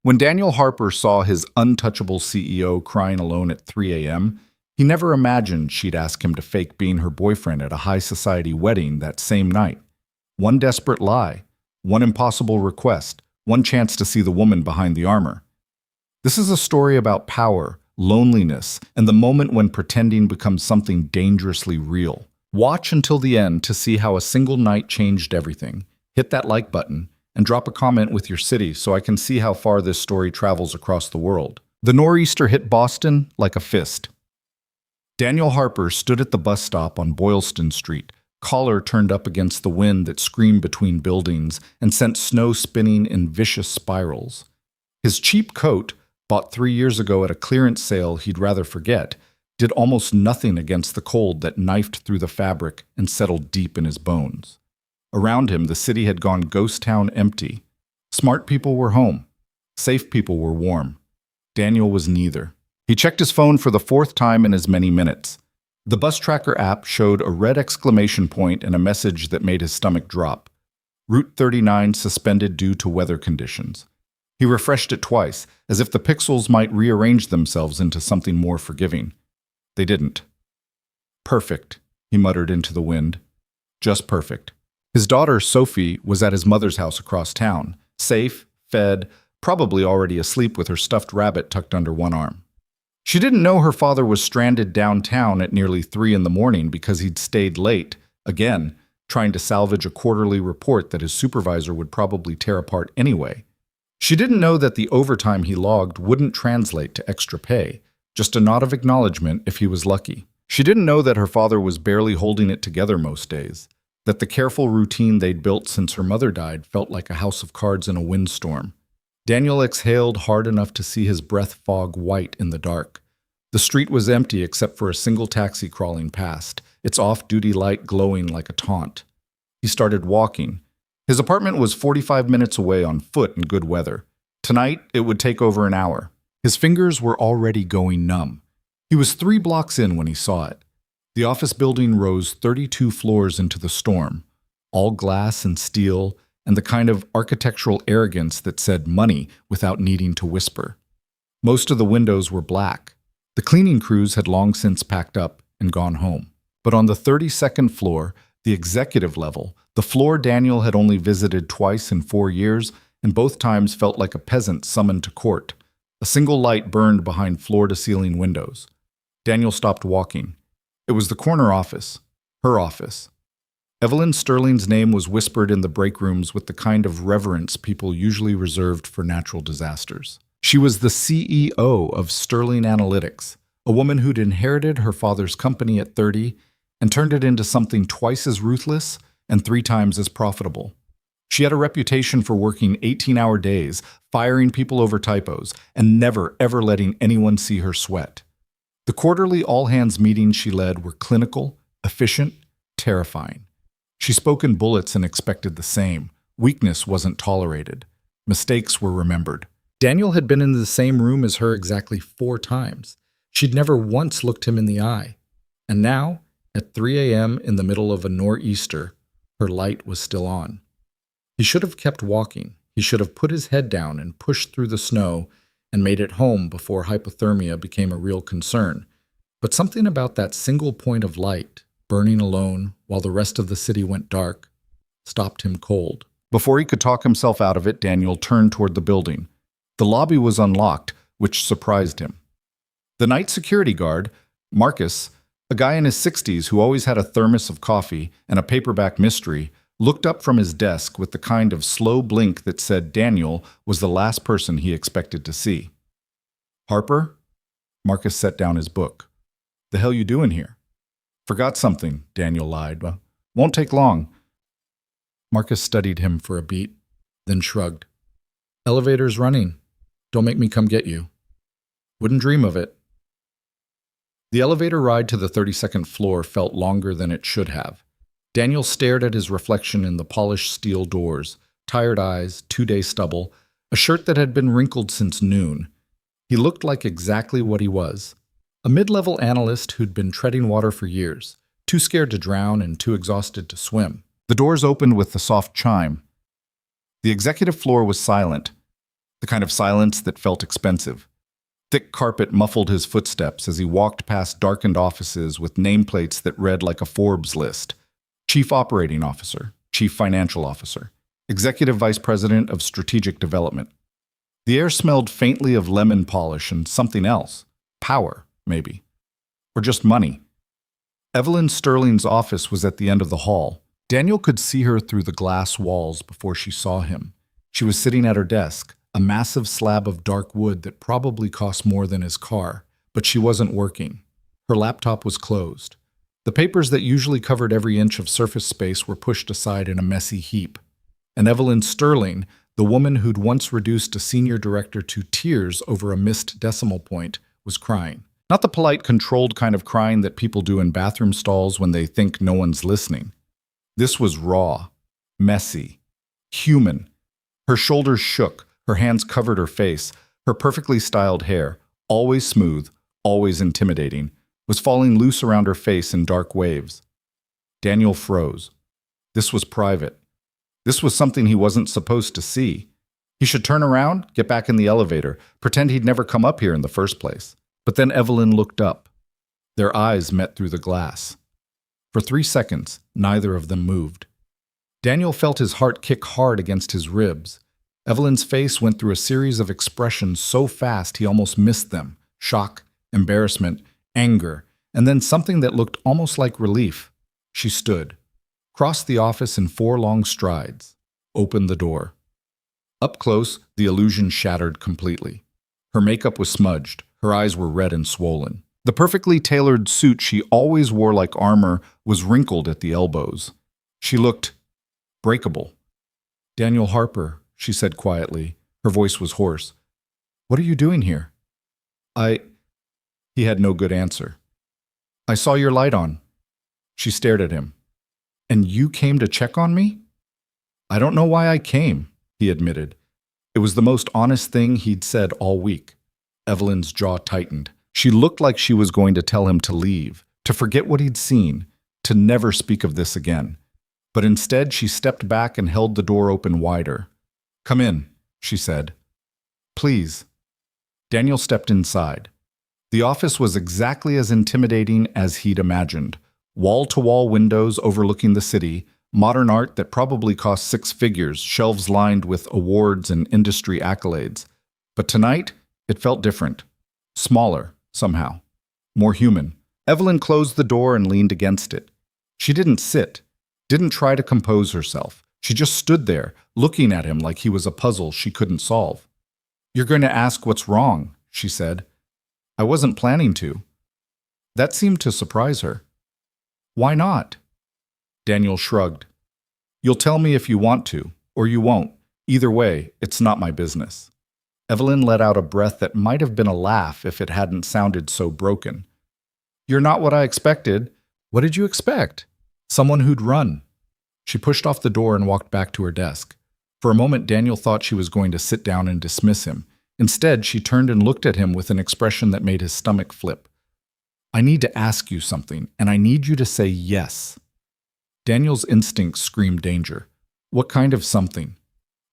When Daniel Harper saw his untouchable CEO crying alone at 3 a.m., he never imagined she'd ask him to fake being her boyfriend at a high society wedding that same night. One desperate lie, one impossible request, one chance to see the woman behind the armor. This is a story about power, loneliness, and the moment when pretending becomes something dangerously real. Watch until the end to see how a single night changed everything. Hit that like button and drop a comment with your city so I can see how far this story travels across the world. The nor'easter hit Boston like a fist. Daniel Harper stood at the bus stop on Boylston Street, collar turned up against the wind that screamed between buildings and sent snow spinning in vicious spirals. His cheap coat, bought 3 years ago at a clearance sale he'd rather forget, did almost nothing against the cold that knifed through the fabric and settled deep in his bones. Around him, the city had gone ghost town empty. Smart people were home. Safe people were warm. Daniel was neither. He checked his phone for the 4th time in as many minutes. The bus tracker app showed a red exclamation point and a message that made his stomach drop. Route 39 suspended due to weather conditions. He refreshed it twice, as if the pixels might rearrange themselves into something more forgiving. They didn't. Perfect, he muttered into the wind. Just perfect. His daughter, Sophie, was at his mother's house across town, safe, fed, probably already asleep with her stuffed rabbit tucked under one arm. She didn't know her father was stranded downtown at nearly 3 in the morning because he'd stayed late, again, trying to salvage a quarterly report that his supervisor would probably tear apart anyway. She didn't know that the overtime he logged wouldn't translate to extra pay, just a nod of acknowledgement if he was lucky. She didn't know that her father was barely holding it together most days, that the careful routine they'd built since her mother died felt like a house of cards in a windstorm. Daniel exhaled hard enough to see his breath fog white in the dark. The street was empty except for a single taxi crawling past, its off-duty light glowing like a taunt. He started walking. His apartment was 45 minutes away on foot in good weather. Tonight, it would take over an hour. His fingers were already going numb. He was 3 blocks in when he saw it. The office building rose 32 floors into the storm, all glass and steel, and the kind of architectural arrogance that said money without needing to whisper. Most of the windows were black. The cleaning crews had long since packed up and gone home. But on the 32nd floor, the executive level, the floor Daniel had only visited twice in 4 years, and both times felt like a peasant summoned to court. A single light burned behind floor-to-ceiling windows. Daniel stopped walking. It was the corner office, her office. Evelyn Sterling's name was whispered in the break rooms with the kind of reverence people usually reserved for natural disasters. She was the CEO of Sterling Analytics, a woman who'd inherited her father's company at 30 and turned it into something twice as ruthless and 3 times as profitable. She had a reputation for working 18-hour days, firing people over typos, and never, ever letting anyone see her sweat. The quarterly all-hands meetings she led were clinical, efficient, terrifying. She spoke in bullets and expected the same. Weakness wasn't tolerated. Mistakes were remembered. Daniel had been in the same room as her exactly 4 times. She'd never once looked him in the eye. And now, at 3 a.m. in the middle of a nor'easter, her light was still on. He should have kept walking. He should have put his head down and pushed through the snow and made it home before hypothermia became a real concern. But something about that single point of light, burning alone while the rest of the city went dark, stopped him cold. Before he could talk himself out of it, Daniel turned toward the building. The lobby was unlocked, which surprised him. The night security guard, Marcus, a guy in his 60s who always had a thermos of coffee and a paperback mystery, looked up from his desk with the kind of slow blink that said Daniel was the last person he expected to see. "Harper?" Marcus set down his book. "The hell you doing here?" "Forgot something," Daniel lied. "Won't take long." Marcus studied him for a beat, then shrugged. "Elevator's running. Don't make me come get you." "Wouldn't dream of it." The elevator ride to the 32nd floor felt longer than it should have. Daniel stared at his reflection in the polished steel doors, tired eyes, 2-day stubble, a shirt that had been wrinkled since noon. He looked like exactly what he was. A mid-level analyst who'd been treading water for years, too scared to drown and too exhausted to swim. The doors opened with the soft chime. The executive floor was silent. the kind of silence that felt expensive. Thick carpet muffled his footsteps as he walked past darkened offices with nameplates that read like a Forbes list. Chief Operating Officer, Chief Financial Officer, Executive Vice President of Strategic Development. The air smelled faintly of lemon polish and something else. Power, maybe. Or just money. Evelyn Sterling's office was at the end of the hall. Daniel could see her through the glass walls before she saw him. She was sitting at her desk, a massive slab of dark wood that probably cost more than his car, but she wasn't working. Her laptop was closed. The papers that usually covered every inch of surface space were pushed aside in a messy heap. And Evelyn Sterling, the woman who'd once reduced a senior director to tears over a missed decimal point, was crying. Not the polite, controlled kind of crying that people do in bathroom stalls when they think no one's listening. This was raw, messy, human. Her shoulders shook, her hands covered her face, her perfectly styled hair, always smooth, always intimidating, was falling loose around her face in dark waves. Daniel froze. This was private. This was something he wasn't supposed to see. He should turn around, get back in the elevator, pretend he'd never come up here in the first place. But then Evelyn looked up. Their eyes met through the glass. For 3 seconds, neither of them moved. Daniel felt his heart kick hard against his ribs. Evelyn's face went through a series of expressions so fast he almost missed them. Shock, embarrassment, anger, and then something that looked almost like relief. She stood, crossed the office in 4 long strides, opened the door. Up close, the illusion shattered completely. Her makeup was smudged, her eyes were red and swollen. The perfectly tailored suit she always wore like armor was wrinkled at the elbows. She looked breakable. "Daniel Harper," she said quietly. Her voice was hoarse. "What are you doing here?" He had no good answer. "I saw your light on." She stared at him. "And you came to check on me?" "I don't know why I came," he admitted. It was the most honest thing he'd said all week. Evelyn's jaw tightened. She looked like she was going to tell him to leave, to forget what he'd seen, to never speak of this again. But instead, she stepped back and held the door open wider. "Come in," she said. "Please." Daniel stepped inside. The office was exactly as intimidating as he'd imagined. Wall-to-wall windows overlooking the city, modern art that probably cost 6 figures, shelves lined with awards and industry accolades. But tonight, it felt different. Smaller, somehow. More human. Evelyn closed the door and leaned against it. She didn't sit, didn't try to compose herself. She just stood there, looking at him like he was a puzzle she couldn't solve. "You're going to ask what's wrong," she said. "I wasn't planning to." That seemed to surprise her. "Why not?" Daniel shrugged. "You'll tell me if you want to, or you won't. Either way, it's not my business." Evelyn let out a breath that might have been a laugh if it hadn't sounded so broken. "You're not what I expected." "What did you expect?" "Someone who'd run." She pushed off the door and walked back to her desk. For a moment, Daniel thought she was going to sit down and dismiss him. Instead, she turned and looked at him with an expression that made his stomach flip. "I need to ask you something, and I need you to say yes." Daniel's instincts screamed danger. "What kind of something?"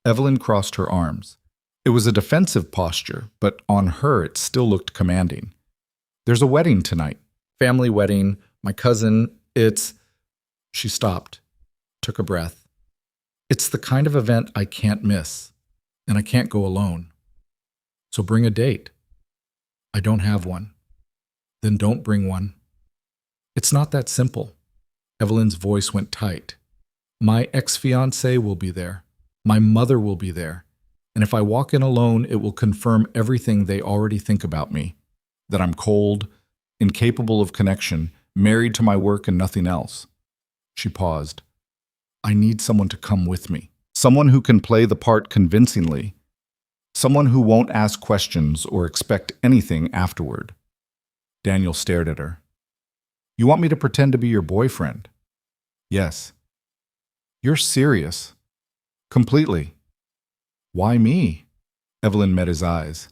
Evelyn crossed her arms. It was a defensive posture, but on her it still looked commanding. "There's a wedding tonight. Family wedding. My cousin. She stopped, took a breath. "It's the kind of event I can't miss, and I can't go alone. So bring a date." "I don't have one." "Then don't bring one." "It's not that simple." Evelyn's voice went tight. "My ex-fiancé will be there. My mother will be there. And if I walk in alone, it will confirm everything they already think about me. That I'm cold, incapable of connection, married to my work and nothing else." She paused. "I need someone to come with me. Someone who can play the part convincingly. Someone who won't ask questions or expect anything afterward." Daniel stared at her. "You want me to pretend to be your boyfriend?" "Yes." "You're serious?" "Completely." "Why me?" Evelyn met his eyes.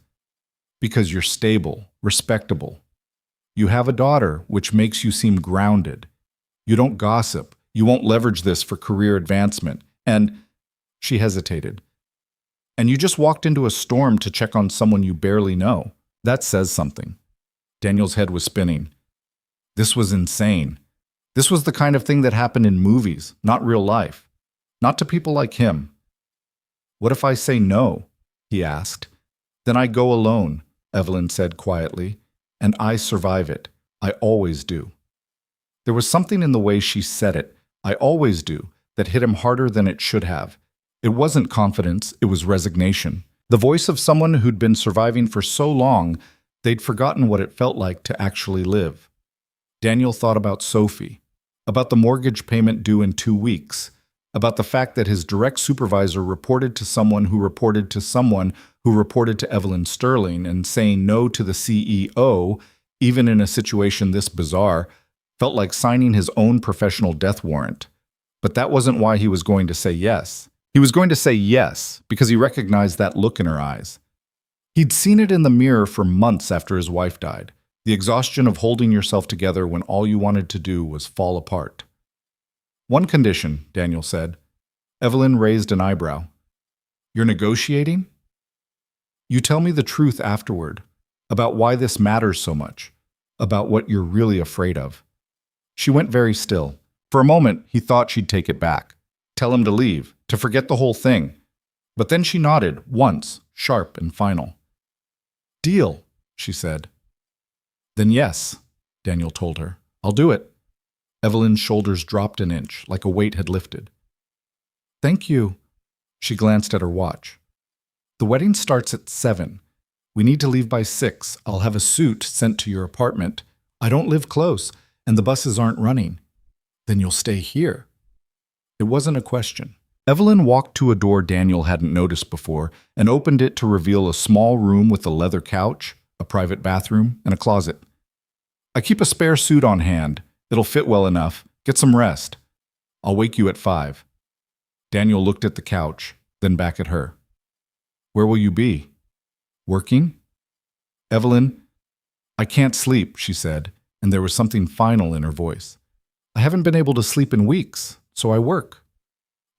"Because you're stable, respectable. You have a daughter, which makes you seem grounded. You don't gossip. You won't leverage this for career advancement. And—" she hesitated. And you just walked into a storm to check on someone you barely know. That says something. Daniel's head was spinning. This was insane. This was the kind of thing that happened in movies, not real life. Not to people like him. What if I say no? He asked. Then I go alone, Evelyn said quietly, and I survive it. I always do. There was something in the way she said it, I always do, that hit him harder than it should have. It wasn't confidence, it was resignation. The voice of someone who'd been surviving for so long, they'd forgotten what it felt like to actually live. Daniel thought about Sophie, about the mortgage payment due in 2 weeks, about the fact that his direct supervisor reported to someone who reported to someone who reported to Evelyn Sterling, and saying no to the CEO, even in a situation this bizarre, felt like signing his own professional death warrant. But that wasn't why he was going to say yes. He was going to say yes because he recognized that look in her eyes. He'd seen it in the mirror for months after his wife died, the exhaustion of holding yourself together when all you wanted to do was fall apart. One condition, Daniel said. Evelyn raised an eyebrow. You're negotiating? You tell me the truth afterward, about why this matters so much, about what you're really afraid of. She went very still. For a moment, he thought she'd take it back, tell him to leave, to forget the whole thing. But then she nodded, once, sharp and final. Deal, she said. Then yes, Daniel told her. I'll do it. Evelyn's shoulders dropped an inch, like a weight had lifted. Thank you. She glanced at her watch. The wedding starts at 7. We need to leave by 6. I'll have a suit sent to your apartment. I don't live close, and the buses aren't running. Then you'll stay here. It wasn't a question. Evelyn walked to a door Daniel hadn't noticed before and opened it to reveal a small room with a leather couch, a private bathroom, and a closet. I keep a spare suit on hand. It'll fit well enough. Get some rest. I'll wake you at 5. Daniel looked at the couch, then back at her. Where will you be? Working? Evelyn, I can't sleep, she said, and there was something final in her voice. I haven't been able to sleep in weeks, so I work.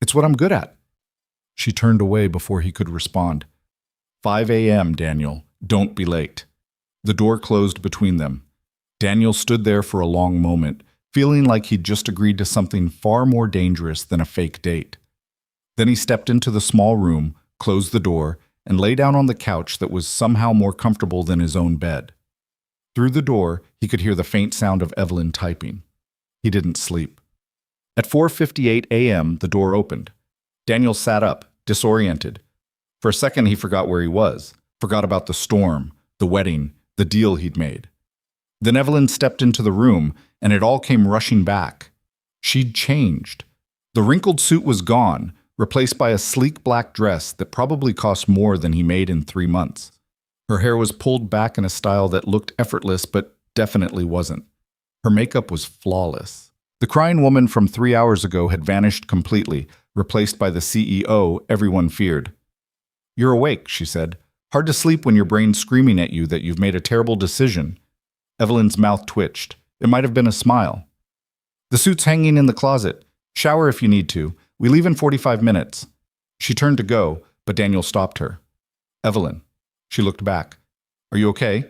It's what I'm good at. She turned away before he could respond. 5 a.m., Daniel. Don't be late. The door closed between them. Daniel stood there for a long moment, feeling like he'd just agreed to something far more dangerous than a fake date. Then he stepped into the small room, closed the door, and lay down on the couch that was somehow more comfortable than his own bed. Through the door, he could hear the faint sound of Evelyn typing. He didn't sleep. At 4:58 a.m., the door opened. Daniel sat up, disoriented. For a second, he forgot where he was, forgot about the storm, the wedding, the deal he'd made. Then Evelyn stepped into the room, and it all came rushing back. She'd changed. The wrinkled suit was gone, replaced by a sleek black dress that probably cost more than he made in 3 months. Her hair was pulled back in a style that looked effortless but definitely wasn't. Her makeup was flawless. The crying woman from 3 hours ago had vanished completely, replaced by the CEO everyone feared. You're awake, she said. Hard to sleep when your brain's screaming at you that you've made a terrible decision. Evelyn's mouth twitched. It might have been a smile. The suit's hanging in the closet. Shower if you need to. We leave in 45 minutes. She turned to go, but Daniel stopped her. Evelyn. She looked back. Are you okay?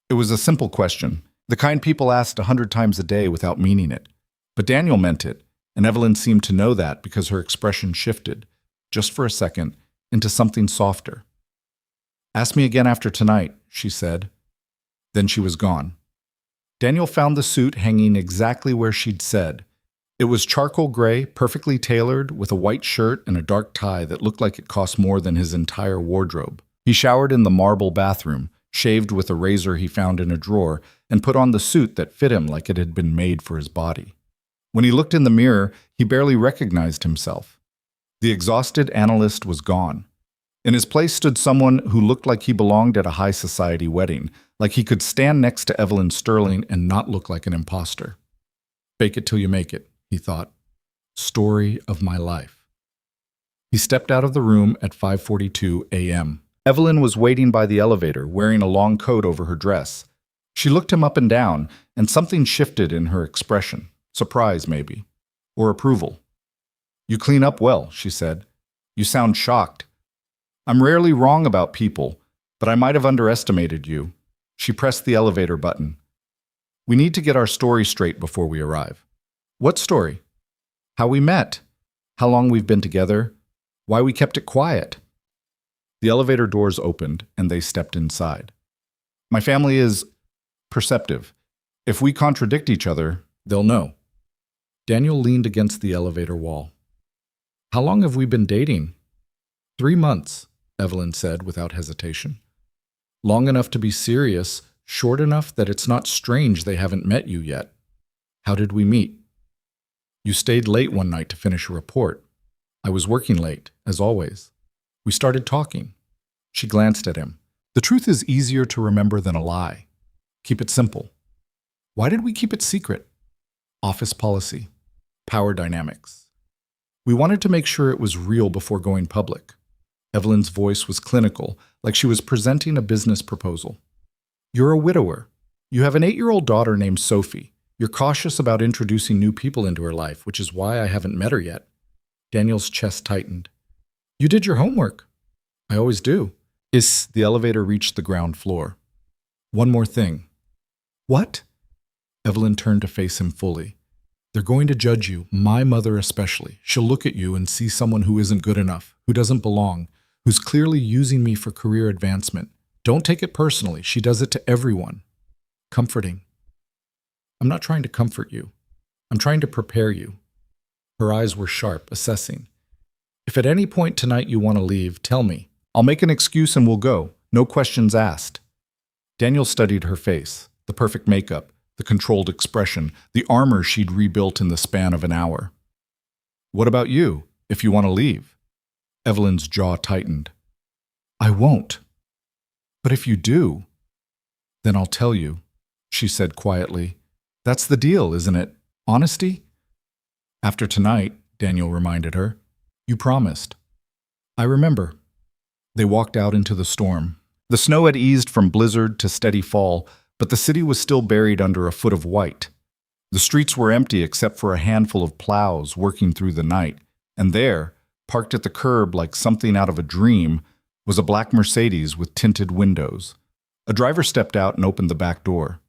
It was a simple question, the kind people asked 100 times a day without meaning it. But Daniel meant it, and Evelyn seemed to know that because her expression shifted, just for a second, into something softer. Ask me again after tonight, she said. Then she was gone. Daniel found the suit hanging exactly where she'd said. It was charcoal gray, perfectly tailored, with a white shirt and a dark tie that looked like it cost more than his entire wardrobe. He showered in the marble bathroom, shaved with a razor he found in a drawer, and put on the suit that fit him like it had been made for his body. When he looked in the mirror, he barely recognized himself. The exhausted analyst was gone. In his place stood someone who looked like he belonged at a high society wedding, like he could stand next to Evelyn Sterling and not look like an imposter. Fake it till you make it, he thought. Story of my life. He stepped out of the room at 5:42 a.m. Evelyn was waiting by the elevator, wearing a long coat over her dress. She looked him up and down, and something shifted in her expression. Surprise, maybe. Or approval. You clean up well, she said. You sound shocked. I'm rarely wrong about people, but I might have underestimated you. She pressed the elevator button. We need to get our story straight before we arrive. What story? How we met. How long we've been together. Why we kept it quiet. The elevator doors opened, and they stepped inside. My family is perceptive. If we contradict each other, they'll know. Daniel leaned against the elevator wall. How long have we been dating? 3 months, Evelyn said without hesitation. Long enough to be serious, short enough that it's not strange they haven't met you yet. How did we meet? You stayed late one night to finish a report. I was working late, as always. We started talking. She glanced at him. The truth is easier to remember than a lie. Keep it simple. Why did we keep it secret? Office policy. Power dynamics. We wanted to make sure it was real before going public. Evelyn's voice was clinical, like she was presenting a business proposal. You're a widower. You have an 8-year-old daughter named Sophie. You're cautious about introducing new people into her life, which is why I haven't met her yet. Daniel's chest tightened. You did your homework. I always do. The elevator reached the ground floor. One more thing. What? Evelyn turned to face him fully. They're going to judge you, my mother especially. She'll look at you and see someone who isn't good enough, who doesn't belong, who's clearly using me for career advancement. Don't take it personally. She does it to everyone. Comforting. I'm not trying to comfort you. I'm trying to prepare you. Her eyes were sharp, assessing. If at any point tonight you want to leave, tell me. I'll make an excuse and we'll go. No questions asked. Daniel studied her face, the perfect makeup, the controlled expression, the armor she'd rebuilt in the span of an hour. What about you, if you want to leave? Evelyn's jaw tightened. I won't. But if you do, then I'll tell you, she said quietly. That's the deal, isn't it? Honesty? After tonight, Daniel reminded her, you promised. I remember. They walked out into the storm. The snow had eased from blizzard to steady fall, but the city was still buried under a foot of white. The streets were empty except for a handful of plows working through the night, and there, parked at the curb like something out of a dream, was a black Mercedes with tinted windows. A driver stepped out and opened the back door.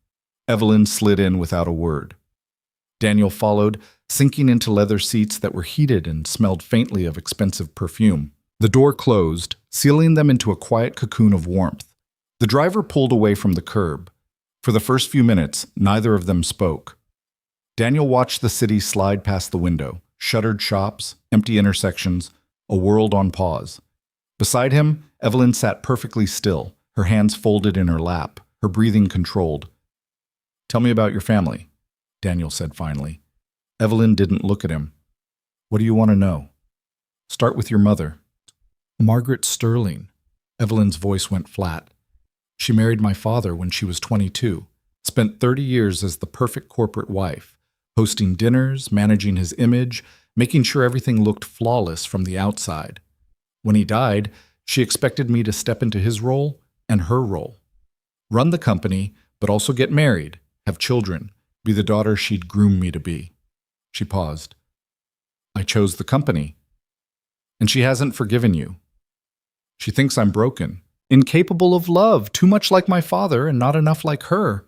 Evelyn slid in without a word. Daniel followed, sinking into leather seats that were heated and smelled faintly of expensive perfume. The door closed, sealing them into a quiet cocoon of warmth. The driver pulled away from the curb. For the first few minutes, neither of them spoke. Daniel watched the city slide past the window, shuttered shops, empty intersections, a world on pause. Beside him, Evelyn sat perfectly still, her hands folded in her lap, her breathing controlled. Tell me about your family, Daniel said finally. Evelyn didn't look at him. What do you want to know? Start with your mother. Margaret Sterling. Evelyn's voice went flat. She married my father when she was 22, spent 30 years as the perfect corporate wife, hosting dinners, managing his image, making sure everything looked flawless from the outside. When he died, she expected me to step into his role and her role. Run the company, but also get married, have children, be the daughter she'd groomed me to be. She paused. I chose the company. And she hasn't forgiven you. She thinks I'm broken, incapable of love, too much like my father and not enough like her.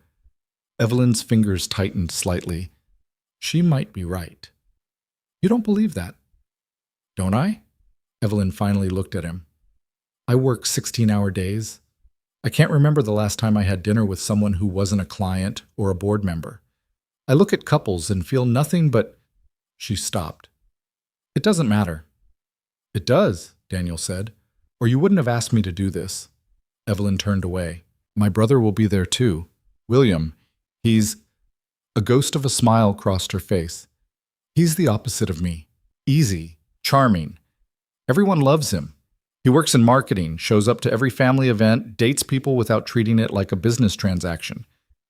Evelyn's fingers tightened slightly. She might be right. You don't believe that. Don't I? Evelyn finally looked at him. I work 16-hour days. I can't remember the last time I had dinner with someone who wasn't a client or a board member. I look at couples and feel nothing but... She stopped. It doesn't matter. It does, Daniel said. Or you wouldn't have asked me to do this. Evelyn turned away. My brother will be there too. William, he's... A ghost of a smile crossed her face. He's the opposite of me. Easy, charming. Everyone loves him. He works in marketing, shows up to every family event, dates people without treating it like a business transaction.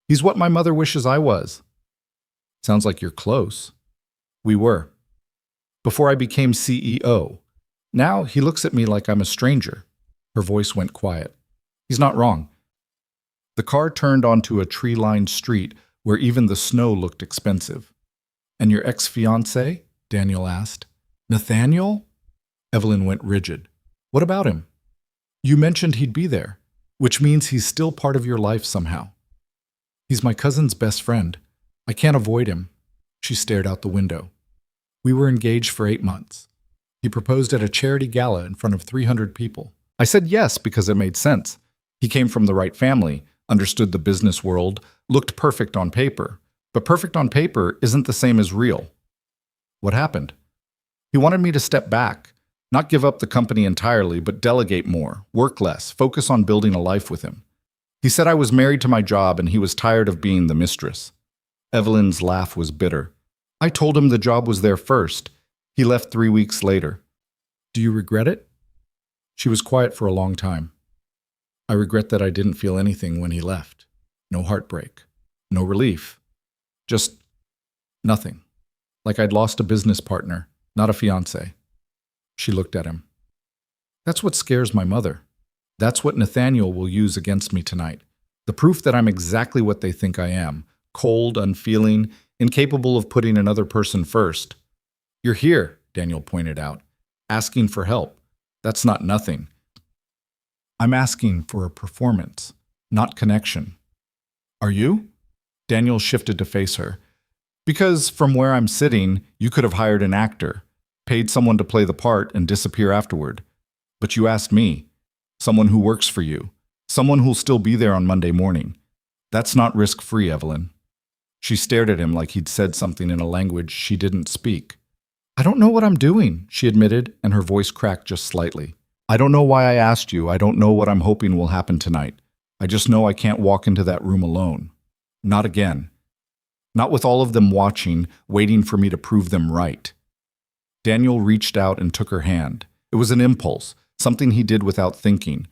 He's what my mother wishes I was. Sounds like you're close. We were. Before I became CEO. Now he looks at me like I'm a stranger. Her voice went quiet. He's not wrong. The car turned onto a tree-lined street where even the snow looked expensive. And your ex-fiancé? Daniel asked. Nathaniel? Evelyn went rigid. What about him? You mentioned he'd be there, which means he's still part of your life somehow. He's my cousin's best friend. I can't avoid him. She stared out the window. We were engaged for 8 months. He proposed at a charity gala in front of 300 people. I said yes because it made sense. He came from the right family, understood the business world, looked perfect on paper. But perfect on paper isn't the same as real. What happened? He wanted me to step back, not give up the company entirely, but delegate more, work less, focus on building a life with him. He said I was married to my job and he was tired of being the mistress. Evelyn's laugh was bitter. I told him the job was there first. He left 3 weeks later. Do you regret it? She was quiet for a long time. I regret that I didn't feel anything when he left. No heartbreak. No relief. Just nothing. Like I'd lost a business partner, not a fiancé. She looked at him. That's what scares my mother. That's what Nathaniel will use against me tonight. The proof that I'm exactly what they think I am. Cold, unfeeling, incapable of putting another person first. You're here, Daniel pointed out, asking for help. That's not nothing. I'm asking for a performance, not connection. Are you? Daniel shifted to face her. Because from where I'm sitting, you could have hired an actor, paid someone to play the part and disappear afterward. But you asked me, someone who works for you, someone who'll still be there on Monday morning. That's not risk-free, Evelyn. She stared at him like he'd said something in a language she didn't speak. I don't know what I'm doing, she admitted, and her voice cracked just slightly. I don't know why I asked you. I don't know what I'm hoping will happen tonight. I just know I can't walk into that room alone. Not again. Not with all of them watching, waiting for me to prove them right. Daniel reached out and took her hand. It was an impulse, something he did without thinking.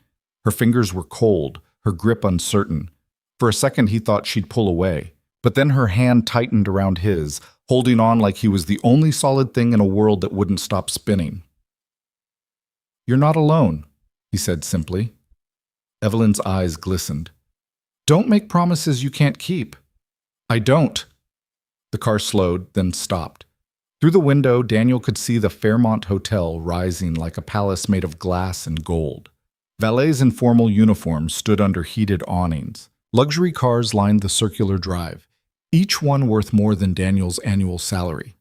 Her fingers were cold, her grip uncertain. For a second he thought she'd pull away, but then her hand tightened around his, holding on like he was the only solid thing in a world that wouldn't stop spinning. You're not alone, he said simply. Evelyn's eyes glistened. Don't make promises you can't keep. I don't. The car slowed, then stopped. Through the window, Daniel could see the Fairmont Hotel rising like a palace made of glass and gold. Valets in formal uniforms stood under heated awnings. Luxury cars lined the circular drive, each one worth more than Daniel's annual salary.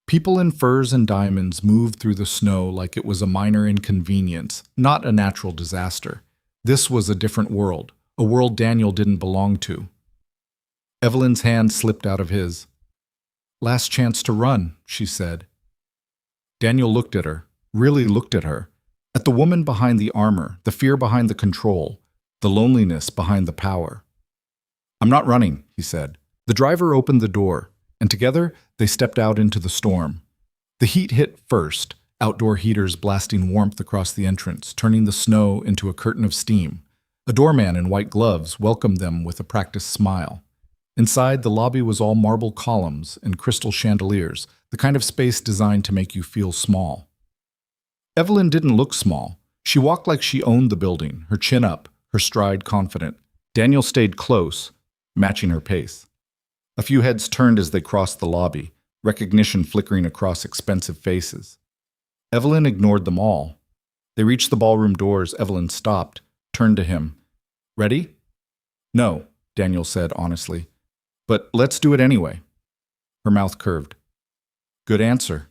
People in furs and diamonds moved through the snow like it was a minor inconvenience, not a natural disaster. This was a different world, a world Daniel didn't belong to. Evelyn's hand slipped out of his. Last chance to run, she said. Daniel looked at her, really looked at her, at the woman behind the armor, the fear behind the control, the loneliness behind the power. I'm not running, he said. The driver opened the door, and together they stepped out into the storm. The heat hit first, outdoor heaters blasting warmth across the entrance, turning the snow into a curtain of steam. A doorman in white gloves welcomed them with a practiced smile. Inside, the lobby was all marble columns and crystal chandeliers, the kind of space designed to make you feel small. Evelyn didn't look small. She walked like she owned the building, her chin up, her stride confident. Daniel stayed close, matching her pace. A few heads turned as they crossed the lobby, recognition flickering across expensive faces. Evelyn ignored them all. They reached the ballroom doors. Evelyn stopped, turned to him. Ready? No, Daniel said honestly. But let's do it anyway. Her mouth curved. Good answer.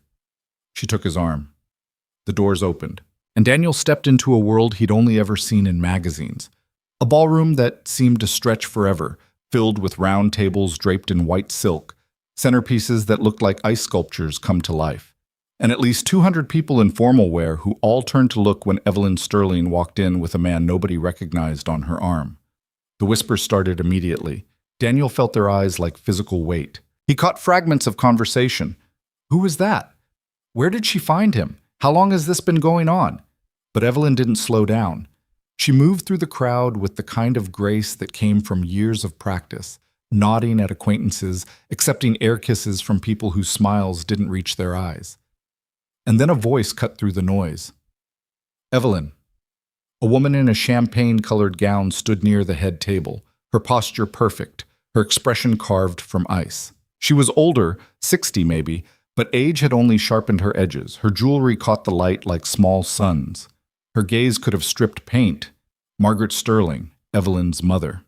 She took his arm. The doors opened, and Daniel stepped into a world he'd only ever seen in magazines. A ballroom that seemed to stretch forever, filled with round tables draped in white silk, centerpieces that looked like ice sculptures come to life, and at least 200 people in formal wear who all turned to look when Evelyn Sterling walked in with a man nobody recognized on her arm. The whispers started immediately. Daniel felt their eyes like physical weight. He caught fragments of conversation. Who was that? Where did she find him? How long has this been going on? But Evelyn didn't slow down. She moved through the crowd with the kind of grace that came from years of practice, nodding at acquaintances, accepting air kisses from people whose smiles didn't reach their eyes. And then a voice cut through the noise. Evelyn. A woman in a champagne-colored gown stood near the head table, her posture perfect, her expression carved from ice. She was older, 60 maybe, but age had only sharpened her edges. Her jewelry caught the light like small suns. Her gaze could have stripped paint. Margaret Sterling, Evelyn's mother.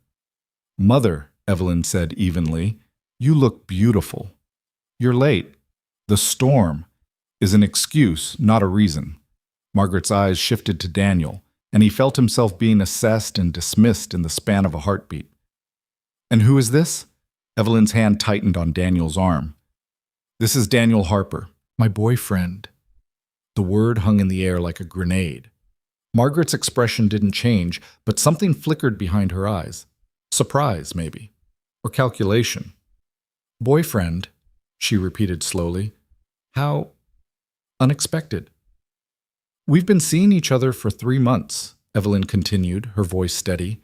Mother, Evelyn said evenly, you look beautiful. You're late. The storm is an excuse, not a reason. Margaret's eyes shifted to Daniel, and he felt himself being assessed and dismissed in the span of a heartbeat. And who is this? Evelyn's hand tightened on Daniel's arm. This is Daniel Harper, my boyfriend. The word hung in the air like a grenade. Margaret's expression didn't change, but something flickered behind her eyes. Surprise, maybe. Or calculation. Boyfriend, she repeated slowly. How unexpected. We've been seeing each other for 3 months, Evelyn continued, her voice steady.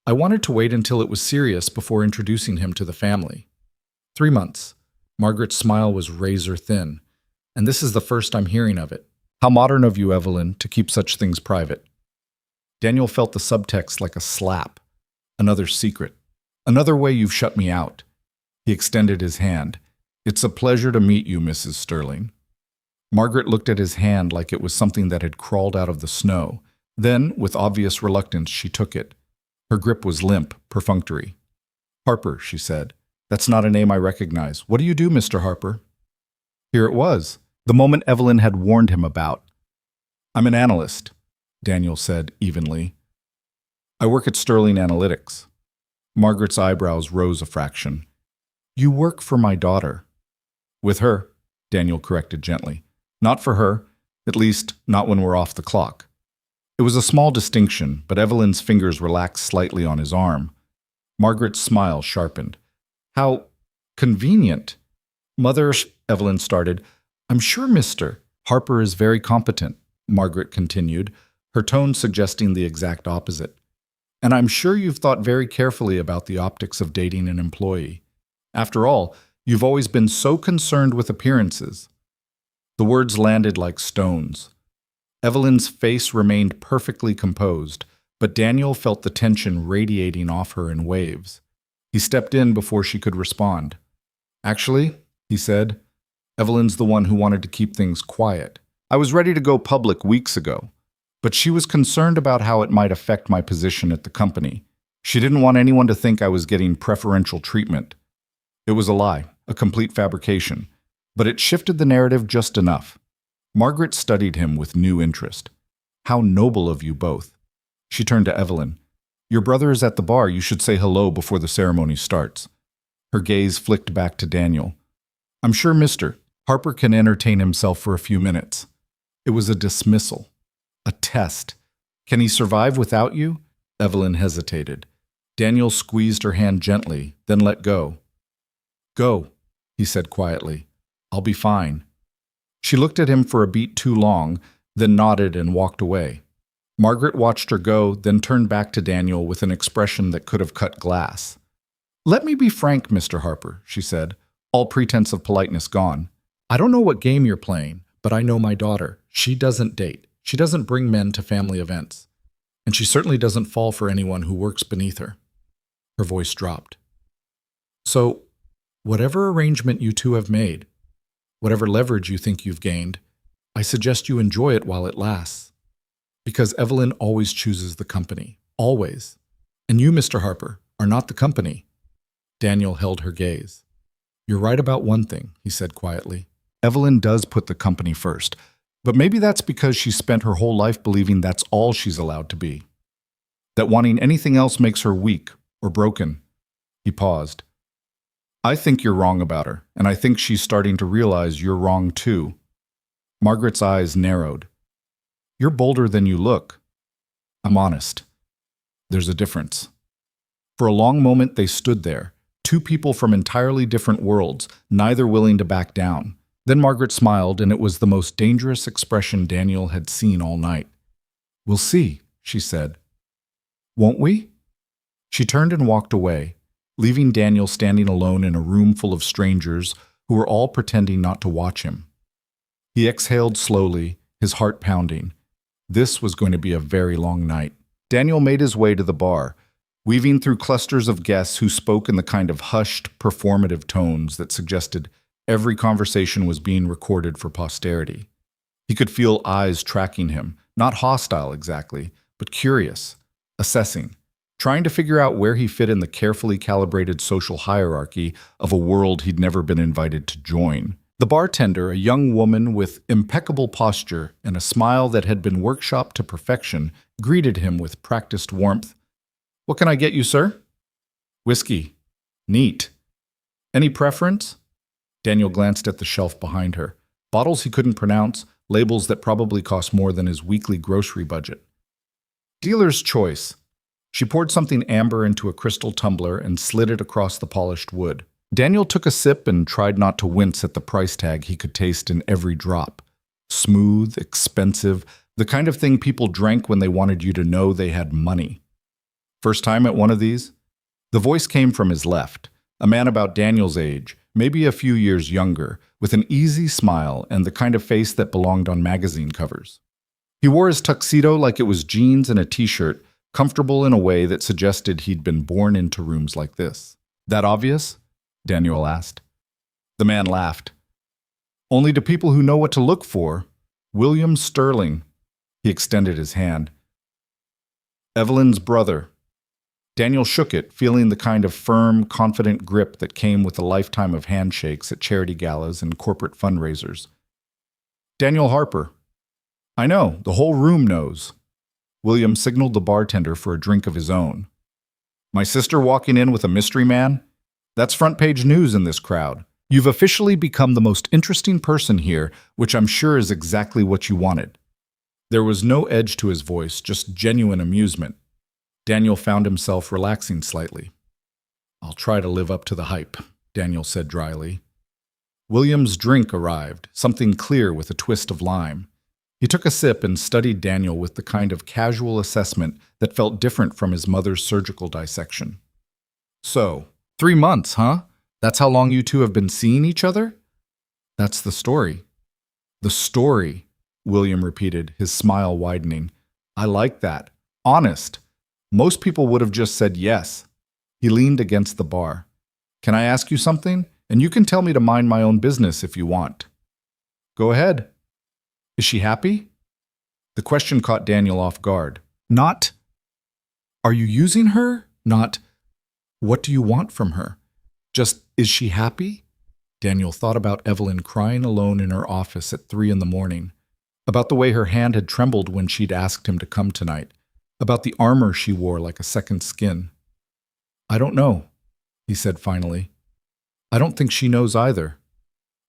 I wanted to wait until it was serious before introducing him to the family. 3 months. Margaret's smile was razor thin, and this is the first I'm hearing of it. How modern of you, Evelyn, to keep such things private. Daniel felt the subtext like a slap. Another secret. Another way you've shut me out. He extended his hand. It's a pleasure to meet you, Mrs. Sterling. Margaret looked at his hand like it was something that had crawled out of the snow. Then, with obvious reluctance, she took it. Her grip was limp, perfunctory. Harper, she said. That's not a name I recognize. What do you do, Mr. Harper? Here it was, the moment Evelyn had warned him about. I'm an analyst, Daniel said evenly. I work at Sterling Analytics. Margaret's eyebrows rose a fraction. You work for my daughter. With her, Daniel corrected gently. Not for her, at least not when we're off the clock. It was a small distinction, but Evelyn's fingers relaxed slightly on his arm. Margaret's smile sharpened. How convenient. Mother, Evelyn started. I'm sure Mr. Harper is very competent, Margaret continued, her tone suggesting the exact opposite. And I'm sure you've thought very carefully about the optics of dating an employee. After all, you've always been so concerned with appearances. The words landed like stones. Evelyn's face remained perfectly composed, but Daniel felt the tension radiating off her in waves. He stepped in before she could respond. Actually, he said, Evelyn's the one who wanted to keep things quiet. I was ready to go public weeks ago, but she was concerned about how it might affect my position at the company. She didn't want anyone to think I was getting preferential treatment. It was a lie, a complete fabrication, but it shifted the narrative just enough. Margaret studied him with new interest. How noble of you both. She turned to Evelyn. Your brother is at the bar. You should say hello before the ceremony starts. Her gaze flicked back to Daniel. I'm sure Mr. Harper can entertain himself for a few minutes. It was a dismissal. A test. Can he survive without you? Evelyn hesitated. Daniel squeezed her hand gently, then let go. Go, he said quietly. I'll be fine. She looked at him for a beat too long, then nodded and walked away. Margaret watched her go, then turned back to Daniel with an expression that could have cut glass. Let me be frank, Mr. Harper, she said, all pretense of politeness gone. I don't know what game you're playing, but I know my daughter. She doesn't date. She doesn't bring men to family events. And she certainly doesn't fall for anyone who works beneath her. Her voice dropped. So, whatever arrangement you two have made, whatever leverage you think you've gained, I suggest you enjoy it while it lasts. Because Evelyn always chooses the company. Always. And you, Mr. Harper, are not the company. Daniel held her gaze. You're right about one thing, he said quietly. Evelyn does put the company first, but maybe that's because she spent her whole life believing that's all she's allowed to be. That wanting anything else makes her weak or broken. He paused. I think you're wrong about her, and I think she's starting to realize you're wrong too. Margaret's eyes narrowed. You're bolder than you look. I'm honest. There's a difference. For a long moment they stood there, two people from entirely different worlds, neither willing to back down. Then Margaret smiled, and it was the most dangerous expression Daniel had seen all night. We'll see, she said. Won't we? She turned and walked away, leaving Daniel standing alone in a room full of strangers who were all pretending not to watch him. He exhaled slowly, his heart pounding. This was going to be a very long night. Daniel made his way to the bar, weaving through clusters of guests who spoke in the kind of hushed, performative tones that suggested every conversation was being recorded for posterity. He could feel eyes tracking him, Not hostile exactly, but curious, assessing, trying to figure out where he fit in the carefully calibrated social hierarchy of a world he'd never been invited to join. The bartender, a young woman with impeccable posture and a smile that had been workshopped to perfection, greeted him with practiced warmth. "What can I get you, sir?" "Whiskey." "Neat. Any preference?" Daniel glanced at the shelf behind her. Bottles he couldn't pronounce, labels that probably cost more than his weekly grocery budget. "Dealer's choice." She poured something amber into a crystal tumbler and slid it across the polished wood. Daniel took a sip and tried not to wince at the price tag he could taste in every drop. Smooth, expensive, the kind of thing people drank when they wanted you to know they had money. "First time at one of these?" The voice came from his left, a man about Daniel's age, maybe a few years younger, with an easy smile and the kind of face that belonged on magazine covers. He wore his tuxedo like it was jeans and a t-shirt, comfortable in a way that suggested he'd been born into rooms like this. "That obvious?" Daniel asked. The man laughed. "Only to people who know what to look for. William Sterling." He extended his hand. "Evelyn's brother." Daniel shook it, feeling the kind of firm, confident grip that came with a lifetime of handshakes at charity galas and corporate fundraisers. "Daniel Harper." "I know, the whole room knows." William signaled the bartender for a drink of his own. "My sister walking in with a mystery man? That's front-page news in this crowd. You've officially become the most interesting person here, which I'm sure is exactly what you wanted." There was no edge to his voice, just genuine amusement. Daniel found himself relaxing slightly. "I'll try to live up to the hype," Daniel said dryly. William's drink arrived, something clear with a twist of lime. He took a sip and studied Daniel with the kind of casual assessment that felt different from his mother's surgical dissection. "So, 3 months, huh? That's how long you two have been seeing each other?" "That's the story." "The story," William repeated, his smile widening. "I like that. Honest. Most people would have just said yes." He leaned against the bar. "Can I ask you something? And you can tell me to mind my own business if you want." "Go ahead." "Is she happy?" The question caught Daniel off guard. Not, "Are you using her?" Not, "What do you want from her?" Just, "Is she happy?" Daniel thought about Evelyn crying alone in her office at 3 in the morning, about the way her hand had trembled when she'd asked him to come tonight, about the armor she wore like a second skin. "I don't know," he said finally. "I don't think she knows either."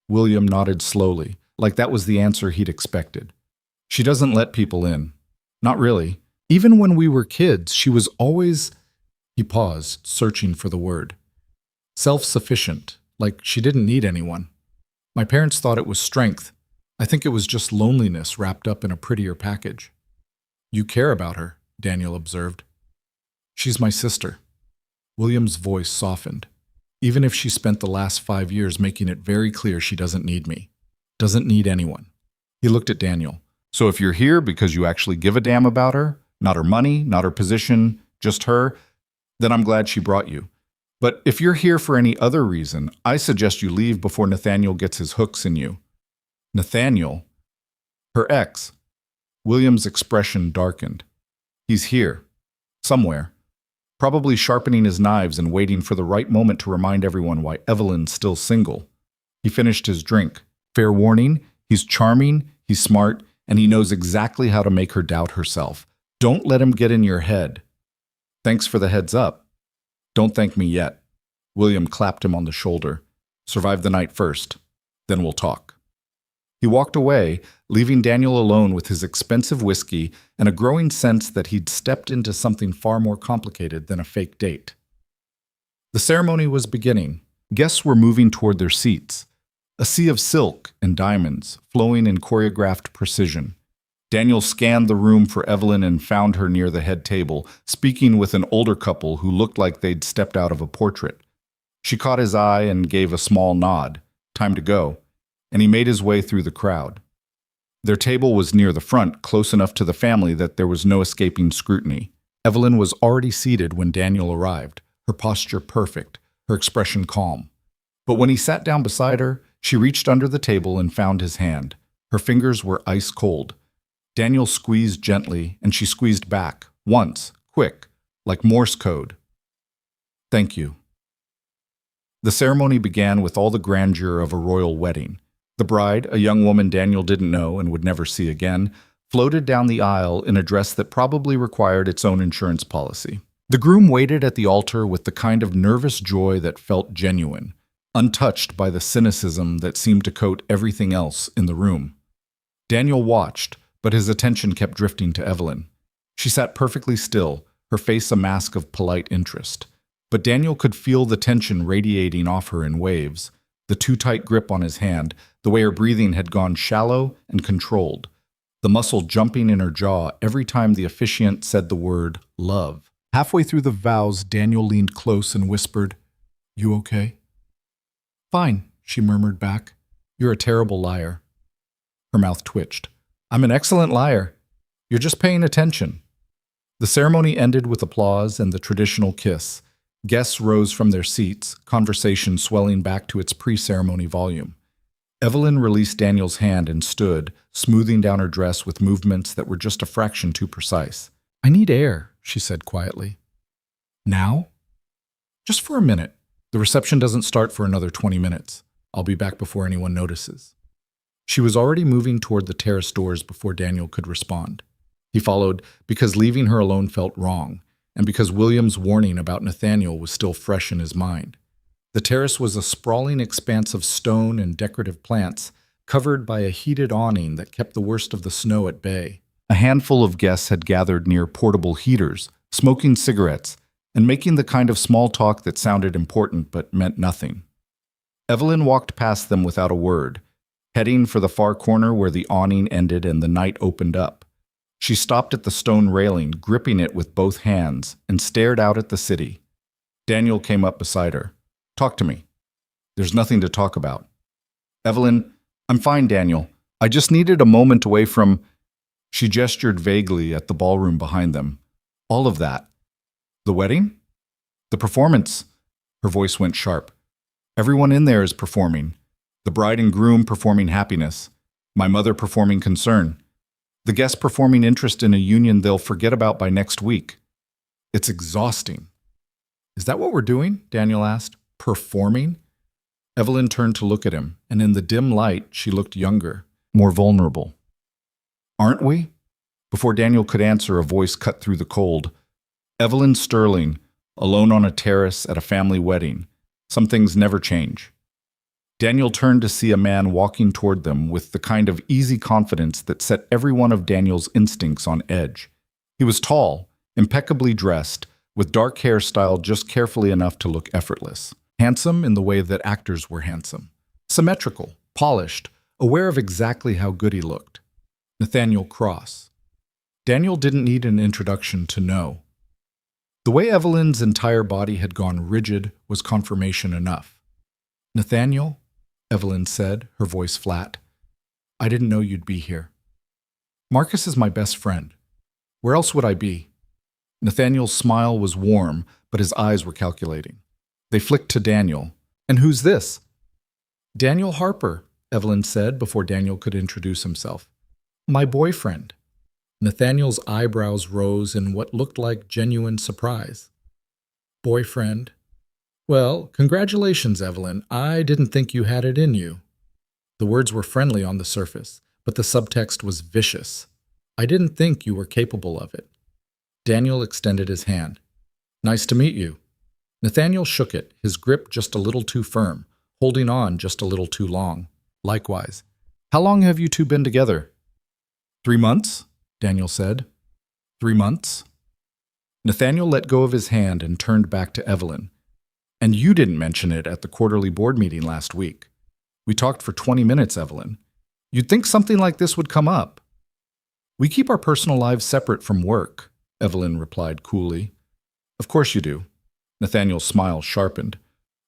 William nodded slowly, like that was the answer he'd expected. "She doesn't let people in. Not really. Even when we were kids, she was always—" He paused, searching for the word. "Self-sufficient, like she didn't need anyone. My parents thought it was strength. I think it was just loneliness wrapped up in a prettier package." "You care about her," Daniel observed. "She's my sister." William's voice softened. "Even if she spent the last 5 years making it very clear she doesn't need me. Doesn't need anyone." He looked at Daniel. "So if you're here because you actually give a damn about her, not her money, not her position, just her, then I'm glad she brought you. But if you're here for any other reason, I suggest you leave before Nathaniel gets his hooks in you." "Nathaniel?" "Her ex." William's expression darkened. "He's here. Somewhere. Probably sharpening his knives and waiting for the right moment to remind everyone why Evelyn's still single." He finished his drink. "Fair warning, he's charming, he's smart, and he knows exactly how to make her doubt herself. Don't let him get in your head." "Thanks for the heads up." "Don't thank me yet." William clapped him on the shoulder. "Survive the night first. Then we'll talk." He walked away, leaving Daniel alone with his expensive whiskey and a growing sense that he'd stepped into something far more complicated than a fake date. The ceremony was beginning. Guests were moving toward their seats. A sea of silk and diamonds, flowing in choreographed precision. Daniel scanned the room for Evelyn and found her near the head table, speaking with an older couple who looked like they'd stepped out of a portrait. She caught his eye and gave a small nod. Time to go. And he made his way through the crowd. Their table was near the front, close enough to the family that there was no escaping scrutiny. Evelyn was already seated when Daniel arrived, her posture perfect, her expression calm. But when he sat down beside her, she reached under the table and found his hand. Her fingers were ice cold. Daniel squeezed gently, and she squeezed back, once, quick, like Morse code. Thank you. The ceremony began with all the grandeur of a royal wedding. The bride, a young woman Daniel didn't know and would never see again, floated down the aisle in a dress that probably required its own insurance policy. The groom waited at the altar with the kind of nervous joy that felt genuine, untouched by the cynicism that seemed to coat everything else in the room. Daniel watched, but his attention kept drifting to Evelyn. She sat perfectly still, her face a mask of polite interest. But Daniel could feel the tension radiating off her in waves, the too tight grip on his hand, the way her breathing had gone shallow and controlled, the muscle jumping in her jaw every time the officiant said the word love. Halfway through the vows, Daniel leaned close and whispered, "You okay?" "Fine," she murmured back. "You're a terrible liar." Her mouth twitched. "I'm an excellent liar. You're just paying attention." The ceremony ended with applause and the traditional kiss. Guests rose from their seats, conversation swelling back to its pre-ceremony volume. Evelyn released Daniel's hand and stood, smoothing down her dress with movements that were just a fraction too precise. "I need air," she said quietly. "Now?" "Just for a minute. The reception doesn't start for another 20 minutes. I'll be back before anyone notices." She was already moving toward the terrace doors before Daniel could respond. He followed because leaving her alone felt wrong, and because William's warning about Nathaniel was still fresh in his mind. The terrace was a sprawling expanse of stone and decorative plants, covered by a heated awning that kept the worst of the snow at bay. A handful of guests had gathered near portable heaters, smoking cigarettes, and making the kind of small talk that sounded important but meant nothing. Evelyn walked past them without a word, heading for the far corner where the awning ended and the night opened up. She stopped at the stone railing, gripping it with both hands, and stared out at the city. Daniel came up beside her. "Talk to me." "There's nothing to talk about." "Evelyn, I'm fine, Daniel. I just needed a moment away from—" She gestured vaguely at the ballroom behind them. "All of that. The wedding? The performance." Her voice went sharp. "Everyone in there is performing. The bride and groom performing happiness. My mother performing concern. The guests performing interest in a union they'll forget about by next week. It's exhausting." "Is that what we're doing?" Daniel asked. "Performing?" Evelyn turned to look at him, and in the dim light, she looked younger, more vulnerable. "Aren't we?" Before Daniel could answer, a voice cut through the cold. "Evelyn Sterling, alone on a terrace at a family wedding. Some things never change." Daniel turned to see a man walking toward them with the kind of easy confidence that set every one of Daniel's instincts on edge. He was tall, impeccably dressed, with dark hair styled just carefully enough to look effortless. Handsome in the way that actors were handsome. Symmetrical, polished, aware of exactly how good he looked. Nathaniel Cross. Daniel didn't need an introduction to know. The way Evelyn's entire body had gone rigid was confirmation enough. "Nathaniel," Evelyn said, her voice flat, "I didn't know you'd be here. Marcus is my best friend. Where else would I be?" Nathaniel's smile was warm, but his eyes were calculating. They flicked to Daniel. "And who's this?" "Daniel Harper," Evelyn said before Daniel could introduce himself. "My boyfriend." Nathaniel's eyebrows rose in what looked like genuine surprise. "Boyfriend? Well, congratulations, Evelyn. I didn't think you had it in you." The words were friendly on the surface, but the subtext was vicious. "I didn't think you were capable of it." Daniel extended his hand. "Nice to meet you." Nathaniel shook it, his grip just a little too firm, holding on just a little too long. "Likewise. How long have you two been together?" 3 months, Daniel said. 3 months? Nathaniel let go of his hand and turned back to Evelyn. "And you didn't mention it at the quarterly board meeting last week. We talked for 20 minutes, Evelyn. You'd think something like this would come up." "We keep our personal lives separate from work," Evelyn replied coolly. "Of course you do." Nathaniel's smile sharpened.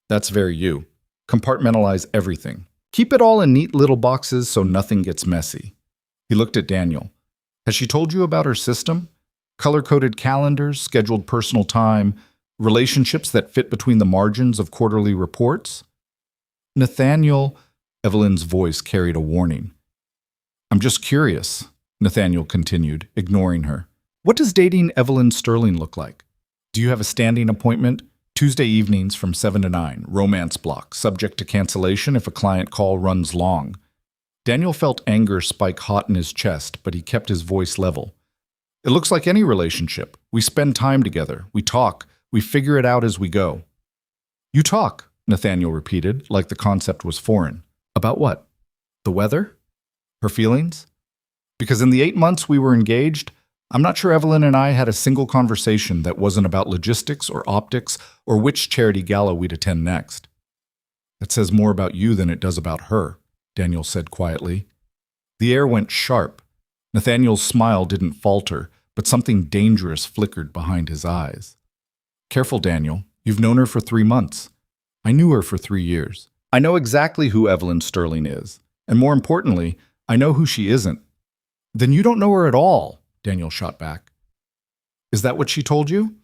"That's very you. Compartmentalize everything. Keep it all in neat little boxes so nothing gets messy." He looked at Daniel. "Has she told you about her system? Color-coded calendars, scheduled personal time, relationships that fit between the margins of quarterly reports?" "Nathaniel," Evelyn's voice carried a warning. "I'm just curious. Nathaniel continued, ignoring her. What does dating Evelyn Sterling look like? Do you have a standing appointment? Tuesday evenings from 7 to 9, romance block, subject to cancellation if a client call runs long. Daniel felt anger spike hot in his chest, but he kept his voice level. It looks like any relationship. We spend time together. We talk. We figure it out as we go. You talk, Nathaniel repeated, like the concept was foreign. About what? The weather? Her feelings? Because in the 8 months we were engaged, I'm not sure Evelyn and I had a single conversation that wasn't about logistics or optics or which charity gala we'd attend next. That says more about you than it does about her, Daniel said quietly. The air went sharp. Nathaniel's smile didn't falter, but something dangerous flickered behind his eyes. Careful, Daniel. You've known her for 3 months. I knew her for 3 years. I know exactly who Evelyn Sterling is. And more importantly, I know who she isn't. Then you don't know her at all, Daniel shot back. Is that what she told you?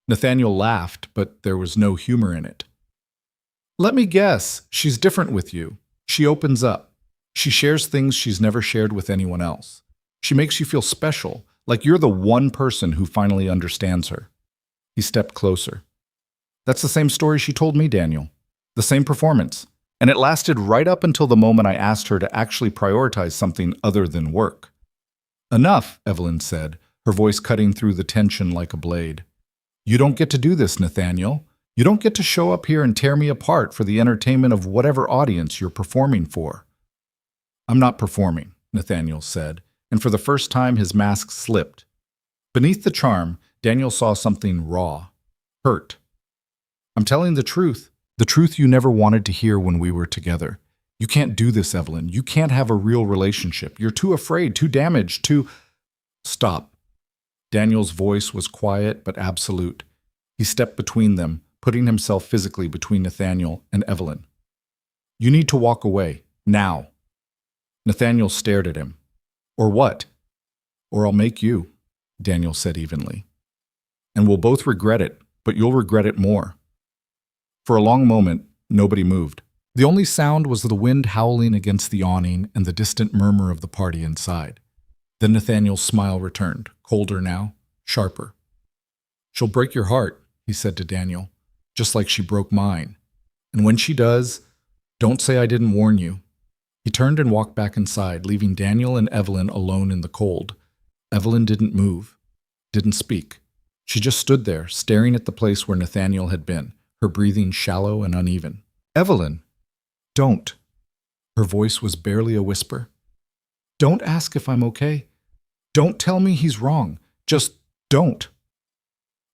Nathaniel laughed, but there was no humor in it. Let me guess, she's different with you. She opens up. She shares things she's never shared with anyone else. She makes you feel special, like you're the one person who finally understands her. He stepped closer. That's the same story she told me, Daniel. The same performance. And it lasted right up until the moment I asked her to actually prioritize something other than work. Enough, Evelyn said, her voice cutting through the tension like a blade. You don't get to do this, Nathaniel. You don't get to show up here and tear me apart for the entertainment of whatever audience you're performing for. I'm not performing, Nathaniel said, and for the first time his mask slipped. Beneath the charm, Daniel saw something raw, hurt. I'm telling the truth you never wanted to hear when we were together. You can't do this, Evelyn. You can't have a real relationship. You're too afraid, too damaged, too... Stop. Daniel's voice was quiet but absolute. He stepped between them, putting himself physically between Nathaniel and Evelyn. You need to walk away, now. Nathaniel stared at him. Or what? Or I'll make you, Daniel said evenly. And we'll both regret it, but you'll regret it more. For a long moment, nobody moved. The only sound was the wind howling against the awning and the distant murmur of the party inside. Then Nathaniel's smile returned, colder now, sharper. She'll break your heart, he said to Daniel, just like she broke mine. And when she does, don't say I didn't warn you. He turned and walked back inside, leaving Daniel and Evelyn alone in the cold. Evelyn didn't move, didn't speak. She just stood there, staring at the place where Nathaniel had been, her breathing shallow and uneven. Evelyn, don't. Her voice was barely a whisper. Don't ask if I'm okay. Don't tell me he's wrong. Just don't.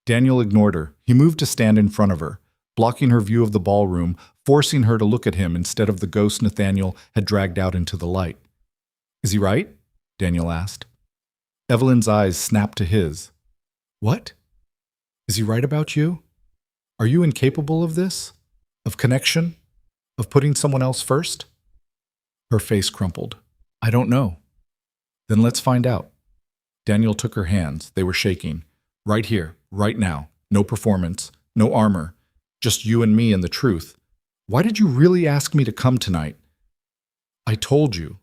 Daniel ignored her. He moved to stand in front of her, blocking her view of the ballroom, forcing her to look at him instead of the ghost Nathaniel had dragged out into the light. Is he right? Daniel asked. Evelyn's eyes snapped to his. What? Is he right about you? Are you incapable of this? Of connection? Of putting someone else first? Her face crumpled. I don't know. Then let's find out. Daniel took her hands. They were shaking. Right here, right now. No performance, no armor. Just you and me and the truth. Why did you really ask me to come tonight? I told you.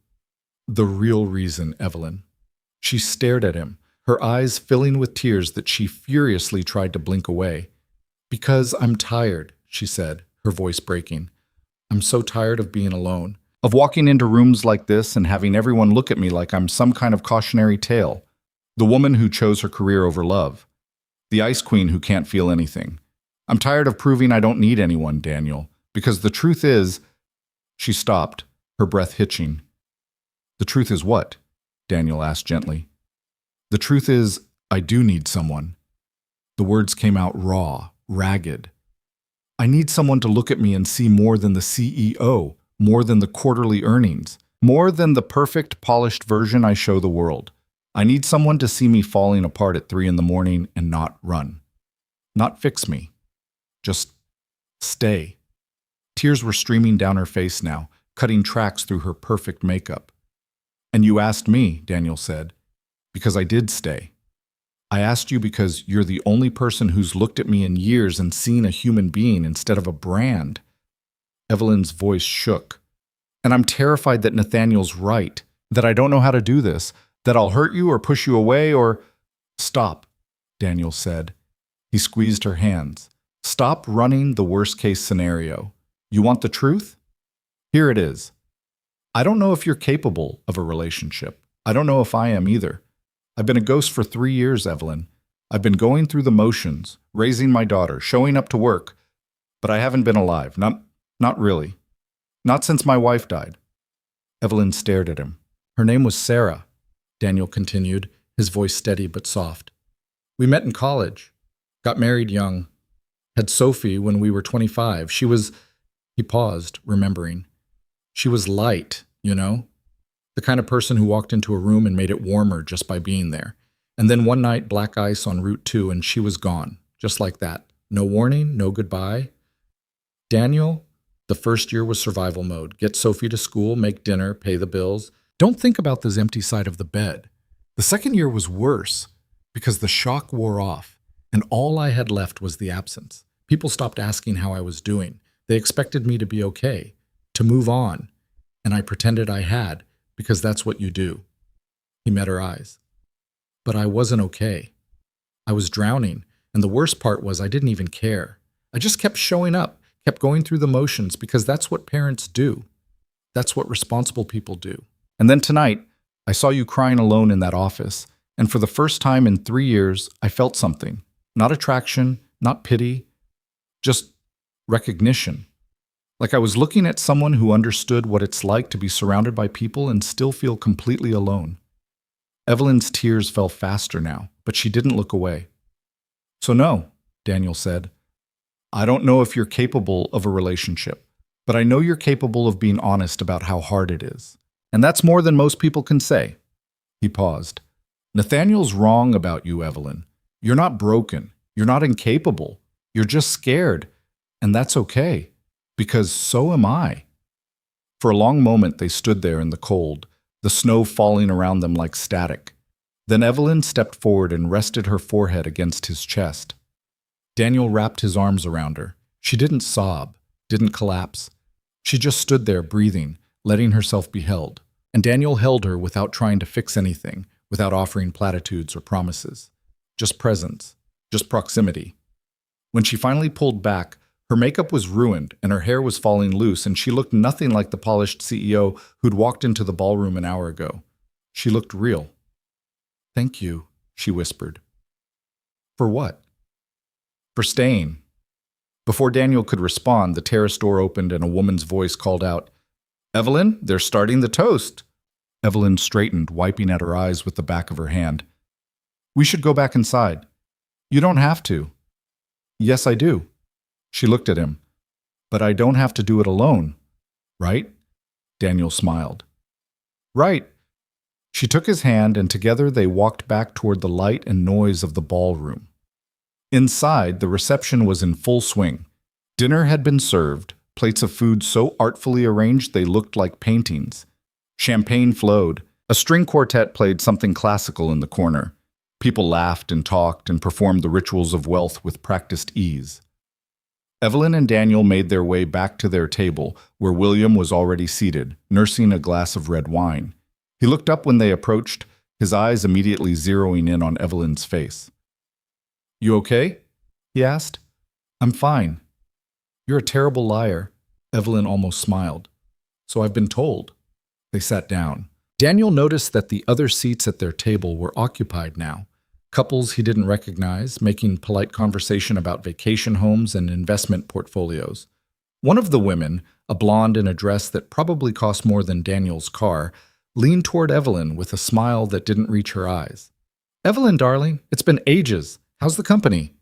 The real reason, Evelyn. She stared at him, her eyes filling with tears that she furiously tried to blink away. Because I'm tired, she said, her voice breaking. I'm so tired of being alone, of walking into rooms like this and having everyone look at me like I'm some kind of cautionary tale. The woman who chose her career over love. The ice queen who can't feel anything. I'm tired of proving I don't need anyone, Daniel, because the truth is... She stopped, her breath hitching. The truth is what? Daniel asked gently. The truth is, I do need someone. The words came out raw, ragged. I need someone to look at me and see more than the CEO, more than the quarterly earnings, more than the perfect, polished version I show the world. I need someone to see me falling apart at 3 a.m. and not run. Not fix me. Just stay. Tears were streaming down her face now, cutting tracks through her perfect makeup. And you asked me, Daniel said, because I did stay. I asked you because you're the only person who's looked at me in years and seen a human being instead of a brand. Evelyn's voice shook. And I'm terrified that Nathaniel's right, that I don't know how to do this, That I'll hurt you or push you away or... Stop, Daniel said. He squeezed her hands. Stop running the worst-case scenario. You want the truth? Here it is. I don't know if you're capable of a relationship. I don't know if I am either. I've been a ghost for 3 years, Evelyn. I've been going through the motions, raising my daughter, showing up to work, but I haven't been alive. Not really. Not since my wife died. Evelyn stared at him. Her name was Sarah, Daniel continued, his voice steady but soft. We met in college, got married young, had Sophie when we were 25. He paused, remembering. She was light, you know? The kind of person who walked into a room and made it warmer just by being there. And then one night, black ice on Route 2, and she was gone, just like that. No warning, no goodbye. Daniel, the first year was survival mode. Get Sophie to school, make dinner, pay the bills. Don't think about this empty side of the bed. The second year was worse because the shock wore off, and all I had left was the absence. People stopped asking how I was doing. They expected me to be okay, to move on, and I pretended I had, because that's what you do. He met her eyes. But I wasn't okay. I was drowning, and the worst part was I didn't even care. I just kept showing up, kept going through the motions, because that's what parents do. That's what responsible people do. And then tonight, I saw you crying alone in that office, and for the first time in 3 years, I felt something. Not attraction, not pity, just recognition. Like I was looking at someone who understood what it's like to be surrounded by people and still feel completely alone. Evelyn's tears fell faster now, but she didn't look away. So no, Daniel said. I don't know if you're capable of a relationship, but I know you're capable of being honest about how hard it is. And that's more than most people can say. He paused. Nathaniel's wrong about you, Evelyn. You're not broken. You're not incapable. You're just scared. And that's okay, because so am I. For a long moment they stood there in the cold, the snow falling around them like static. Then Evelyn stepped forward and rested her forehead against his chest. Daniel wrapped his arms around her. She didn't sob, didn't collapse. She just stood there breathing, letting herself be held. And Daniel held her without trying to fix anything, without offering platitudes or promises. Just presence, just proximity. When she finally pulled back, her makeup was ruined and her hair was falling loose, and she looked nothing like the polished CEO who'd walked into the ballroom an hour ago. She looked real. Thank you, she whispered. For what? For staying. Before Daniel could respond, the terrace door opened and a woman's voice called out, Evelyn, they're starting the toast. Evelyn straightened, wiping at her eyes with the back of her hand. We should go back inside. You don't have to. Yes, I do. She looked at him. But I don't have to do it alone, right? Daniel smiled. Right. She took his hand, and together they walked back toward the light and noise of the ballroom. Inside, the reception was in full swing. Dinner had been served, plates of food so artfully arranged they looked like paintings. Champagne flowed. A string quartet played something classical in the corner. People laughed and talked and performed the rituals of wealth with practiced ease. Evelyn and Daniel made their way back to their table, where William was already seated, nursing a glass of red wine. He looked up when they approached, his eyes immediately zeroing in on Evelyn's face. You okay? He asked. I'm fine. You're a terrible liar. Evelyn almost smiled. So I've been told. They sat down. Daniel noticed that the other seats at their table were occupied now. Couples he didn't recognize, making polite conversation about vacation homes and investment portfolios. One of the women, a blonde in a dress that probably cost more than Daniel's car, leaned toward Evelyn with a smile that didn't reach her eyes. Evelyn, darling, it's been ages. How's the company?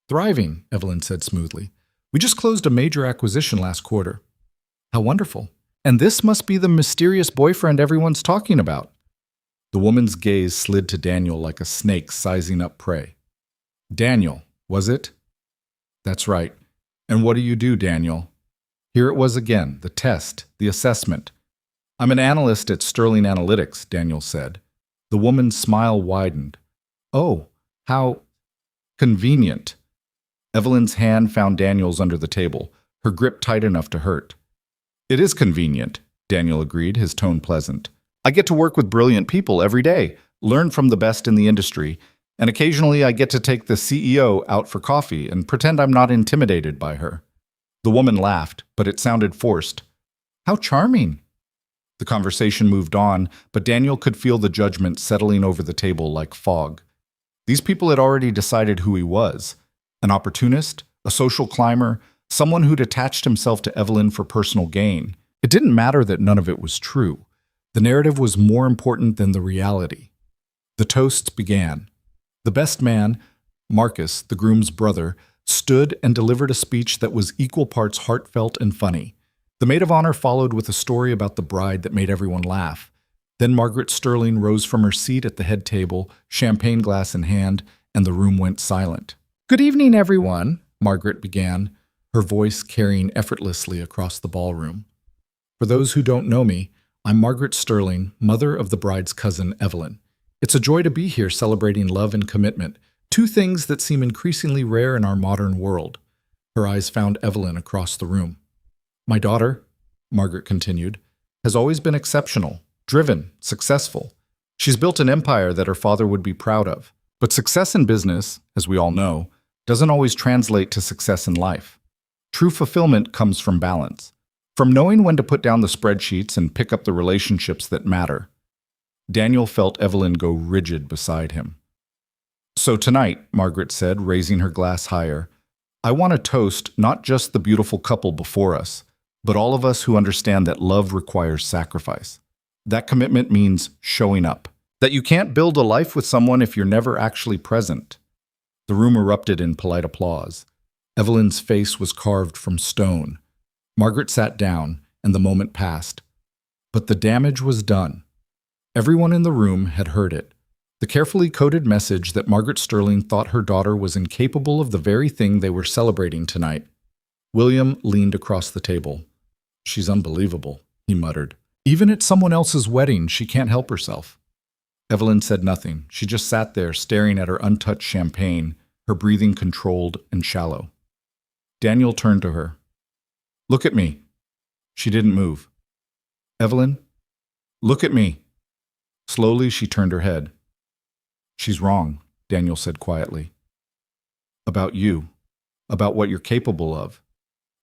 Thriving, Evelyn said smoothly. We just closed a major acquisition last quarter. How wonderful. And this must be the mysterious boyfriend everyone's talking about. The woman's gaze slid to Daniel like a snake sizing up prey. Daniel, was it? That's right. And what do you do, Daniel? Here it was again, the test, the assessment. I'm an analyst at Sterling Analytics, Daniel said. The woman's smile widened. Oh, how convenient. Evelyn's hand found Daniel's under the table, her grip tight enough to hurt. It is convenient, Daniel agreed, his tone pleasant. I get to work with brilliant people every day. learn from the best in the industry, and occasionally I get to take the CEO out for coffee and pretend I'm not intimidated by her." The woman laughed, but it sounded forced. "How charming." The conversation moved on, but Daniel could feel the judgment settling over the table like fog. These people had already decided who he was: an opportunist, a social climber, someone who'd attached himself to Evelyn for personal gain. It didn't matter that none of it was true. The narrative was more important than the reality. The toasts began. The best man, Marcus, the groom's brother, stood and delivered a speech that was equal parts heartfelt and funny. The maid of honor followed with a story about the bride that made everyone laugh. Then Margaret Sterling rose from her seat at the head table, champagne glass in hand, and the room went silent. "Good evening, everyone," Margaret began, her voice carrying effortlessly across the ballroom. "For those who don't know me, I'm Margaret Sterling, mother of the bride's cousin, Evelyn. It's a joy to be here celebrating love and commitment, two things that seem increasingly rare in our modern world." Her eyes found Evelyn across the room. "My daughter," Margaret continued, "has always been exceptional, driven, successful. She's built an empire that her father would be proud of. But success in business, as we all know, doesn't always translate to success in life. True fulfillment comes from balance, from knowing when to put down the spreadsheets and pick up the relationships that matter." Daniel felt Evelyn go rigid beside him. "So tonight," Margaret said, raising her glass higher, "I want to toast not just the beautiful couple before us, but all of us who understand that love requires sacrifice. That commitment means showing up. That you can't build a life with someone if you're never actually present." The room erupted in polite applause. Evelyn's face was carved from stone. Margaret sat down, and the moment passed. But the damage was done. Everyone in the room had heard it. The carefully coded message that Margaret Sterling thought her daughter was incapable of the very thing they were celebrating tonight. William leaned across the table. "She's unbelievable," he muttered. "Even at someone else's wedding, she can't help herself." Evelyn said nothing. She just sat there, staring at her untouched champagne, her breathing controlled and shallow. Daniel turned to her. "Look at me." She didn't move. "Evelyn, look at me." Slowly, she turned her head. "She's wrong," Daniel said quietly. "About you. About what you're capable of.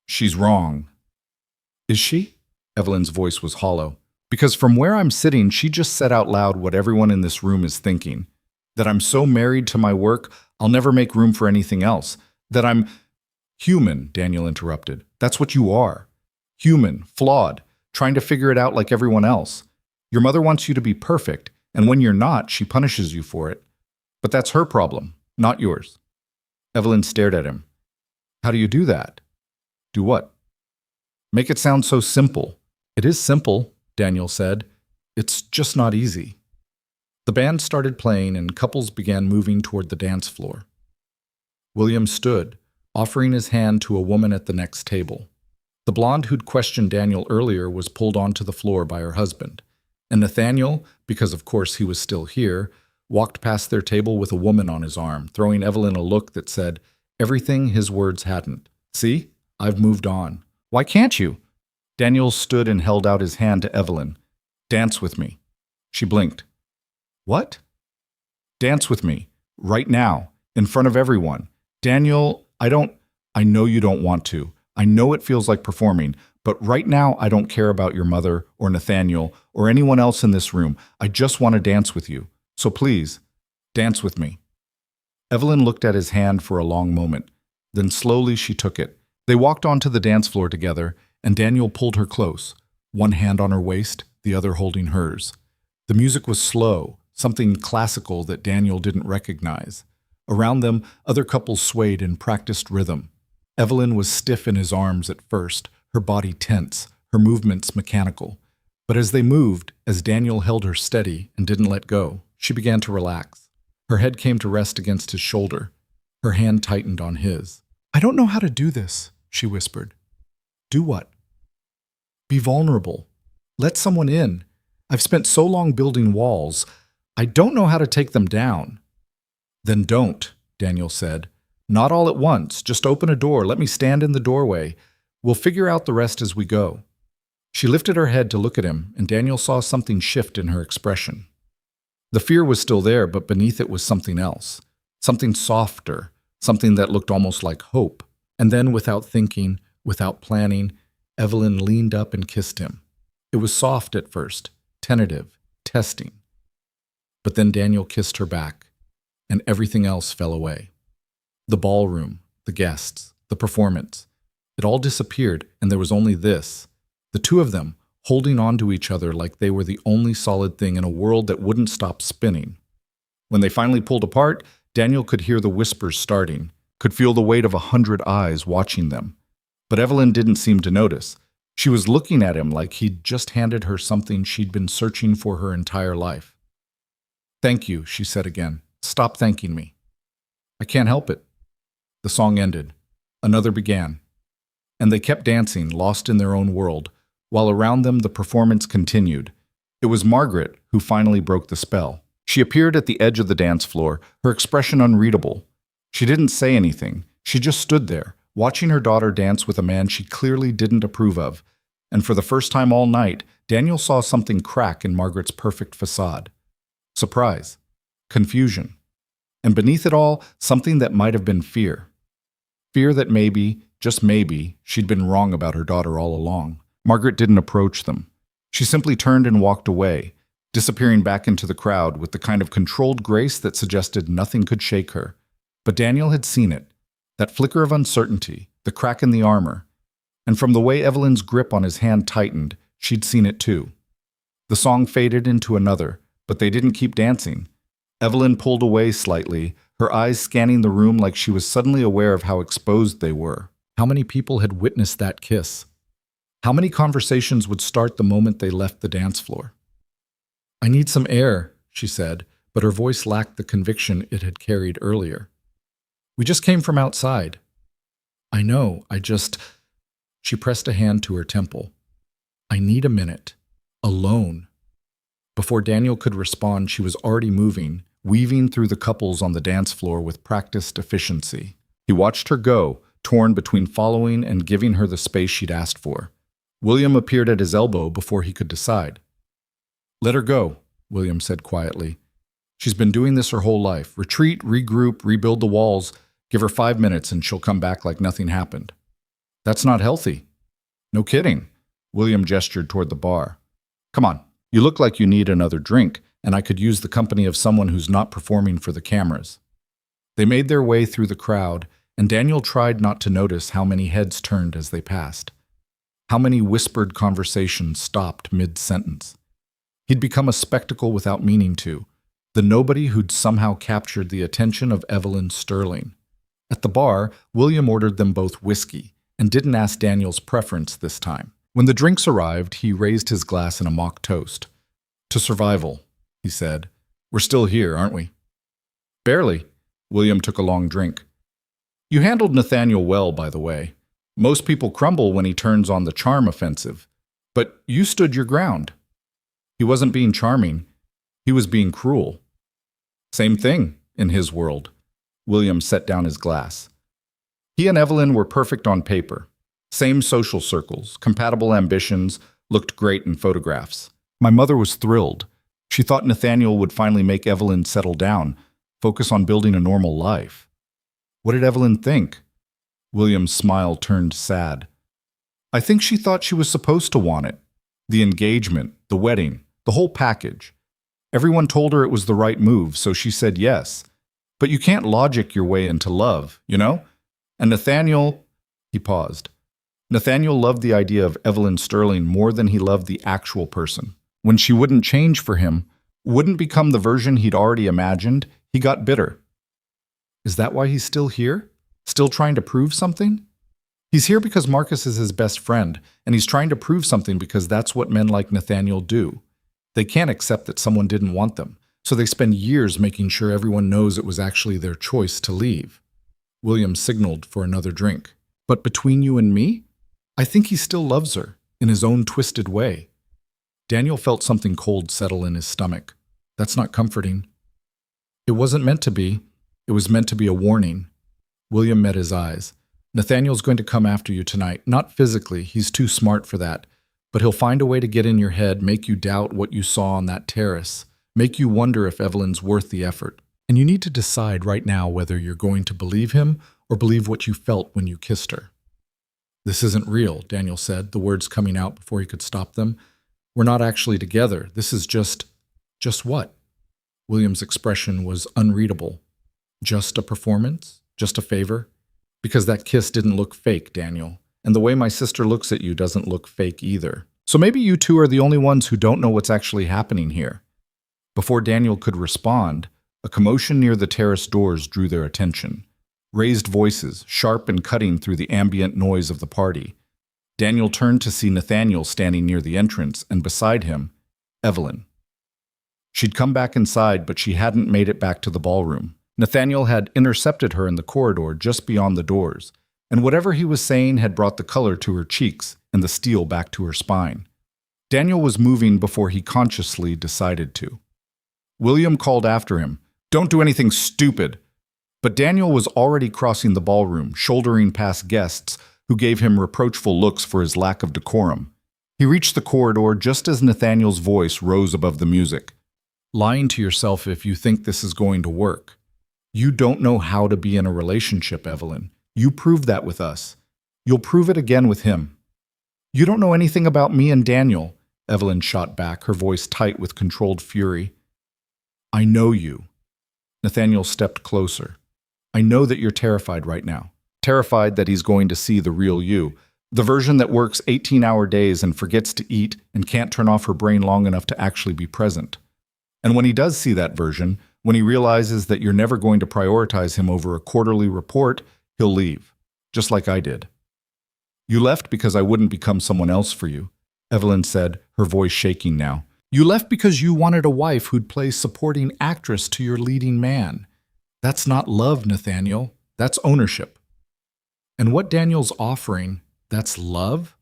She's wrong." "Is she?" Evelyn's voice was hollow. "Because from where I'm sitting, she just said out loud what everyone in this room is thinking. That I'm so married to my work, I'll never make room for anything else. That I'm—" "Human," Daniel interrupted. "That's what you are. Human, flawed, trying to figure it out like everyone else. Your mother wants you to be perfect, and when you're not, she punishes you for it. But that's her problem, not yours." Evelyn stared at him. "How do you do that?" "Do what?" "Make it sound so simple." "It is simple," Daniel said. "It's just not easy." The band started playing and couples began moving toward the dance floor. William stood, offering his hand to a woman at the next table. The blonde who'd questioned Daniel earlier was pulled onto the floor by her husband, and Nathaniel, because of course he was still here, walked past their table with a woman on his arm, throwing Evelyn a look that said everything his words hadn't. "See? I've moved on. Why can't you?" Daniel stood and held out his hand to Evelyn. "Dance with me." She blinked. "What?" "Dance with me. Right now. In front of everyone. Daniel, I know you don't want to. I know it feels like performing, but right now I don't care about your mother or Nathaniel or anyone else in this room. I just want to dance with you. So please, dance with me." Evelyn looked at his hand for a long moment. Then slowly she took it. They walked onto the dance floor together, and Daniel pulled her close, one hand on her waist, the other holding hers. The music was slow, something classical that Daniel didn't recognize. Around them, other couples swayed in practiced rhythm. Evelyn was stiff in his arms at first, her body tense, her movements mechanical. But as they moved, as Daniel held her steady and didn't let go, she began to relax. Her head came to rest against his shoulder. Her hand tightened on his. "I don't know how to do this," she whispered. "Do what?" "Be vulnerable. Let someone in. I've spent so long building walls. I don't know how to take them down." "Then don't," Daniel said. "Not all at once. Just open a door. Let me stand in the doorway. We'll figure out the rest as we go." She lifted her head to look at him, and Daniel saw something shift in her expression. The fear was still there, but beneath it was something else. Something softer, something that looked almost like hope. And then, without thinking, without planning, Evelyn leaned up and kissed him. It was soft at first, tentative, testing. But then Daniel kissed her back, and everything else fell away. The ballroom, the guests, the performance. It all disappeared, and there was only this. The two of them, holding on to each other like they were the only solid thing in a world that wouldn't stop spinning. When they finally pulled apart, Daniel could hear the whispers starting, could feel the weight of 100 eyes watching them. But Evelyn didn't seem to notice. She was looking at him like he'd just handed her something she'd been searching for her entire life. "Thank you," she said again. "Stop thanking me." "I can't help it." The song ended. Another began. And they kept dancing, lost in their own world, while around them the performance continued. It was Margaret who finally broke the spell. She appeared at the edge of the dance floor, her expression unreadable. She didn't say anything. She just stood there, watching her daughter dance with a man she clearly didn't approve of. And for the first time all night, Daniel saw something crack in Margaret's perfect facade. Surprise. Confusion. And beneath it all, something that might have been fear. Fear that maybe, just maybe, she'd been wrong about her daughter all along. Margaret didn't approach them. She simply turned and walked away, disappearing back into the crowd with the kind of controlled grace that suggested nothing could shake her. But Daniel had seen it, that flicker of uncertainty, the crack in the armor. And from the way Evelyn's grip on his hand tightened, she'd seen it too. The song faded into another, but they didn't keep dancing. Evelyn pulled away slightly, her eyes scanning the room like she was suddenly aware of how exposed they were. How many people had witnessed that kiss? How many conversations would start the moment they left the dance floor? "I need some air," she said, but her voice lacked the conviction it had carried earlier. "We just came from outside." "I know, She pressed a hand to her temple. "I need a minute. Alone." Before Daniel could respond, she was already moving, weaving through the couples on the dance floor with practiced efficiency. He watched her go, torn between following and giving her the space she'd asked for. William appeared at his elbow before he could decide. "Let her go," William said quietly. "She's been doing this her whole life. Retreat, regroup, rebuild the walls. Give her 5 minutes and she'll come back like nothing happened." "That's not healthy." "No kidding." William gestured toward the bar. "Come on, you look like you need another drink, and I could use the company of someone who's not performing for the cameras." They made their way through the crowd, and Daniel tried not to notice how many heads turned as they passed. How many whispered conversations stopped mid-sentence. He'd become a spectacle without meaning to, the nobody who'd somehow captured the attention of Evelyn Sterling. At the bar, William ordered them both whiskey, and didn't ask Daniel's preference this time. When the drinks arrived, he raised his glass in a mock toast. "To survival," he said. "We're still here, aren't we?" "Barely." William took a long drink. "You handled Nathaniel well, by the way. Most people crumble when he turns on the charm offensive. But you stood your ground." "He wasn't being charming. He was being cruel." "Same thing, in his world." William set down his glass. He and Evelyn were perfect on paper. Same social circles, compatible ambitions, looked great in photographs. My mother was thrilled. She thought Nathaniel would finally make Evelyn settle down, focus on building a normal life. What did Evelyn think? William's smile turned sad. "I think she thought she was supposed to want it. The engagement, the wedding, the whole package. Everyone told her it was the right move, so she said yes. But you can't logic your way into love, you know? And Nathaniel..." He paused. Nathaniel loved the idea of Evelyn Sterling more than he loved the actual person. When she wouldn't change for him, wouldn't become the version he'd already imagined, he got bitter. Is that why he's still here? Still trying to prove something? He's here because Marcus is his best friend, and he's trying to prove something because that's what men like Nathaniel do. They can't accept that someone didn't want them, so they spend years making sure everyone knows it was actually their choice to leave. William signaled for another drink. "But between you and me? I think he still loves her, in his own twisted way." Daniel felt something cold settle in his stomach. That's not comforting. "It wasn't meant to be. It was meant to be a warning." William met his eyes. "Nathaniel's going to come after you tonight. Not physically, he's too smart for that. But he'll find a way to get in your head, make you doubt what you saw on that terrace. make you wonder if Evelyn's worth the effort. And you need to decide right now whether you're going to believe him or believe what you felt when you kissed her. This isn't real, Daniel said, the words coming out before he could stop them. We're not actually together. This is just what? William's expression was unreadable. Just a performance? Just a favor? Because that kiss didn't look fake, Daniel. And the way my sister looks at you doesn't look fake either. So maybe you two are the only ones who don't know what's actually happening here. Before Daniel could respond, a commotion near the terrace doors drew their attention. Raised voices, sharp and cutting through the ambient noise of the party. Daniel turned to see Nathaniel standing near the entrance, and beside him, Evelyn. She'd come back inside, but she hadn't made it back to the ballroom. Nathaniel had intercepted her in the corridor just beyond the doors, and whatever he was saying had brought the color to her cheeks and the steel back to her spine. Daniel was moving before he consciously decided to. William called after him, "Don't do anything stupid!" But Daniel was already crossing the ballroom, shouldering past guests who gave him reproachful looks for his lack of decorum. He reached the corridor just as Nathaniel's voice rose above the music. "Lying to yourself if you think this is going to work. You don't know how to be in a relationship, Evelyn. You proved that with us. You'll prove it again with him." "You don't know anything about me and Daniel," Evelyn shot back, her voice tight with controlled fury. "I know you." Nathaniel stepped closer. "I know that you're terrified right now. Terrified that he's going to see the real you. The version that works 18-hour days and forgets to eat and can't turn off her brain long enough to actually be present. And when he does see that version, when he realizes that you're never going to prioritize him over a quarterly report, he'll leave. Just like I did." "You left because I wouldn't become someone else for you," Evelyn said, her voice shaking now. "You left because you wanted a wife who'd play supporting actress to your leading man. That's not love, Nathaniel. That's ownership." "And what Daniel's offering, that's love?"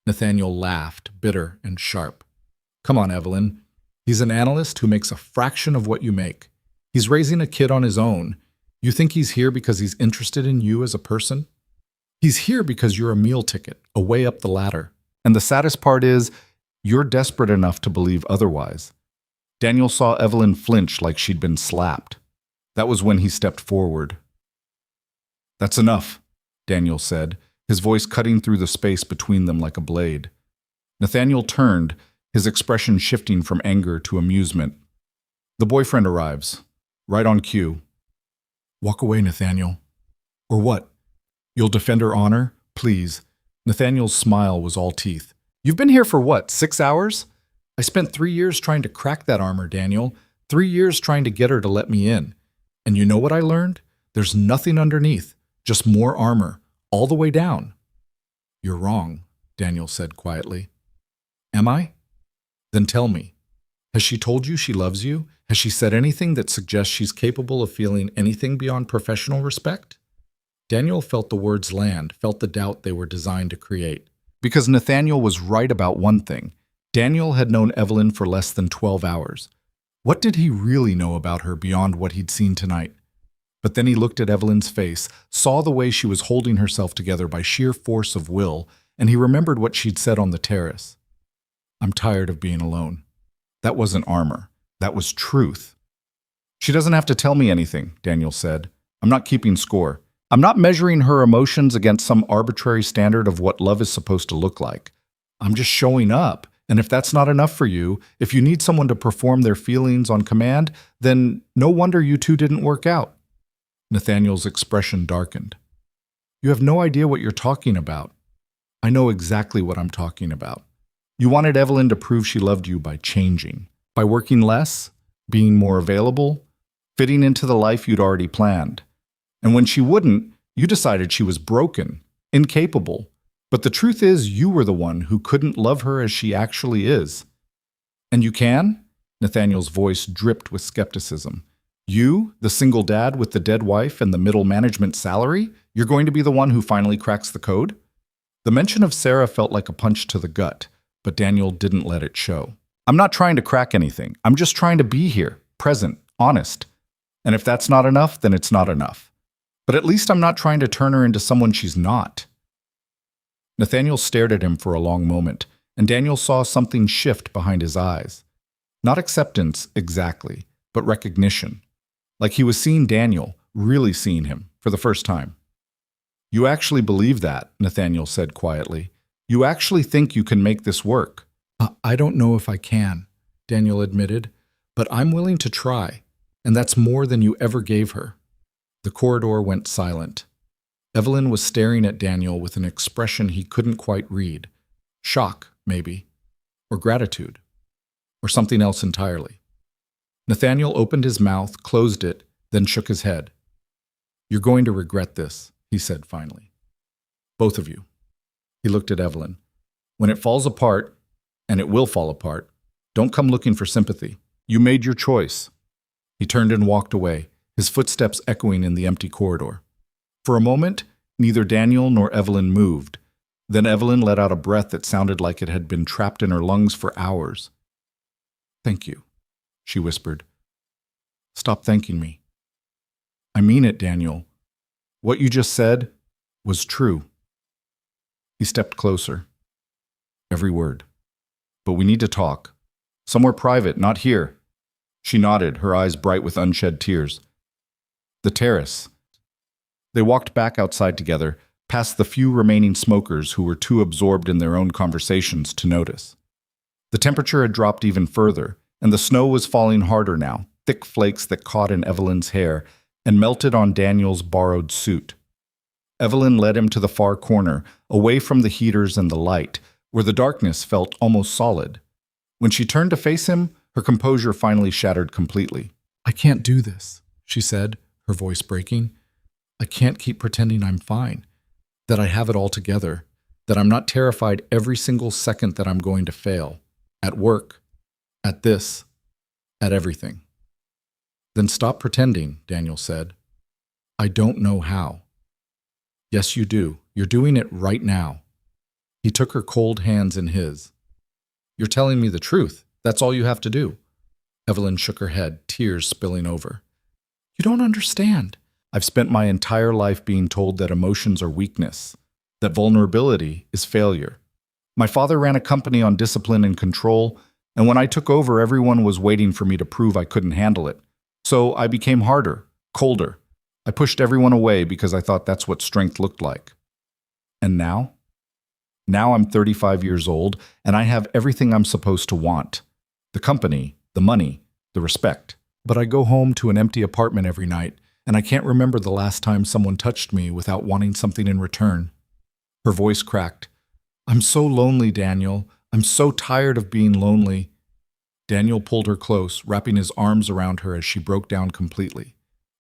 Nathaniel laughed, bitter and sharp. "Come on, Evelyn. He's an analyst who makes a fraction of what you make. He's raising a kid on his own. You think he's here because he's interested in you as a person? He's here because you're a meal ticket, a way up the ladder. And the saddest part is, you're desperate enough to believe otherwise." Daniel saw Evelyn flinch like she'd been slapped. That was when he stepped forward. "That's enough," Daniel said, his voice cutting through the space between them like a blade. Nathaniel turned, his expression shifting from anger to amusement. "The boyfriend arrives. Right on cue." "Walk away, Nathaniel." "Or what? You'll defend her honor? Please." Nathaniel's smile was all teeth. "You've been here for what, 6 hours? I spent 3 years trying to crack that armor, Daniel. 3 years trying to get her to let me in. And you know what I learned? There's nothing underneath, just more armor, all the way down." "You're wrong," Daniel said quietly. "Am I? Then tell me. Has she told you she loves you? Has she said anything that suggests she's capable of feeling anything beyond professional respect?" Daniel felt the words land, felt the doubt they were designed to create. Because Nathaniel was right about one thing. Daniel had known Evelyn for less than 12 hours. What did he really know about her beyond what he'd seen tonight? But then he looked at Evelyn's face, saw the way she was holding herself together by sheer force of will, and he remembered what she'd said on the terrace. "I'm tired of being alone." That wasn't armor. That was truth. "She doesn't have to tell me anything," Daniel said. "I'm not keeping score. I'm not measuring her emotions against some arbitrary standard of what love is supposed to look like. I'm just showing up. And if that's not enough for you, if you need someone to perform their feelings on command, then no wonder you two didn't work out." Nathaniel's expression darkened. "You have no idea what you're talking about." "I know exactly what I'm talking about. You wanted Evelyn to prove she loved you by changing, by working less, being more available, fitting into the life you'd already planned. And when she wouldn't, you decided she was broken, incapable. But the truth is, you were the one who couldn't love her as she actually is." "And you can?" Nathaniel's voice dripped with skepticism. "You, the single dad with the dead wife and the middle management salary, you're going to be the one who finally cracks the code?" The mention of Sarah felt like a punch to the gut, but Daniel didn't let it show. "I'm not trying to crack anything. I'm just trying to be here, present, honest. And if that's not enough, then it's not enough. But at least I'm not trying to turn her into someone she's not." Nathaniel stared at him for a long moment, and Daniel saw something shift behind his eyes. Not acceptance exactly, but recognition. Like he was seeing Daniel, really seeing him, for the first time. You actually believe that, Nathaniel said quietly. You actually think you can make this work. I don't know if I can, Daniel admitted, but I'm willing to try, and that's more than you ever gave her. The corridor went silent. Evelyn was staring at Daniel with an expression he couldn't quite read. Shock, maybe, or gratitude, or something else entirely. Nathaniel opened his mouth, closed it, then shook his head. You're going to regret this, he said finally. Both of you. He looked at Evelyn. When it falls apart, and it will fall apart, don't come looking for sympathy. You made your choice. He turned and walked away, his footsteps echoing in the empty corridor. For a moment, neither Daniel nor Evelyn moved. Then Evelyn let out a breath that sounded like it had been trapped in her lungs for hours. Thank you, she whispered. Stop thanking me. I mean it, Daniel. What you just said was true. He stepped closer. Every word. But we need to talk. Somewhere private, not here. She nodded, her eyes bright with unshed tears. The terrace. They walked back outside together, past the few remaining smokers who were too absorbed in their own conversations to notice. The temperature had dropped even further, and the snow was falling harder now, thick flakes that caught in Evelyn's hair and melted on Daniel's borrowed suit. Evelyn led him to the far corner, away from the heaters and the light, where the darkness felt almost solid. When she turned to face him, her composure finally shattered completely. I can't do this, she said, her voice breaking. I can't keep pretending I'm fine, that I have it all together, that I'm not terrified every single second that I'm going to fail. At work, at this, at everything. Then stop pretending, Daniel said. I don't know how. Yes, you do. You're doing it right now. He took her cold hands in his. You're telling me the truth. That's all you have to do. Evelyn shook her head, tears spilling over. You don't understand. I've spent my entire life being told that emotions are weakness, that vulnerability is failure. My father ran a company on discipline and control, and when I took over, everyone was waiting for me to prove I couldn't handle it. So I became harder, colder. I pushed everyone away because I thought that's what strength looked like. And now? Now I'm 35 years old, and I have everything I'm supposed to want. The company, the money, the respect. But I go home to an empty apartment every night, and I can't remember the last time someone touched me without wanting something in return. Her voice cracked. I'm so lonely, Daniel. I'm so tired of being lonely. Daniel pulled her close, wrapping his arms around her as she broke down completely.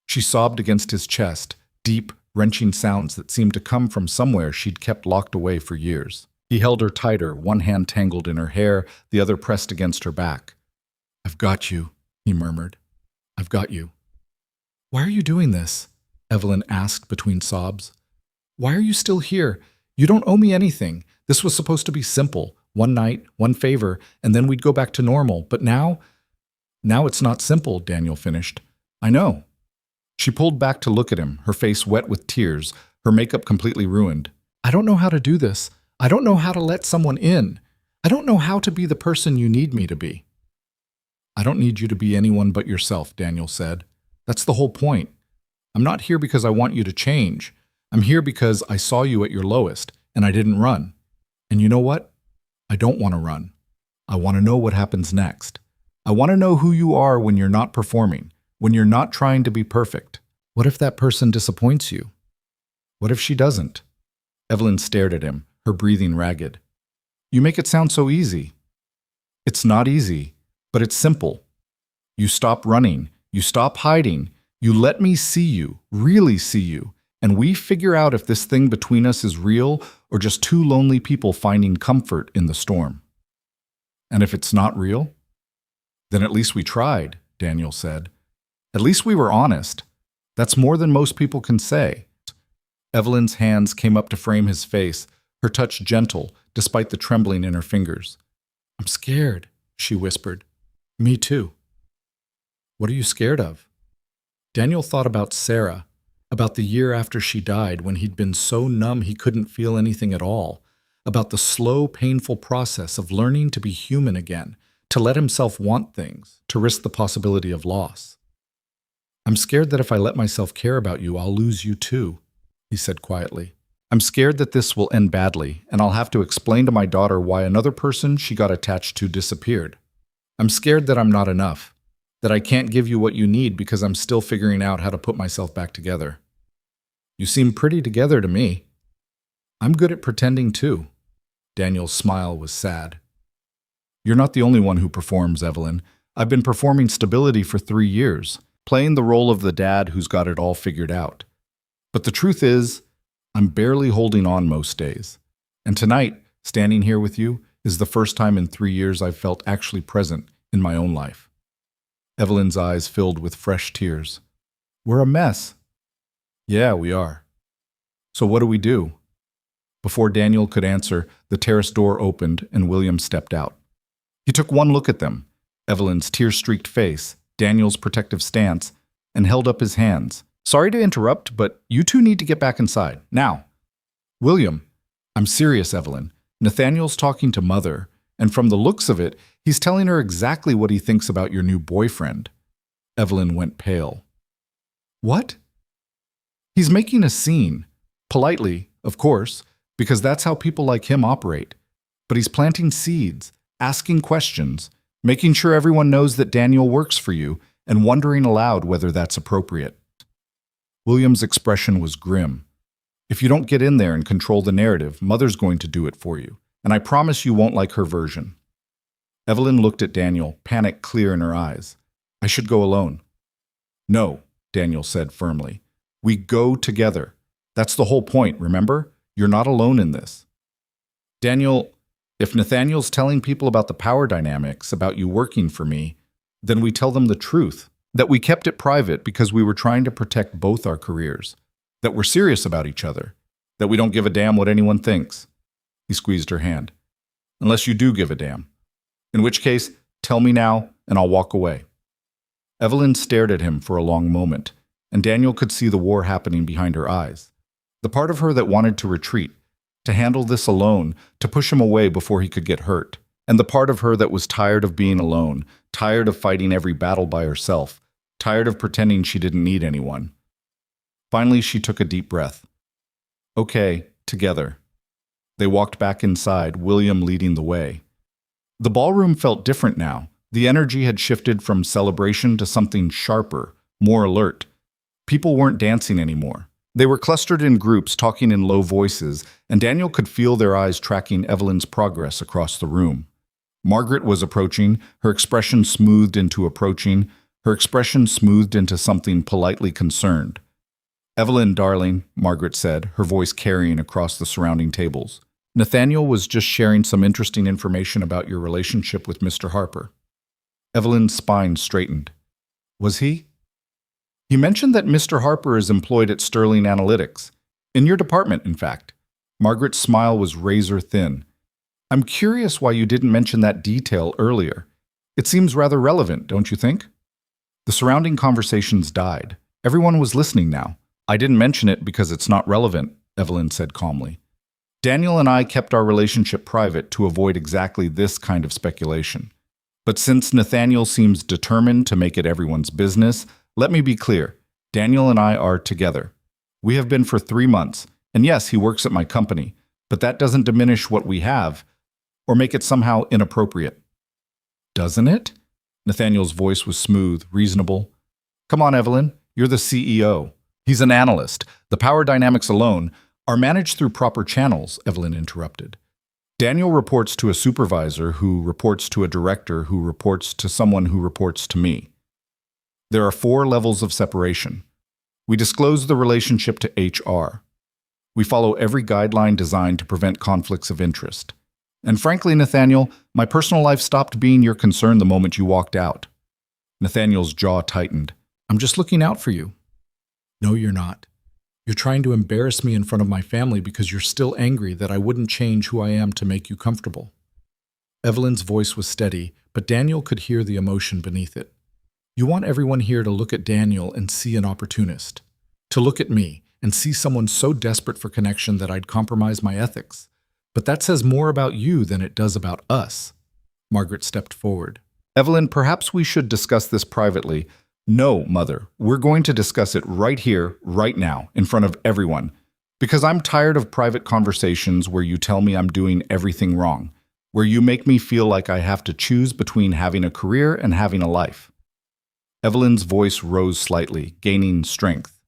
She sobbed against his chest, deep, wrenching sounds that seemed to come from somewhere she'd kept locked away for years. He held her tighter, one hand tangled in her hair, the other pressed against her back. I've got you, he murmured. I've got you. Why are you doing this? Evelyn asked between sobs. Why are you still here? You don't owe me anything. This was supposed to be simple. One night, one favor, and then we'd go back to normal. But now it's not simple, Daniel finished. I know. She pulled back to look at him, her face wet with tears, her makeup completely ruined. I don't know how to do this. I don't know how to let someone in. I don't know how to be the person you need me to be. I don't need you to be anyone but yourself, Daniel said. That's the whole point. I'm not here because I want you to change. I'm here because I saw you at your lowest, and I didn't run. And you know what? I don't want to run. I want to know what happens next. I want to know who you are when you're not performing, when you're not trying to be perfect. What if that person disappoints you? What if she doesn't? Evelyn stared at him, her breathing ragged. You make it sound so easy. It's not easy, but it's simple. You stop running. You stop hiding. You let me see you, really see you, and we figure out if this thing between us is real or just two lonely people finding comfort in the storm. And if it's not real, then at least we tried, Daniel said. At least we were honest. That's more than most people can say. Evelyn's hands came up to frame his face, her touch gentle, despite the trembling in her fingers. I'm scared, she whispered. Me too. What are you scared of? Daniel thought about Sarah, about the year after she died when he'd been so numb he couldn't feel anything at all, about the slow, painful process of learning to be human again, to let himself want things, to risk the possibility of loss. "I'm scared that if I let myself care about you, I'll lose you too," he said quietly. "I'm scared that this will end badly, and I'll have to explain to my daughter why another person she got attached to disappeared. I'm scared that I'm not enough, that I can't give you what you need because I'm still figuring out how to put myself back together." "You seem pretty together to me." "I'm good at pretending too." Daniel's smile was sad. "You're not the only one who performs, Evelyn. I've been performing stability for 3 years, playing the role of the dad who's got it all figured out. But the truth is, I'm barely holding on most days. And tonight, standing here with you, is the first time in 3 years I've felt actually present in my own life." Evelyn's eyes filled with fresh tears. "We're a mess." "Yeah, we are. So what do we do?" Before Daniel could answer, the terrace door opened and William stepped out. He took one look at them, Evelyn's tear-streaked face, Daniel's protective stance, and held up his hands. "Sorry to interrupt, but you two need to get back inside, now." "William, I'm serious, Evelyn. Nathaniel's talking to Mother, and from the looks of it, he's telling her exactly what he thinks about your new boyfriend." Evelyn went pale. "What?" "He's making a scene. Politely, of course, because that's how people like him operate. But he's planting seeds, asking questions, making sure everyone knows that Daniel works for you, and wondering aloud whether that's appropriate." William's expression was grim. "If you don't get in there and control the narrative, Mother's going to do it for you, and I promise you won't like her version." Evelyn looked at Daniel, panic clear in her eyes. "I should go alone." "No," Daniel said firmly. "We go together. That's the whole point, remember? You're not alone in this." "Daniel, if Nathaniel's telling people about the power dynamics, about you working for me, then we tell them the truth, that we kept it private because we were trying to protect both our careers, that we're serious about each other, that we don't give a damn what anyone thinks." He squeezed her hand. "Unless you do give a damn. In which case, tell me now, and I'll walk away." Evelyn stared at him for a long moment, and Daniel could see the war happening behind her eyes. The part of her that wanted to retreat, to handle this alone, to push him away before he could get hurt, and the part of her that was tired of being alone, tired of fighting every battle by herself, tired of pretending she didn't need anyone. Finally, she took a deep breath. "Okay, together." They walked back inside, William leading the way. The ballroom felt different now. The energy had shifted from celebration to something sharper, more alert. People weren't dancing anymore. They were clustered in groups, talking in low voices, and Daniel could feel their eyes tracking Evelyn's progress across the room. Margaret was approaching, her expression smoothed into approaching, her expression smoothed into something politely concerned. "Evelyn, darling," Margaret said, her voice carrying across the surrounding tables. "Nathaniel was just sharing some interesting information about your relationship with Mr. Harper." Evelyn's spine straightened. "Was he?" "He mentioned that Mr. Harper is employed at Sterling Analytics. In your department, in fact." Margaret's smile was razor thin. "I'm curious why you didn't mention that detail earlier. It seems rather relevant, don't you think?" The surrounding conversations died. Everyone was listening now. "I didn't mention it because it's not relevant," Evelyn said calmly. "Daniel and I kept our relationship private to avoid exactly this kind of speculation. But since Nathaniel seems determined to make it everyone's business, let me be clear. Daniel and I are together. We have been for 3 months, and yes, he works at my company, but that doesn't diminish what we have or make it somehow inappropriate." "Doesn't it?" Nathaniel's voice was smooth, reasonable. "Come on, Evelyn, you're the CEO. He's an analyst. The power dynamics alone are managed through proper channels," Evelyn interrupted. "Daniel reports to a supervisor who reports to a director who reports to someone who reports to me. There are 4 levels of separation. We disclose the relationship to HR. We follow every guideline designed to prevent conflicts of interest. And frankly, Nathaniel, my personal life stopped being your concern the moment you walked out." Nathaniel's jaw tightened. "I'm just looking out for you." "No, you're not. You're trying to embarrass me in front of my family because you're still angry that I wouldn't change who I am to make you comfortable." Evelyn's voice was steady, but Daniel could hear the emotion beneath it. "You want everyone here to look at Daniel and see an opportunist. To look at me and see someone so desperate for connection that I'd compromise my ethics. But that says more about you than it does about us." Margaret stepped forward. Evelyn, perhaps we should discuss this privately. No, Mother, we're going to discuss it right here, right now, in front of everyone. Because I'm tired of private conversations where you tell me I'm doing everything wrong, where you make me feel like I have to choose between having a career and having a life. Evelyn's voice rose slightly, gaining strength.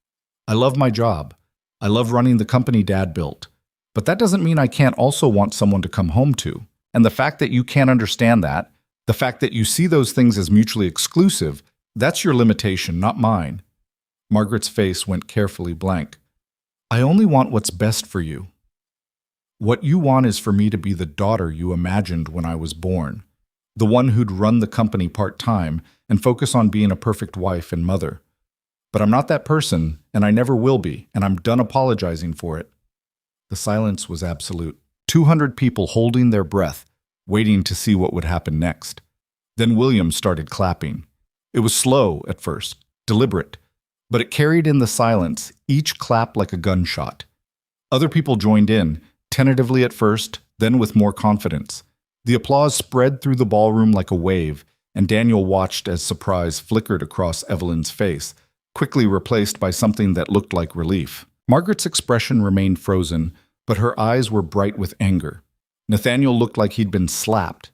I love my job. I love running the company Dad built. But that doesn't mean I can't also want someone to come home to. And the fact that you can't understand that, the fact that you see those things as mutually exclusive, that's your limitation, not mine. Margaret's face went carefully blank. I only want what's best for you. What you want is for me to be the daughter you imagined when I was born, the one who'd run the company part-time and focus on being a perfect wife and mother. But I'm not that person, and I never will be, and I'm done apologizing for it. The silence was absolute. 200 people holding their breath, waiting to see what would happen next. Then William started clapping. It was slow at first, deliberate, but it carried in the silence, each clap like a gunshot. Other people joined in, tentatively at first, then with more confidence. The applause spread through the ballroom like a wave, and Daniel watched as surprise flickered across Evelyn's face, quickly replaced by something that looked like relief. Margaret's expression remained frozen, but her eyes were bright with anger. Nathaniel looked like he'd been slapped.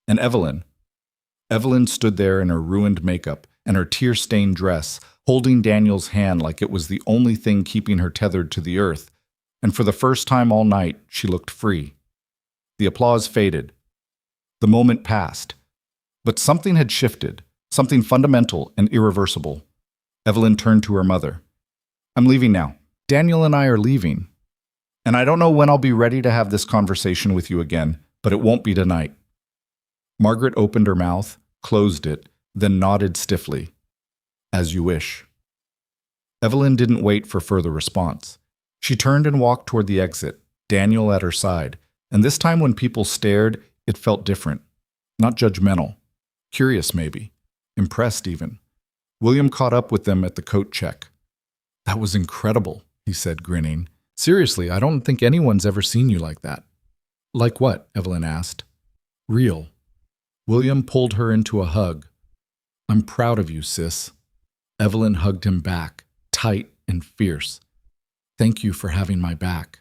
And Evelyn stood there in her ruined makeup and her tear-stained dress, holding Daniel's hand like it was the only thing keeping her tethered to the earth, and for the first time all night, she looked free. The applause faded. The moment passed. But something had shifted, something fundamental and irreversible. Evelyn turned to her mother. I'm leaving now. Daniel and I are leaving. And I don't know when I'll be ready to have this conversation with you again, but it won't be tonight. Margaret opened her mouth, closed it, then nodded stiffly. As you wish. Evelyn didn't wait for further response. She turned and walked toward the exit, Daniel at her side, and this time when people stared, it felt different. Not judgmental. Curious, maybe. Impressed, even. William caught up with them at the coat check. That was incredible, he said, grinning. Seriously, I don't think anyone's ever seen you like that. Like what? Evelyn asked. Real. William pulled her into a hug. I'm proud of you, sis. Evelyn hugged him back, tight and fierce. Thank you for having my back.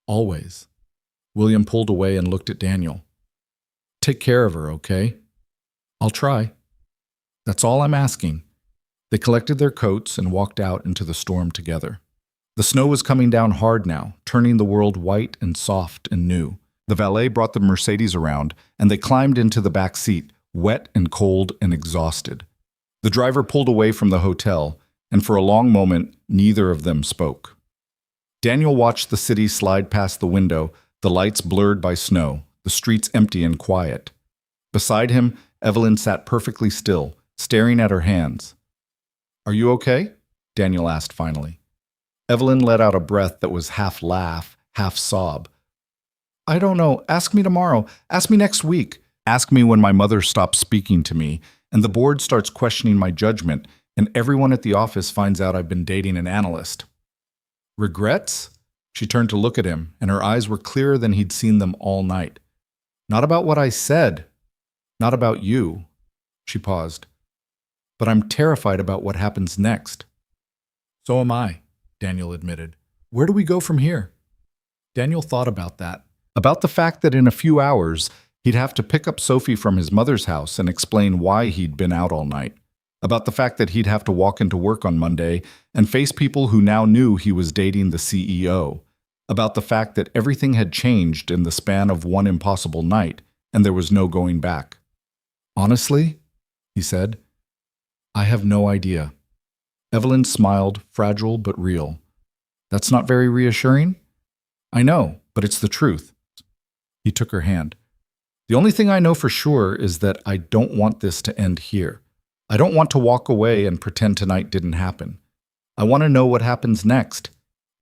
Always. William pulled away and looked at Daniel. Take care of her, okay? I'll try. That's all I'm asking. They collected their coats and walked out into the storm together. The snow was coming down hard now, turning the world white and soft and new. The valet brought the Mercedes around, and they climbed into the back seat, wet and cold and exhausted. The driver pulled away from the hotel, and for a long moment, neither of them spoke. Daniel watched the city slide past the window, the lights blurred by snow, the streets empty and quiet. Beside him, Evelyn sat perfectly still, staring at her hands. Are you okay? Daniel asked finally. Evelyn let out a breath that was half laugh, half sob. I don't know. Ask me tomorrow. Ask me next week. Ask me when my mother stops speaking to me, and the board starts questioning my judgment, and everyone at the office finds out I've been dating an analyst. Regrets? She turned to look at him, and her eyes were clearer than he'd seen them all night. Not about what I said. Not about you. She paused. But I'm terrified about what happens next. So am I, Daniel admitted. Where do we go from here? Daniel thought about that. About the fact that in a few hours, he'd have to pick up Sophie from his mother's house and explain why he'd been out all night. About the fact that he'd have to walk into work on Monday and face people who now knew he was dating the CEO. About the fact that everything had changed in the span of one impossible night, and there was no going back. Honestly, he said, I have no idea. Evelyn smiled, fragile but real. That's not very reassuring? I know, but it's the truth. He took her hand. The only thing I know for sure is that I don't want this to end here. I don't want to walk away and pretend tonight didn't happen. I want to know what happens next,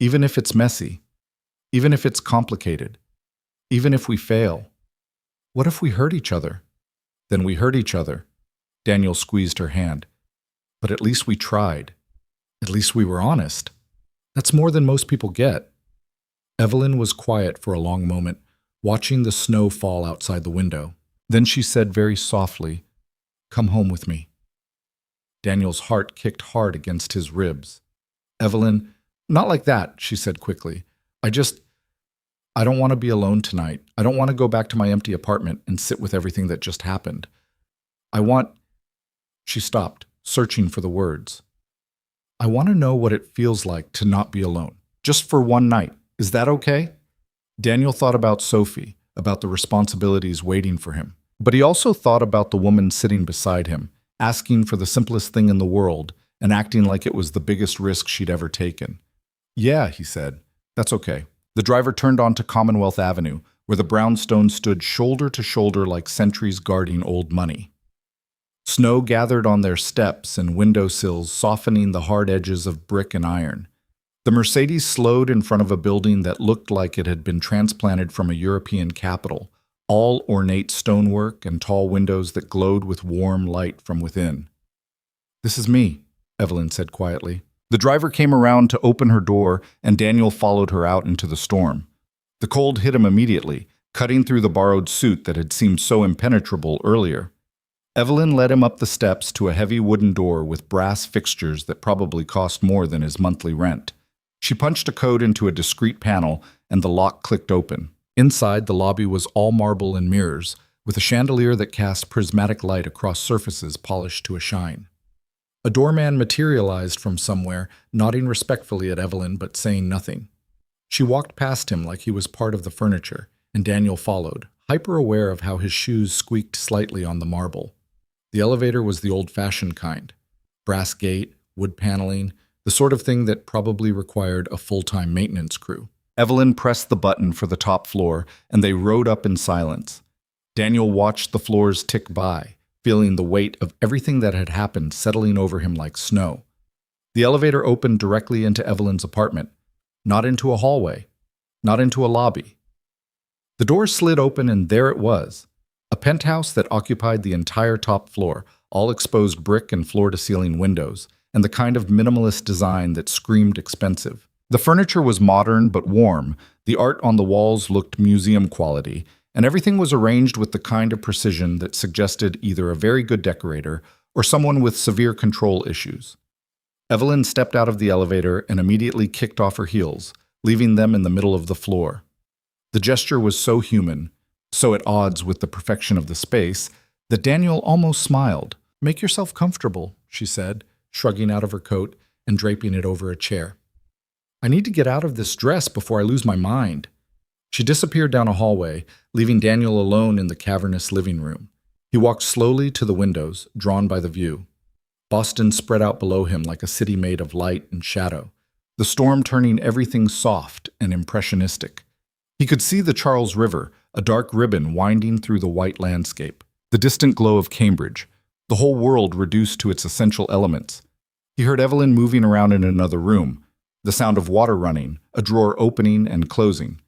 even if it's messy, even if it's complicated, even if we fail. What if we hurt each other? Then we hurt each other. Daniel squeezed her hand. But at least we tried. At least we were honest. That's more than most people get. Evelyn was quiet for a long moment, watching the snow fall outside the window. Then she said very softly, "Come home with me." Daniel's heart kicked hard against his ribs. "Evelyn, not like that," she said quickly. I don't want to be alone tonight. I don't want to go back to my empty apartment and sit with everything that just happened. I want—" She stopped, searching for the words. "I want to know what it feels like to not be alone, just for one night. Is that okay?" Daniel thought about Sophie, about the responsibilities waiting for him. But he also thought about the woman sitting beside him, asking for the simplest thing in the world and acting like it was the biggest risk she'd ever taken. "Yeah," he said, "that's okay." The driver turned onto Commonwealth Avenue, where the brownstones stood shoulder to shoulder like sentries guarding old money. Snow gathered on their steps and windowsills, softening the hard edges of brick and iron. The Mercedes slowed in front of a building that looked like it had been transplanted from a European capital, all ornate stonework and tall windows that glowed with warm light from within. "This is me," Evelyn said quietly. The driver came around to open her door, and Daniel followed her out into the storm. The cold hit him immediately, cutting through the borrowed suit that had seemed so impenetrable earlier. Evelyn led him up the steps to a heavy wooden door with brass fixtures that probably cost more than his monthly rent. She punched a code into a discreet panel, and the lock clicked open. Inside, the lobby was all marble and mirrors, with a chandelier that cast prismatic light across surfaces polished to a shine. A doorman materialized from somewhere, nodding respectfully at Evelyn but saying nothing. She walked past him like he was part of the furniture, and Daniel followed, hyper-aware of how his shoes squeaked slightly on the marble. The elevator was the old-fashioned kind. Brass gate, wood paneling, the sort of thing that probably required a full-time maintenance crew. Evelyn pressed the button for the top floor, and they rode up in silence. Daniel watched the floors tick by, feeling the weight of everything that had happened settling over him like snow. The elevator opened directly into Evelyn's apartment, not into a hallway, not into a lobby. The door slid open, and there it was, a penthouse that occupied the entire top floor, all exposed brick and floor-to-ceiling windows, and the kind of minimalist design that screamed expensive. The furniture was modern but warm, the art on the walls looked museum quality, and everything was arranged with the kind of precision that suggested either a very good decorator or someone with severe control issues. Evelyn stepped out of the elevator and immediately kicked off her heels, leaving them in the middle of the floor. The gesture was so human, so at odds with the perfection of the space, that Daniel almost smiled. "Make yourself comfortable," she said, shrugging out of her coat and draping it over a chair. "I need to get out of this dress before I lose my mind." She disappeared down a hallway, leaving Daniel alone in the cavernous living room. He walked slowly to the windows, drawn by the view. Boston spread out below him like a city made of light and shadow, the storm turning everything soft and impressionistic. He could see the Charles River, a dark ribbon winding through the white landscape, the distant glow of Cambridge, the whole world reduced to its essential elements. He heard Evelyn moving around in another room, the sound of water running, a drawer opening and closing.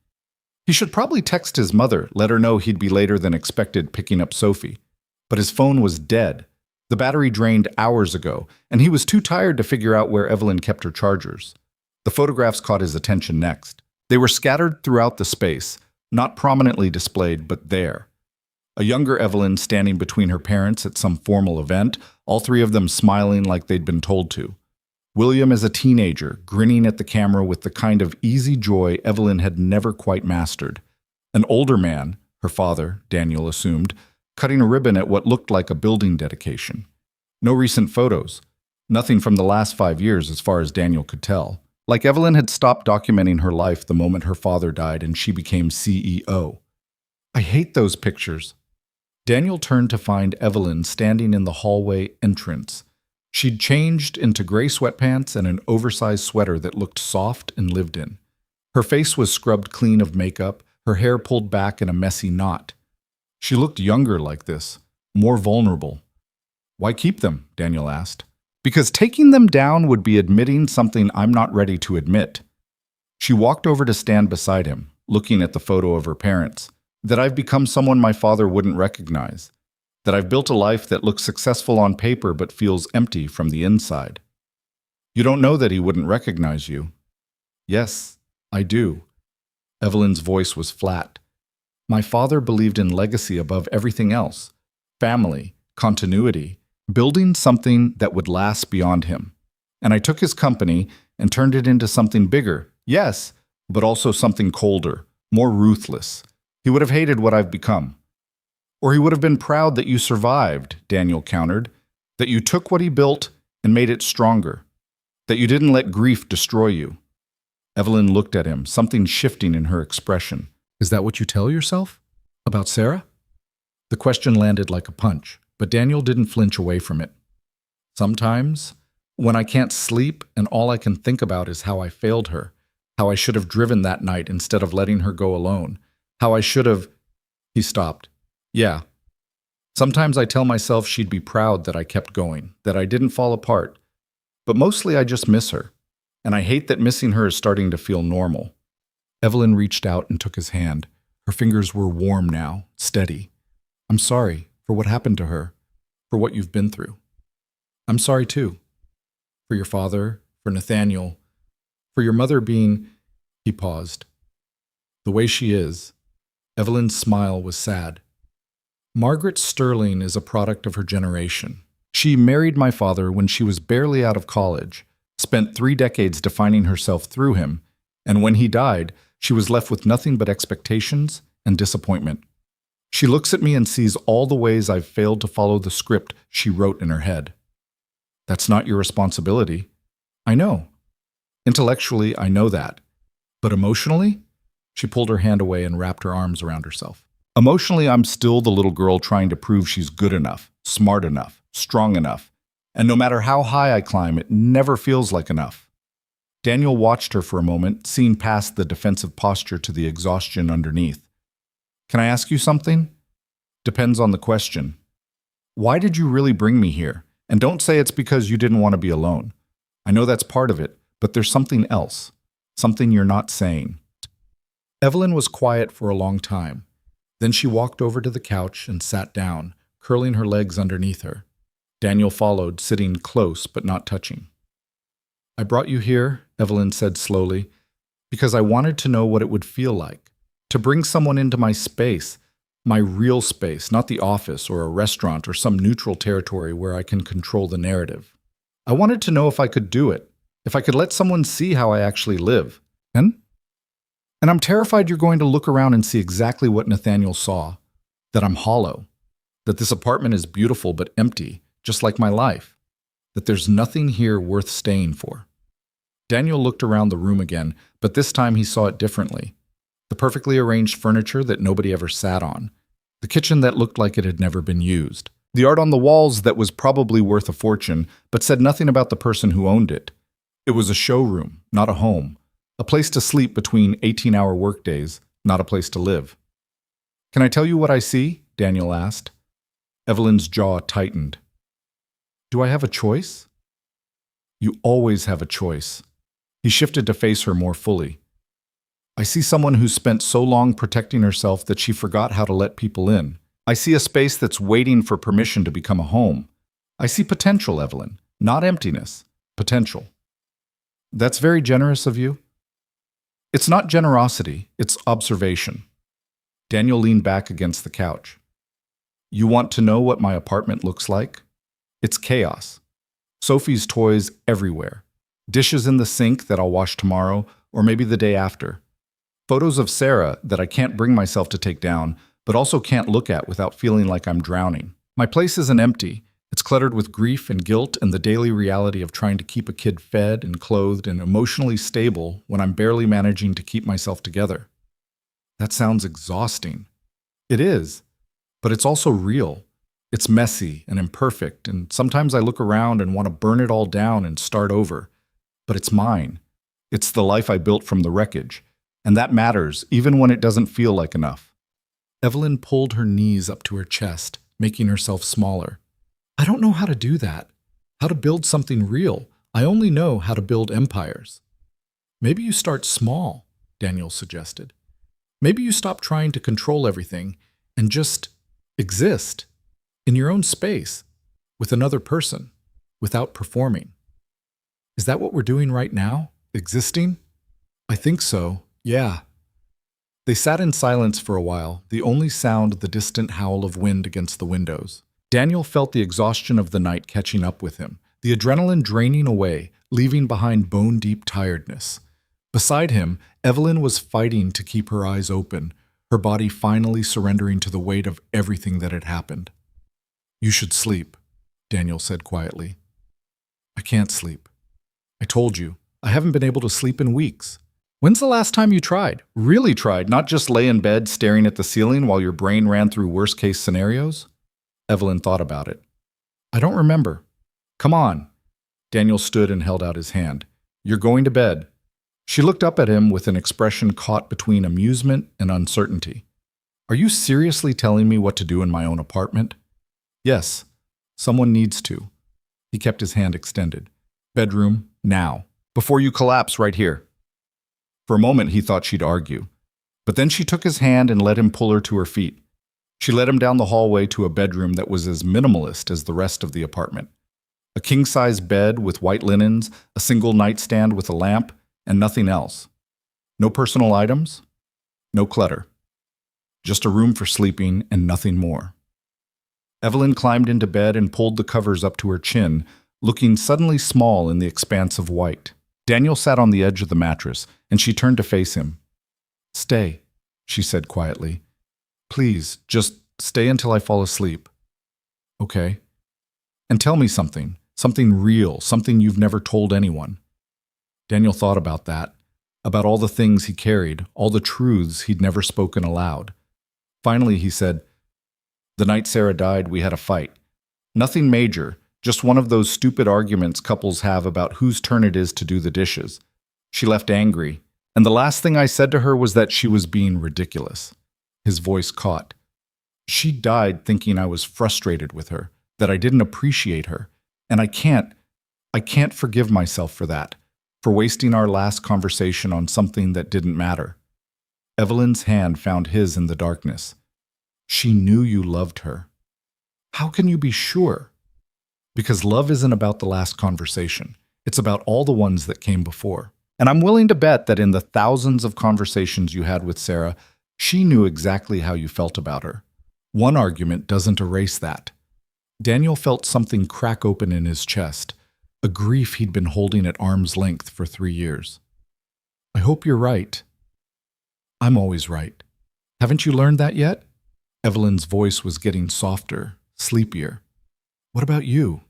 He should probably text his mother, let her know he'd be later than expected picking up Sophie. But his phone was dead. The battery drained hours ago, and he was too tired to figure out where Evelyn kept her chargers. The photographs caught his attention next. They were scattered throughout the space, not prominently displayed, but there. A younger Evelyn standing between her parents at some formal event, all three of them smiling like they'd been told to. William as a teenager, grinning at the camera with the kind of easy joy Evelyn had never quite mastered. An older man, her father, Daniel assumed, cutting a ribbon at what looked like a building dedication. No recent photos. Nothing from the last 5 years as far as Daniel could tell. Like Evelyn had stopped documenting her life the moment her father died and she became CEO. "I hate those pictures." Daniel turned to find Evelyn standing in the hallway entrance. She'd changed into gray sweatpants and an oversized sweater that looked soft and lived in. Her face was scrubbed clean of makeup, her hair pulled back in a messy knot. She looked younger like this, more vulnerable. "Why keep them?" Daniel asked. "Because taking them down would be admitting something I'm not ready to admit." She walked over to stand beside him, looking at the photo of her parents. "That I've become someone my father wouldn't recognize. That I've built a life that looks successful on paper but feels empty from the inside." "You don't know that he wouldn't recognize you." "Yes, I do." Evelyn's voice was flat. My father believed in legacy above everything else. Family, continuity, building something that would last beyond him. And I took his company and turned it into something bigger, yes, but also something colder, more ruthless. He would have hated what I've become. Or he would have been proud that you survived, Daniel countered, that you took what he built and made it stronger, that you didn't let grief destroy you. Evelyn looked at him, something shifting in her expression. Is that what you tell yourself? About Sarah? The question landed like a punch, but Daniel didn't flinch away from it. Sometimes, when I can't sleep and all I can think about is how I failed her, how I should have driven that night instead of letting her go alone, how I should have... He stopped. Yeah. Sometimes I tell myself she'd be proud that I kept going, that I didn't fall apart. But mostly I just miss her. And I hate that missing her is starting to feel normal. Evelyn reached out and took his hand. Her fingers were warm now, steady. I'm sorry for what happened to her, for what you've been through. I'm sorry too. For your father, for Nathaniel, for your mother being... He paused. The way she is. Evelyn's smile was sad. Margaret Sterling is a product of her generation. She married my father when she was barely out of college, spent 3 decades defining herself through him, and when he died, she was left with nothing but expectations and disappointment. She looks at me and sees all the ways I've failed to follow the script she wrote in her head. That's not your responsibility. I know. Intellectually, I know that. But emotionally? She pulled her hand away and wrapped her arms around herself. Emotionally, I'm still the little girl trying to prove she's good enough, smart enough, strong enough. And no matter how high I climb, it never feels like enough. Daniel watched her for a moment, seeing past the defensive posture to the exhaustion underneath. Can I ask you something? Depends on the question. Why did you really bring me here? And don't say it's because you didn't want to be alone. I know that's part of it, but there's something else. Something you're not saying. Evelyn was quiet for a long time. Then she walked over to the couch and sat down, curling her legs underneath her. Daniel followed, sitting close but not touching. I brought you here, Evelyn said slowly, because I wanted to know what it would feel like. To bring someone into my space, my real space, not the office or a restaurant or some neutral territory where I can control the narrative. I wanted to know if I could do it, if I could let someone see how I actually live. And I'm terrified you're going to look around and see exactly what Nathaniel saw, that I'm hollow, that this apartment is beautiful but empty, just like my life, that there's nothing here worth staying for. Daniel looked around the room again, but this time he saw it differently. The perfectly arranged furniture that nobody ever sat on, the kitchen that looked like it had never been used, the art on the walls that was probably worth a fortune, but said nothing about the person who owned it. It was a showroom, not a home. A place to sleep between 18-hour workdays, not a place to live. Can I tell you what I see? Daniel asked. Evelyn's jaw tightened. Do I have a choice? You always have a choice. He shifted to face her more fully. I see someone who's spent so long protecting herself that she forgot how to let people in. I see a space that's waiting for permission to become a home. I see potential, Evelyn, not emptiness. Potential. That's very generous of you. It's not generosity, it's observation. Daniel leaned back against the couch. You want to know what my apartment looks like? It's chaos. Sophie's toys everywhere. Dishes in the sink that I'll wash tomorrow, or maybe the day after. Photos of Sarah that I can't bring myself to take down, but also can't look at without feeling like I'm drowning. My place isn't empty. It's cluttered with grief and guilt and the daily reality of trying to keep a kid fed and clothed and emotionally stable when I'm barely managing to keep myself together. That sounds exhausting. It is, but it's also real. It's messy and imperfect, and sometimes I look around and want to burn it all down and start over. But it's mine. It's the life I built from the wreckage, and that matters even when it doesn't feel like enough. Evelyn pulled her knees up to her chest, making herself smaller. I don't know how to do that, how to build something real. I only know how to build empires. Maybe you start small, Daniel suggested. Maybe you stop trying to control everything and just exist in your own space with another person without performing. Is that what we're doing right now? Existing? I think so, yeah. They sat in silence for a while, the only sound the distant howl of wind against the windows. Daniel felt the exhaustion of the night catching up with him, the adrenaline draining away, leaving behind bone-deep tiredness. Beside him, Evelyn was fighting to keep her eyes open, her body finally surrendering to the weight of everything that had happened. "You should sleep," Daniel said quietly. "I can't sleep. I told you, I haven't been able to sleep in weeks." "When's the last time you tried? Really tried, not just lay in bed staring at the ceiling while your brain ran through worst-case scenarios?" Evelyn thought about it. "I don't remember." "Come on." Daniel stood and held out his hand. "You're going to bed." She looked up at him with an expression caught between amusement and uncertainty. "Are you seriously telling me what to do in my own apartment?" "Yes. Someone needs to." He kept his hand extended. "Bedroom, now. Before you collapse right here." For a moment he thought she'd argue, but then she took his hand and let him pull her to her feet. She led him down the hallway to a bedroom that was as minimalist as the rest of the apartment. A king-size bed with white linens, a single nightstand with a lamp, and nothing else. No personal items, no clutter. Just a room for sleeping and nothing more. Evelyn climbed into bed and pulled the covers up to her chin, looking suddenly small in the expanse of white. Daniel sat on the edge of the mattress, and she turned to face him. "Stay," she said quietly. "Please, just stay until I fall asleep." "Okay. And tell me something real, something you've never told anyone." Daniel thought about that, about all the things he carried, all the truths he'd never spoken aloud. Finally, he said, "The night Sarah died, we had a fight. Nothing major, just one of those stupid arguments couples have about whose turn it is to do the dishes. She left angry, and the last thing I said to her was that she was being ridiculous." His voice caught. "She died thinking I was frustrated with her, that I didn't appreciate her, and I can't forgive myself for that, for wasting our last conversation on something that didn't matter." Evelyn's hand found his in the darkness. "She knew you loved her." "How can you be sure?" "Because love isn't about the last conversation. It's about all the ones that came before. And I'm willing to bet that in the thousands of conversations you had with Sarah, she knew exactly how you felt about her. One argument doesn't erase that." Daniel felt something crack open in his chest, a grief he'd been holding at arm's length for 3 years. "I hope you're right." "I'm always right. Haven't you learned that yet?" Evelyn's voice was getting softer, sleepier. "What about you?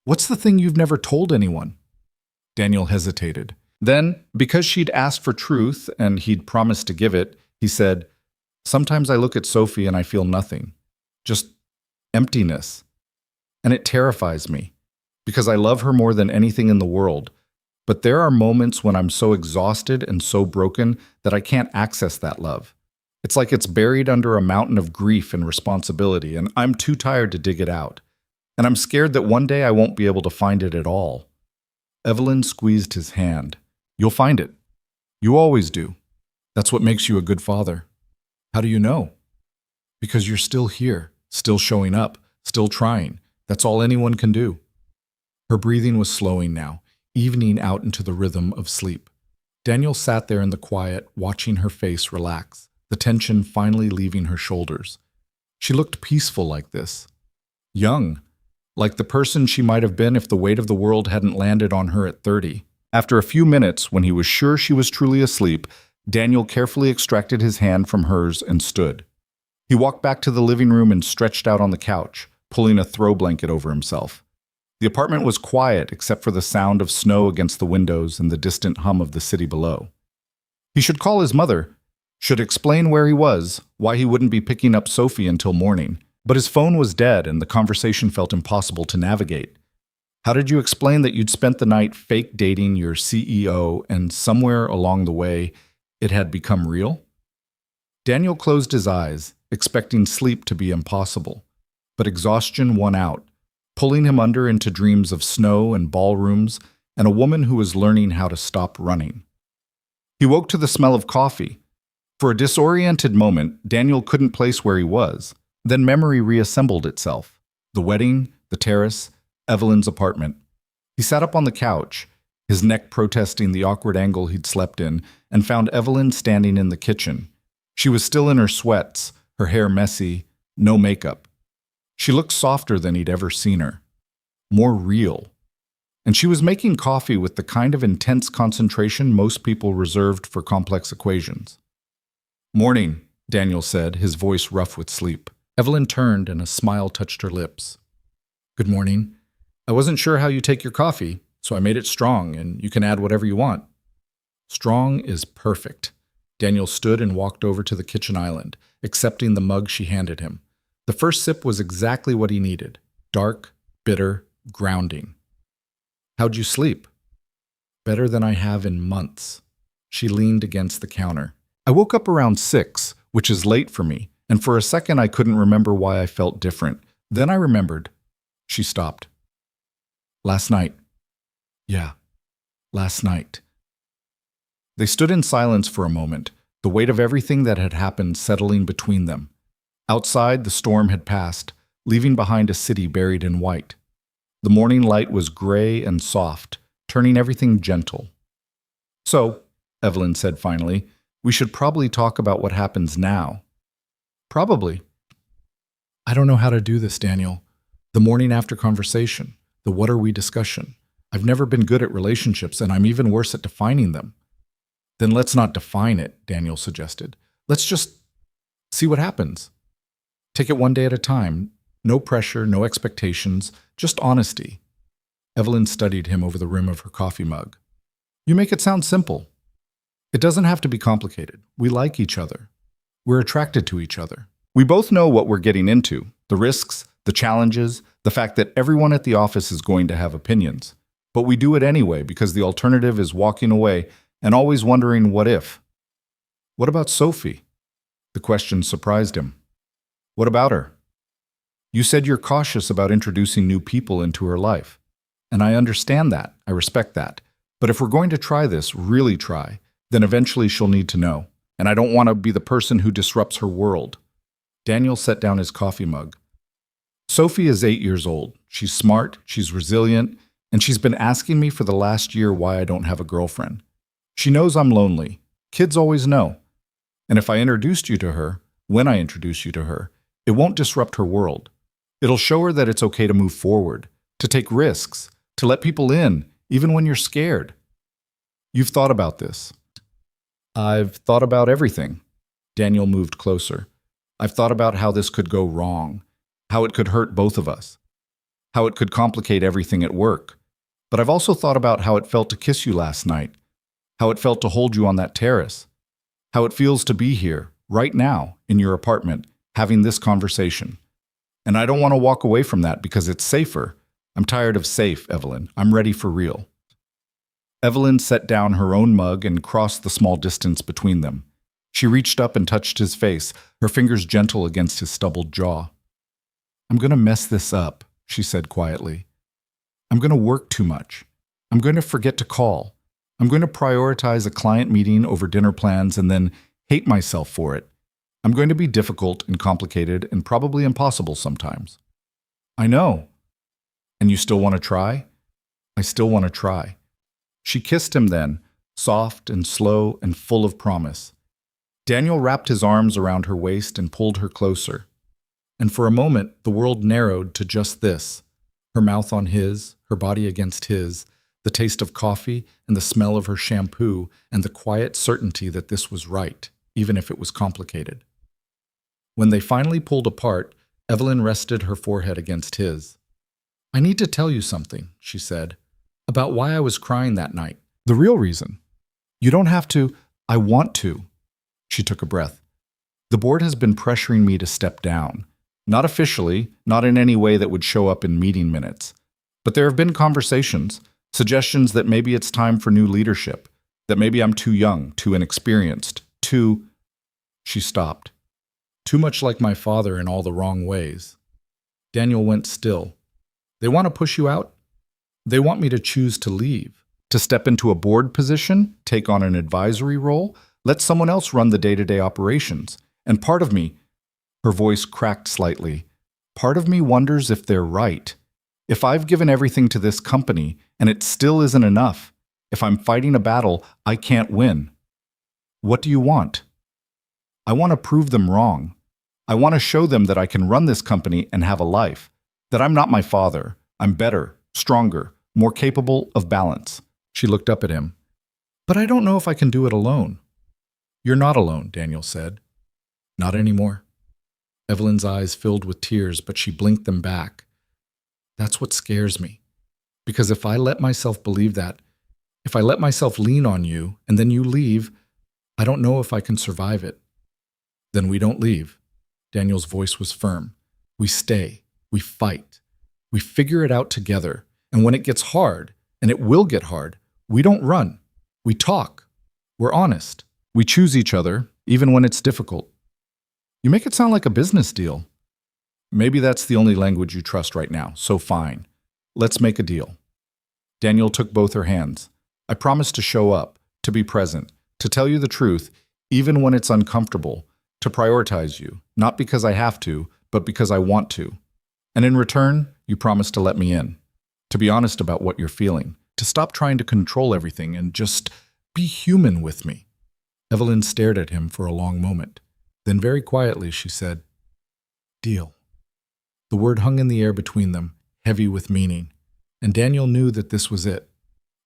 What's the thing you've never told anyone?" Daniel hesitated. Then, because she'd asked for truth and he'd promised to give it, he said, "Sometimes I look at Sophie and I feel nothing. Just emptiness. And it terrifies me, because I love her more than anything in the world. But there are moments when I'm so exhausted and so broken that I can't access that love. It's like it's buried under a mountain of grief and responsibility, and I'm too tired to dig it out. And I'm scared that one day I won't be able to find it at all." Evelyn squeezed his hand. "You'll find it. You always do. That's what makes you a good father." "How do you know?" "Because you're still here, still showing up, still trying. That's all anyone can do." Her breathing was slowing now, evening out into the rhythm of sleep. Daniel sat there in the quiet, watching her face relax, the tension finally leaving her shoulders. She looked peaceful like this. Young, like the person she might have been if the weight of the world hadn't landed on her at 30. After a few minutes, when he was sure she was truly asleep, Daniel carefully extracted his hand from hers and stood. He walked back to the living room and stretched out on the couch, pulling a throw blanket over himself. The apartment was quiet except for the sound of snow against the windows and the distant hum of the city below. He should call his mother, should explain where he was, why he wouldn't be picking up Sophie until morning. But his phone was dead and the conversation felt impossible to navigate. How did you explain that you'd spent the night fake dating your CEO and somewhere along the way it had become real? Daniel closed his eyes, expecting sleep to be impossible. But exhaustion won out, pulling him under into dreams of snow and ballrooms and a woman who was learning how to stop running. He woke to the smell of coffee. For a disoriented moment, Daniel couldn't place where he was. Then memory reassembled itself. The wedding, the terrace, Evelyn's apartment. He sat up on the couch, his neck protesting the awkward angle he'd slept in, and found Evelyn standing in the kitchen. She was still in her sweats, her hair messy, no makeup. She looked softer than he'd ever seen her, more real. And she was making coffee with the kind of intense concentration most people reserved for complex equations. "Morning," Daniel said, his voice rough with sleep. Evelyn turned and a smile touched her lips. "Good morning. I wasn't sure how you take your coffee, so I made it strong, and you can add whatever you want." "Strong is perfect." Daniel stood and walked over to the kitchen island, accepting the mug she handed him. The first sip was exactly what he needed. Dark, bitter, grounding. "How'd you sleep?" "Better than I have in months." She leaned against the counter. "I woke up around 6, which is late for me, and for a second I couldn't remember why I felt different. Then I remembered." She stopped. "Last night." "Yeah, last night." They stood in silence for a moment, the weight of everything that had happened settling between them. Outside, the storm had passed, leaving behind a city buried in white. The morning light was gray and soft, turning everything gentle. "So," Evelyn said finally, "we should probably talk about what happens now." "Probably." "I don't know how to do this, Daniel. The morning after conversation, the what are we discussion. I've never been good at relationships, and I'm even worse at defining them." "Then let's not define it," Daniel suggested. "Let's just see what happens. Take it one day at a time. No pressure, no expectations, just honesty." Evelyn studied him over the rim of her coffee mug. "You make it sound simple." "It doesn't have to be complicated. We like each other. We're attracted to each other. We both know what we're getting into, the risks, the challenges, the fact that everyone at the office is going to have opinions. But we do it anyway because the alternative is walking away and always wondering what if." "What about Sophie?" The question surprised him. "What about her?" "You said you're cautious about introducing new people into her life. And I understand that. I respect that. But if we're going to try this, really try, then eventually she'll need to know. And I don't want to be the person who disrupts her world." Daniel set down his coffee mug. "Sophie is 8 years old. She's smart, she's resilient, and she's been asking me for the last year why I don't have a girlfriend. She knows I'm lonely. Kids always know. And if I introduced you to her, when I introduce you to her, it won't disrupt her world. It'll show her that it's okay to move forward, to take risks, to let people in, even when you're scared." "You've thought about this." "I've thought about everything." Daniel moved closer. "I've thought about how this could go wrong, how it could hurt both of us, how it could complicate everything at work. But I've also thought about how it felt to kiss you last night, how it felt to hold you on that terrace, how it feels to be here, right now, in your apartment, having this conversation. And I don't want to walk away from that because it's safer. I'm tired of safe, Evelyn. I'm ready for real." Evelyn set down her own mug and crossed the small distance between them. She reached up and touched his face, her fingers gentle against his stubbled jaw. "I'm going to mess this up," she said quietly. "I'm going to work too much. I'm going to forget to call. I'm going to prioritize a client meeting over dinner plans and then hate myself for it. I'm going to be difficult and complicated and probably impossible sometimes." "I know." "And you still want to try?" "I still want to try." She kissed him then, soft and slow and full of promise. Daniel wrapped his arms around her waist and pulled her closer. And for a moment, the world narrowed to just this: her mouth on his, her body against his, the taste of coffee and the smell of her shampoo, and the quiet certainty that this was right, even if it was complicated. When they finally pulled apart, Evelyn rested her forehead against his. "I need to tell you something," she said, "about why I was crying that night. The real reason. You don't have to. I want to." She took a breath. "The board has been pressuring me to step down. Not officially, not in any way that would show up in meeting minutes. But there have been conversations, suggestions that maybe it's time for new leadership, that maybe I'm too young, too inexperienced, too—" She stopped. "Too much like my father in all the wrong ways." Daniel went still. "They want to push you out? They want me to choose to leave, to step into a board position, take on an advisory role, let someone else run the day-to-day operations. And part of me," her voice cracked slightly, "part of me wonders if they're right. If I've given everything to this company and it still isn't enough, if I'm fighting a battle I can't win. What do you want?" I want to prove them wrong. I want to show them that I can run this company and have a life, that I'm not my father. I'm better, stronger, more capable of balance. She looked up at him. But I don't know if I can do it alone. You're not alone, Daniel said. Not anymore. Evelyn's eyes filled with tears, but she blinked them back. That's what scares me. Because if I let myself believe that, if I let myself lean on you and then you leave, I don't know if I can survive it. Then we don't leave. Daniel's voice was firm. We stay. We fight. We figure it out together. And when it gets hard, and it will get hard, we don't run. We talk. We're honest. We choose each other, even when it's difficult. You make it sound like a business deal. Maybe that's the only language you trust right now, so fine. Let's make a deal. Daniel took both her hands. I promise to show up, to be present, to tell you the truth, even when it's uncomfortable, to prioritize you, not because I have to, but because I want to. And in return, you promise to let me in, to be honest about what you're feeling, to stop trying to control everything and just be human with me. Evelyn stared at him for a long moment. Then very quietly she said, "Deal." The word hung in the air between them, heavy with meaning, and Daniel knew that this was it.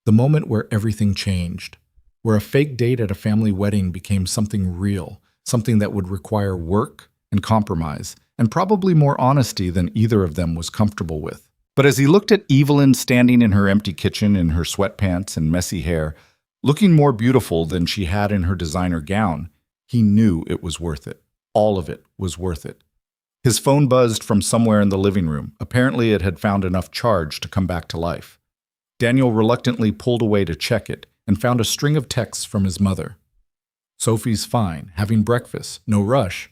The moment where everything changed, where a fake date at a family wedding became something real, something that would require work and compromise, and probably more honesty than either of them was comfortable with. But as he looked at Evelyn standing in her empty kitchen in her sweatpants and messy hair, looking more beautiful than she had in her designer gown, he knew it was worth it. All of it was worth it. His phone buzzed from somewhere in the living room. Apparently it had found enough charge to come back to life. Daniel reluctantly pulled away to check it and found a string of texts from his mother. "Sophie's fine, having breakfast, no rush.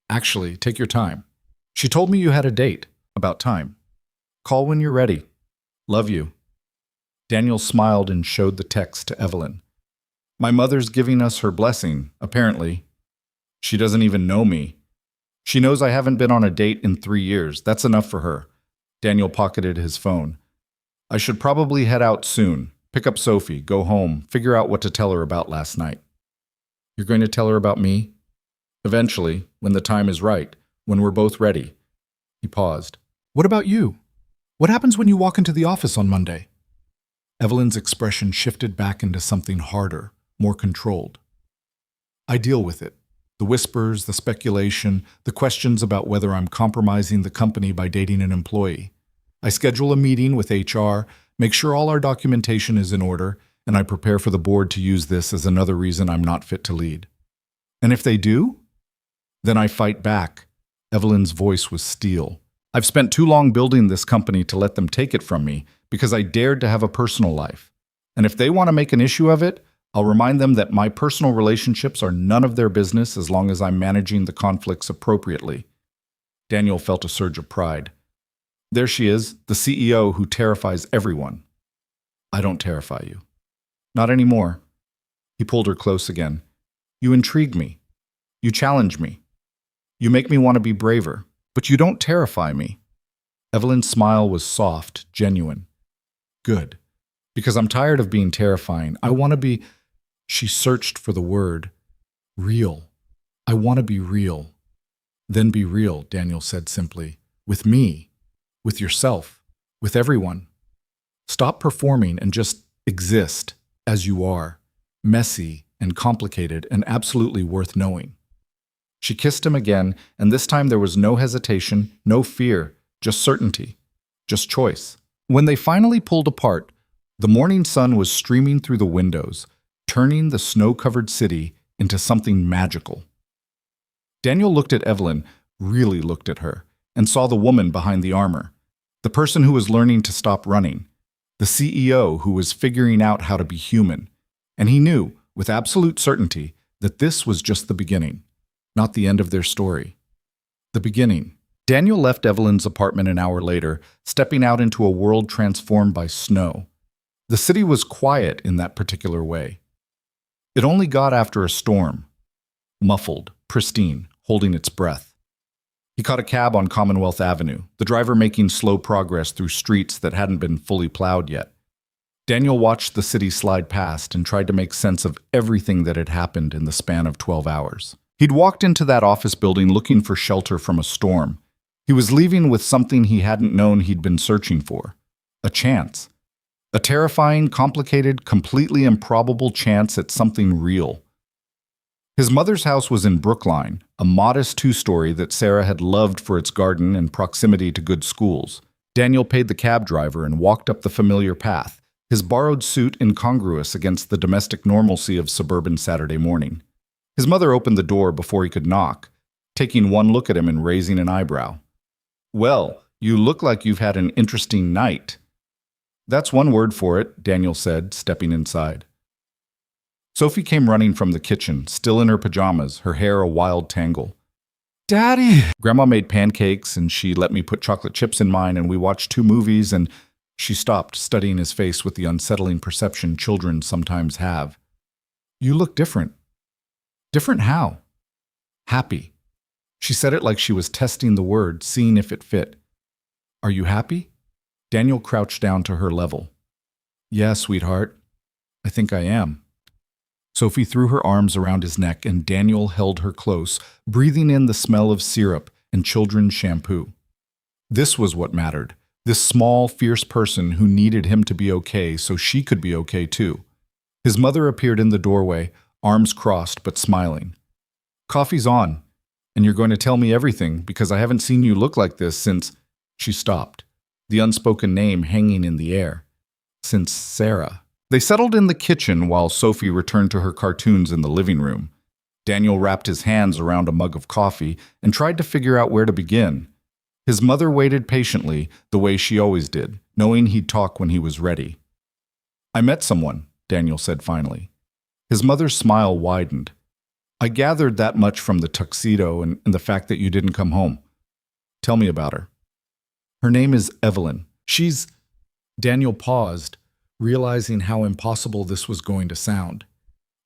Actually, take your time. She told me you had a date. About time. Call when you're ready. Love you." Daniel smiled and showed the text to Evelyn. "My mother's giving us her blessing, apparently. She doesn't even know me. She knows I haven't been on a date in 3 years. That's enough for her." Daniel pocketed his phone. "I should probably head out soon. Pick up Sophie, go home, figure out what to tell her about last night." "You're going to tell her about me?" "Eventually, when the time is right, when we're both ready." He paused. "What about you? What happens when you walk into the office on Monday?" Evelyn's expression shifted back into something harder, more controlled. "I deal with it. The whispers, the speculation, the questions about whether I'm compromising the company by dating an employee. I schedule a meeting with HR, make sure all our documentation is in order, and I prepare for the board to use this as another reason I'm not fit to lead. And if they do? Then I fight back." Evelyn's voice was steel. "I've spent too long building this company to let them take it from me because I dared to have a personal life. And if they want to make an issue of it, I'll remind them that my personal relationships are none of their business as long as I'm managing the conflicts appropriately." Daniel felt a surge of pride. There she is, the CEO who terrifies everyone. "I don't terrify you." "Not anymore." He pulled her close again. "You intrigue me. You challenge me. You make me want to be braver, but you don't terrify me." Evelyn's smile was soft, genuine. "Good. Because I'm tired of being terrifying. I want to be—" She searched for the word. "Real. I want to be real." "Then be real," Daniel said simply. "With me. With yourself. With everyone. Stop performing and just exist as you are. Messy and complicated and absolutely worth knowing." She kissed him again, and this time there was no hesitation, no fear, just certainty, just choice. When they finally pulled apart, the morning sun was streaming through the windows, turning the snow-covered city into something magical. Daniel looked at Evelyn, really looked at her, and saw the woman behind the armor, the person who was learning to stop running, the CEO who was figuring out how to be human. And he knew, with absolute certainty, that this was just the beginning, not the end of their story. The beginning. Daniel left Evelyn's apartment an hour later, stepping out into a world transformed by snow. The city was quiet in that particular way. It only got after a storm. Muffled, pristine, holding its breath. He caught a cab on Commonwealth Avenue, the driver making slow progress through streets that hadn't been fully plowed yet. Daniel watched the city slide past and tried to make sense of everything that had happened in the span of 12 hours. He'd walked into that office building looking for shelter from a storm. He was leaving with something he hadn't known he'd been searching for. A chance. A terrifying, complicated, completely improbable chance at something real. His mother's house was in Brookline, a modest two-story that Sarah had loved for its garden and proximity to good schools. Daniel paid the cab driver and walked up the familiar path, his borrowed suit incongruous against the domestic normalcy of suburban Saturday morning. His mother opened the door before he could knock, taking one look at him and raising an eyebrow. "Well, you look like you've had an interesting night." "That's one word for it," Daniel said, stepping inside. Sophie came running from the kitchen, still in her pajamas, her hair a wild tangle. "Daddy!" "Grandma made pancakes, and she let me put chocolate chips in mine, and we watched 2 movies, and..." She stopped, studying his face with the unsettling perception children sometimes have. "You look different." "Different how?" "Happy." She said it like she was testing the word, seeing if it fit. "Are you happy?" Daniel crouched down to her level. "Yeah, sweetheart. I think I am." Sophie threw her arms around his neck and Daniel held her close, breathing in the smell of syrup and children's shampoo. This was what mattered, this small, fierce person who needed him to be okay so she could be okay too. His mother appeared in the doorway, arms crossed but smiling. "Coffee's on, and you're going to tell me everything because I haven't seen you look like this since..." She stopped, the unspoken name hanging in the air. Since Sarah. They settled in the kitchen while Sophie returned to her cartoons in the living room. Daniel wrapped his hands around a mug of coffee and tried to figure out where to begin. His mother waited patiently, the way she always did, knowing he'd talk when he was ready. "I met someone," Daniel said finally. His mother's smile widened. "I gathered that much from the tuxedo and the fact that you didn't come home. Tell me about her." "Her name is Evelyn. She's..." Daniel paused, realizing how impossible this was going to sound.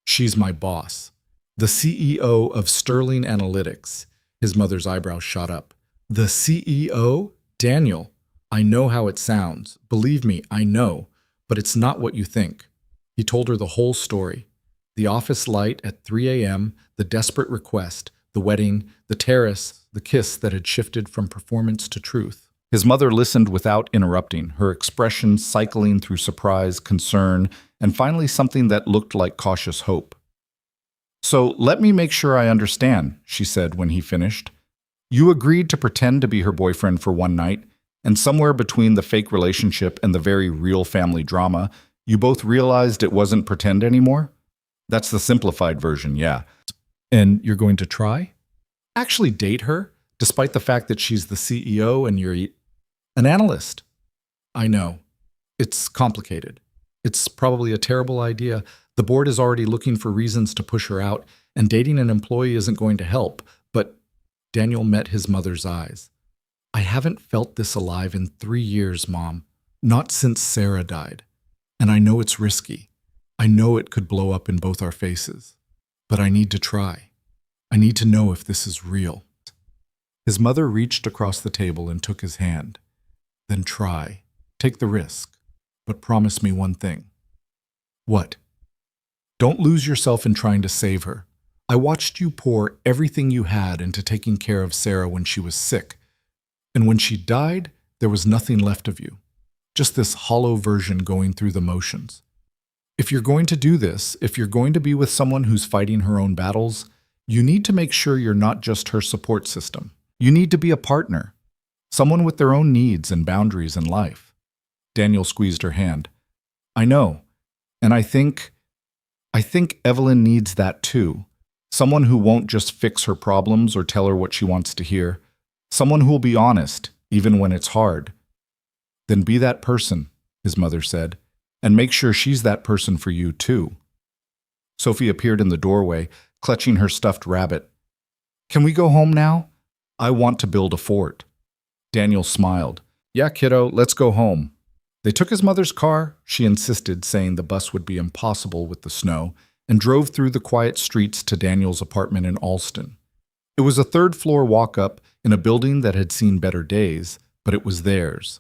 "She's my boss. The CEO of Sterling Analytics." His mother's eyebrows shot up. "The CEO? Daniel, I know how it sounds. Believe me, I know. But it's not what you think." He told her the whole story. The office light at 3 a.m., the desperate request, the wedding, the terrace, the kiss that had shifted from performance to truth. His mother listened without interrupting, her expression cycling through surprise, concern, and finally something that looked like cautious hope. "So let me make sure I understand," she said when he finished. "You agreed to pretend to be her boyfriend for one night, and somewhere between the fake relationship and the very real family drama, you both realized it wasn't pretend anymore? That's the simplified version, yeah. And you're going to try? Actually date her, despite the fact that she's the CEO and you're an analyst." "I know. It's complicated. It's probably a terrible idea. The board is already looking for reasons to push her out, and dating an employee isn't going to help, but..." Daniel met his mother's eyes. "I haven't felt this alive in 3 years, Mom. Not since Sarah died. And I know it's risky. I know it could blow up in both our faces. But I need to try. I need to know if this is real." His mother reached across the table and took his hand. "Then try. Take the risk. But promise me one thing." "What?" "Don't lose yourself in trying to save her. I watched you pour everything you had into taking care of Sarah when she was sick. And when she died, there was nothing left of you. Just this hollow version going through the motions. If you're going to do this, if you're going to be with someone who's fighting her own battles, you need to make sure you're not just her support system. You need to be a partner. Someone with their own needs and boundaries in life." Daniel squeezed her hand. "I know. And I think Evelyn needs that too. Someone who won't just fix her problems or tell her what she wants to hear. Someone who will be honest, even when it's hard." "Then be that person," his mother said, "and make sure she's that person for you too." Sophie appeared in the doorway, clutching her stuffed rabbit. "Can we go home now? I want to build a fort." Daniel smiled. "Yeah, kiddo, let's go home." They took his mother's car, she insisted, saying the bus would be impossible with the snow, and drove through the quiet streets to Daniel's apartment in Alston. It was a third-floor walk-up in a building that had seen better days, but it was theirs.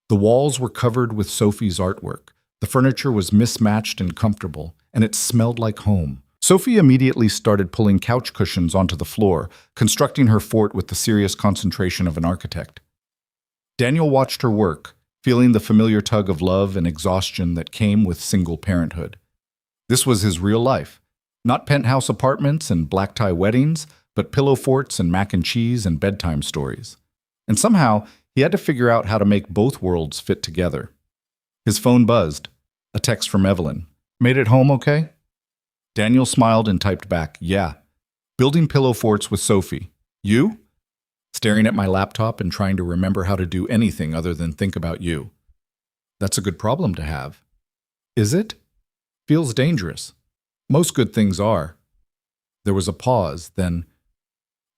The walls were covered with Sophie's artwork, the furniture was mismatched and comfortable, and it smelled like home. Sophie immediately started pulling couch cushions onto the floor, constructing her fort with the serious concentration of an architect. Daniel watched her work, feeling the familiar tug of love and exhaustion that came with single parenthood. This was his real life. Not penthouse apartments and black tie weddings, but pillow forts and mac and cheese and bedtime stories. And somehow, he had to figure out how to make both worlds fit together. His phone buzzed. A text from Evelyn. "Made it home okay?" Daniel smiled and typed back, "Yeah. Building pillow forts with Sophie. You?" "Staring at my laptop and trying to remember how to do anything other than think about you." "That's a good problem to have." "Is it?" "Feels dangerous. Most good things are." There was a pause, then,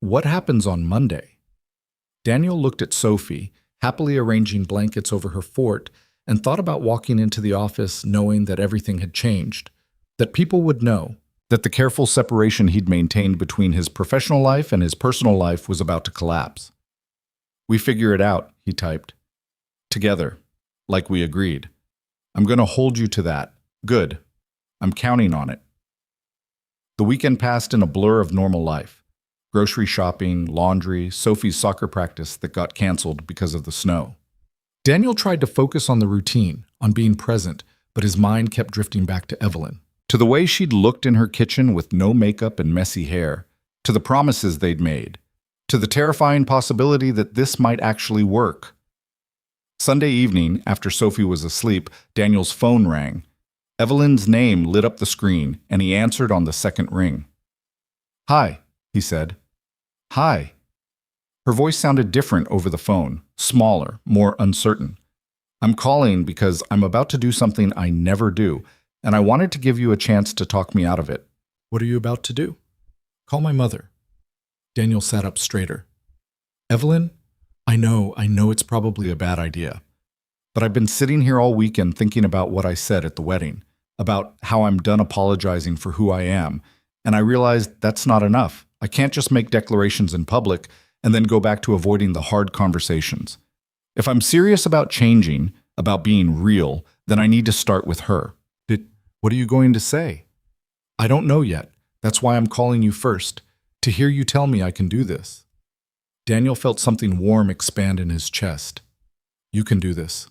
"What happens on Monday?" Daniel looked at Sophie, happily arranging blankets over her fort, and thought about walking into the office knowing that everything had changed, that people would know, that the careful separation he'd maintained between his professional life and his personal life was about to collapse. "We figure it out," he typed. "Together, like we agreed. I'm going to hold you to that. Good. I'm counting on it." The weekend passed in a blur of normal life. Grocery shopping, laundry, Sophie's soccer practice that got canceled because of the snow. Daniel tried to focus on the routine, on being present, but his mind kept drifting back to Evelyn. To the way she'd looked in her kitchen with no makeup and messy hair, to the promises they'd made, to the terrifying possibility that this might actually work. Sunday evening, after Sophie was asleep, Daniel's phone rang. Evelyn's name lit up the screen, and he answered on the second ring. "Hi," he said. "Hi." Her voice sounded different over the phone, smaller, more uncertain. "I'm calling because I'm about to do something I never do, and I wanted to give you a chance to talk me out of it." "What are you about to do?" "Call my mother." Daniel sat up straighter. "Evelyn, I know it's probably a bad idea, but I've been sitting here all weekend thinking about what I said at the wedding, about how I'm done apologizing for who I am, and I realized that's not enough. I can't just make declarations in public and then go back to avoiding the hard conversations. If I'm serious about changing, about being real, then I need to start with her." "What are you going to say?" "I don't know yet. That's why I'm calling you first, to hear you tell me I can do this." Daniel felt something warm expand in his chest. "You can do this.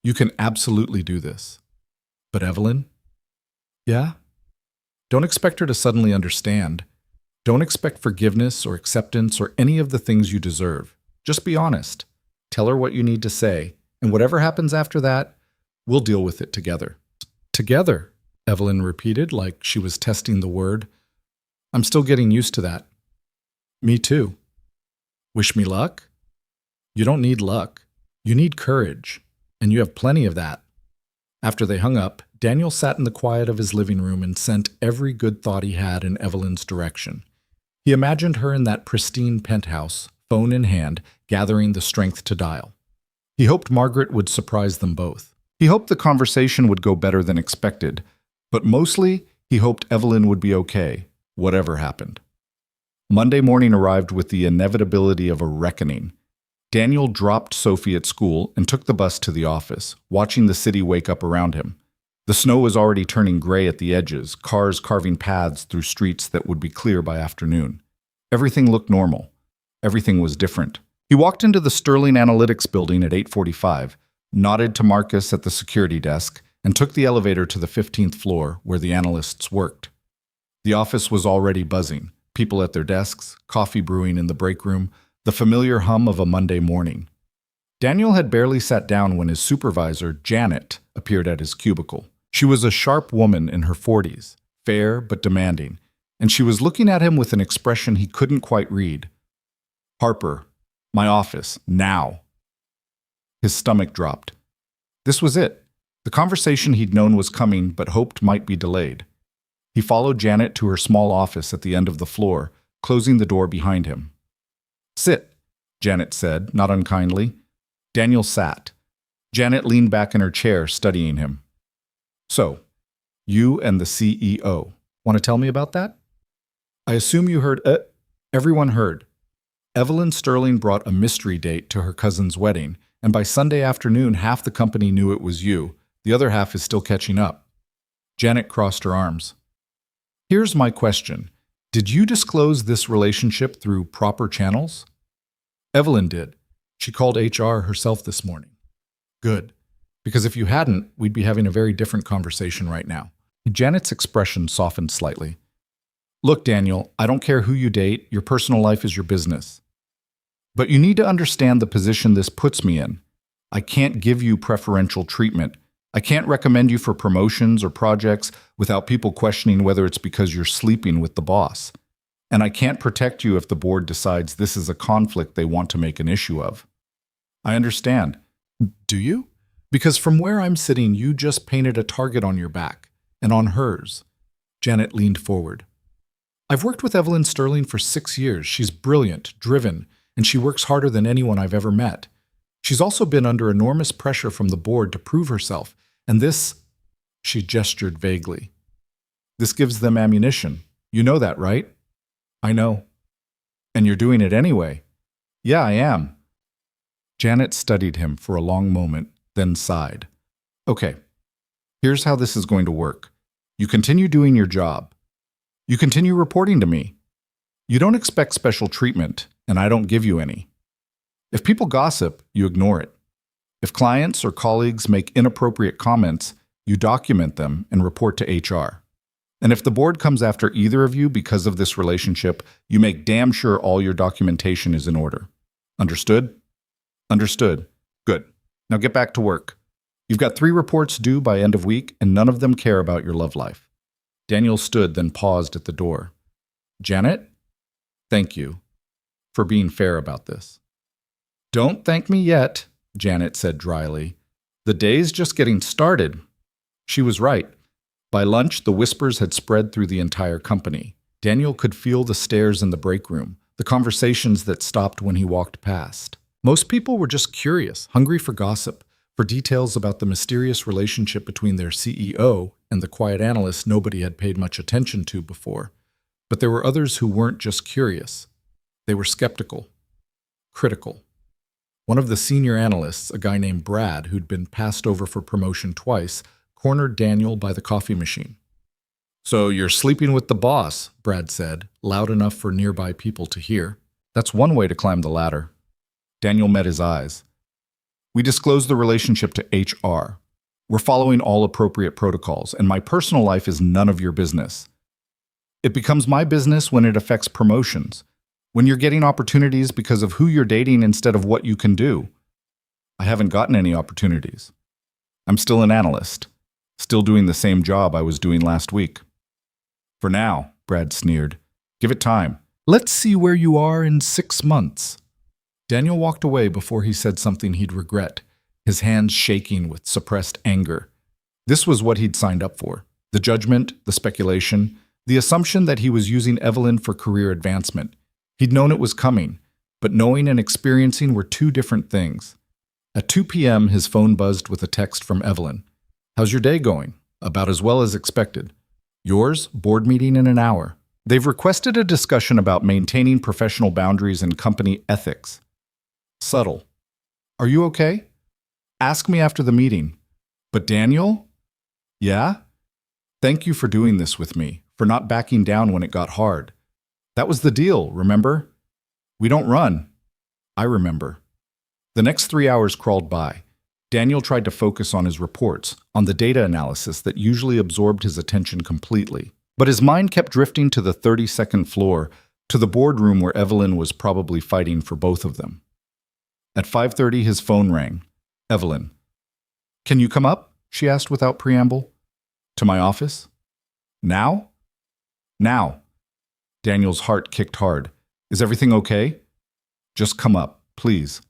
You can absolutely do this." "But Evelyn?" "Yeah?" "Don't expect her to suddenly understand. Don't expect forgiveness or acceptance or any of the things you deserve. Just be honest. Tell her what you need to say, and whatever happens after that, we'll deal with it together." "Together," Evelyn repeated like she was testing the word. "I'm still getting used to that." "Me too." "Wish me luck?" "You don't need luck. You need courage, and you have plenty of that." After they hung up, Daniel sat in the quiet of his living room and sent every good thought he had in Evelyn's direction. He imagined her in that pristine penthouse, phone in hand, gathering the strength to dial. He hoped Margaret would surprise them both. He hoped the conversation would go better than expected, but mostly he hoped Evelyn would be okay, whatever happened. Monday morning arrived with the inevitability of a reckoning. Daniel dropped Sophie at school and took the bus to the office, watching the city wake up around him. The snow was already turning gray at the edges, cars carving paths through streets that would be clear by afternoon. Everything looked normal. Everything was different. He walked into the Sterling Analytics building at 8:45, nodded to Marcus at the security desk, and took the elevator to the 15th floor where the analysts worked. The office was already buzzing, people at their desks, coffee brewing in the break room, the familiar hum of a Monday morning. Daniel had barely sat down when his supervisor, Janet, appeared at his cubicle. She was a sharp woman in her 40s, fair but demanding, and she was looking at him with an expression he couldn't quite read. "Harper, my office, now." His stomach dropped. This was it. The conversation he'd known was coming but hoped might be delayed. He followed Janet to her small office at the end of the floor, closing the door behind him. "Sit," Janet said, not unkindly. Daniel sat. Janet leaned back in her chair, studying him. "So, you and the CEO. Want to tell me about that?" "I assume you heard." Everyone heard. Evelyn Sterling brought a mystery date to her cousin's wedding, and by Sunday afternoon half the company knew it was you. The other half is still catching up. Janet crossed her arms. Here's my question. Did you disclose this relationship through proper channels? Evelyn did. She called HR herself this morning. Good. Because if you hadn't, we'd be having a very different conversation right now. Janet's expression softened slightly. Look, Daniel, I don't care who you date. Your personal life is your business. But you need to understand the position this puts me in. I can't give you preferential treatment. I can't recommend you for promotions or projects without people questioning whether it's because you're sleeping with the boss. And I can't protect you if the board decides this is a conflict they want to make an issue of. I understand. Do you? Because from where I'm sitting, you just painted a target on your back, and on hers. Janet leaned forward. I've worked with Evelyn Sterling for 6 years. She's brilliant, driven, and she works harder than anyone I've ever met. She's also been under enormous pressure from the board to prove herself, and this, she gestured vaguely. This gives them ammunition. You know that, right? I know. And you're doing it anyway. Yeah, I am. Janet studied him for a long moment, then sighed. Okay, here's how this is going to work. You continue doing your job. You continue reporting to me. You don't expect special treatment, and I don't give you any. If people gossip, you ignore it. If clients or colleagues make inappropriate comments, you document them and report to HR. And if the board comes after either of you because of this relationship, you make damn sure all your documentation is in order. Understood? Understood. Good. Now get back to work. You've got 3 reports due by end of week, and none of them care about your love life. Daniel stood, then paused at the door. Janet? Thank you for being fair about this. Don't thank me yet, Janet said dryly. The day's just getting started. She was right. By lunch, the whispers had spread through the entire company. Daniel could feel the stares in the break room, the conversations that stopped when he walked past. Most people were just curious, hungry for gossip, for details about the mysterious relationship between their CEO and the quiet analyst nobody had paid much attention to before. But there were others who weren't just curious. They were skeptical, critical. One of the senior analysts, a guy named Brad, who'd been passed over for promotion twice, cornered Daniel by the coffee machine. So you're sleeping with the boss, Brad said, loud enough for nearby people to hear. That's one way to climb the ladder. Daniel met his eyes. We disclosed the relationship to HR. We're following all appropriate protocols, and my personal life is none of your business. It becomes my business when it affects promotions, when you're getting opportunities because of who you're dating instead of what you can do. I haven't gotten any opportunities. I'm still an analyst, still doing the same job I was doing last week. For now, Brad sneered. Give it time. Let's see where you are in 6 months. Daniel walked away before he said something he'd regret, his hands shaking with suppressed anger. This was what he'd signed up for. The judgment, the speculation, the assumption that he was using Evelyn for career advancement. He'd known it was coming, but knowing and experiencing were 2 different things. At 2 p.m., his phone buzzed with a text from Evelyn. How's your day going? About as well as expected. Yours? Board meeting in an hour. They've requested a discussion about maintaining professional boundaries and company ethics. Subtle. Are you okay? Ask me after the meeting. But Daniel? Yeah? Thank you for doing this with me, for not backing down when it got hard. That was the deal, remember? We don't run. I remember. The next 3 hours crawled by. Daniel tried to focus on his reports, on the data analysis that usually absorbed his attention completely. But his mind kept drifting to the 32nd floor, to the boardroom where Evelyn was probably fighting for both of them. At 5:30, his phone rang. Evelyn. Can you come up? She asked without preamble. To my office? Now? Now. Daniel's heart kicked hard. Is everything okay? Just come up, please.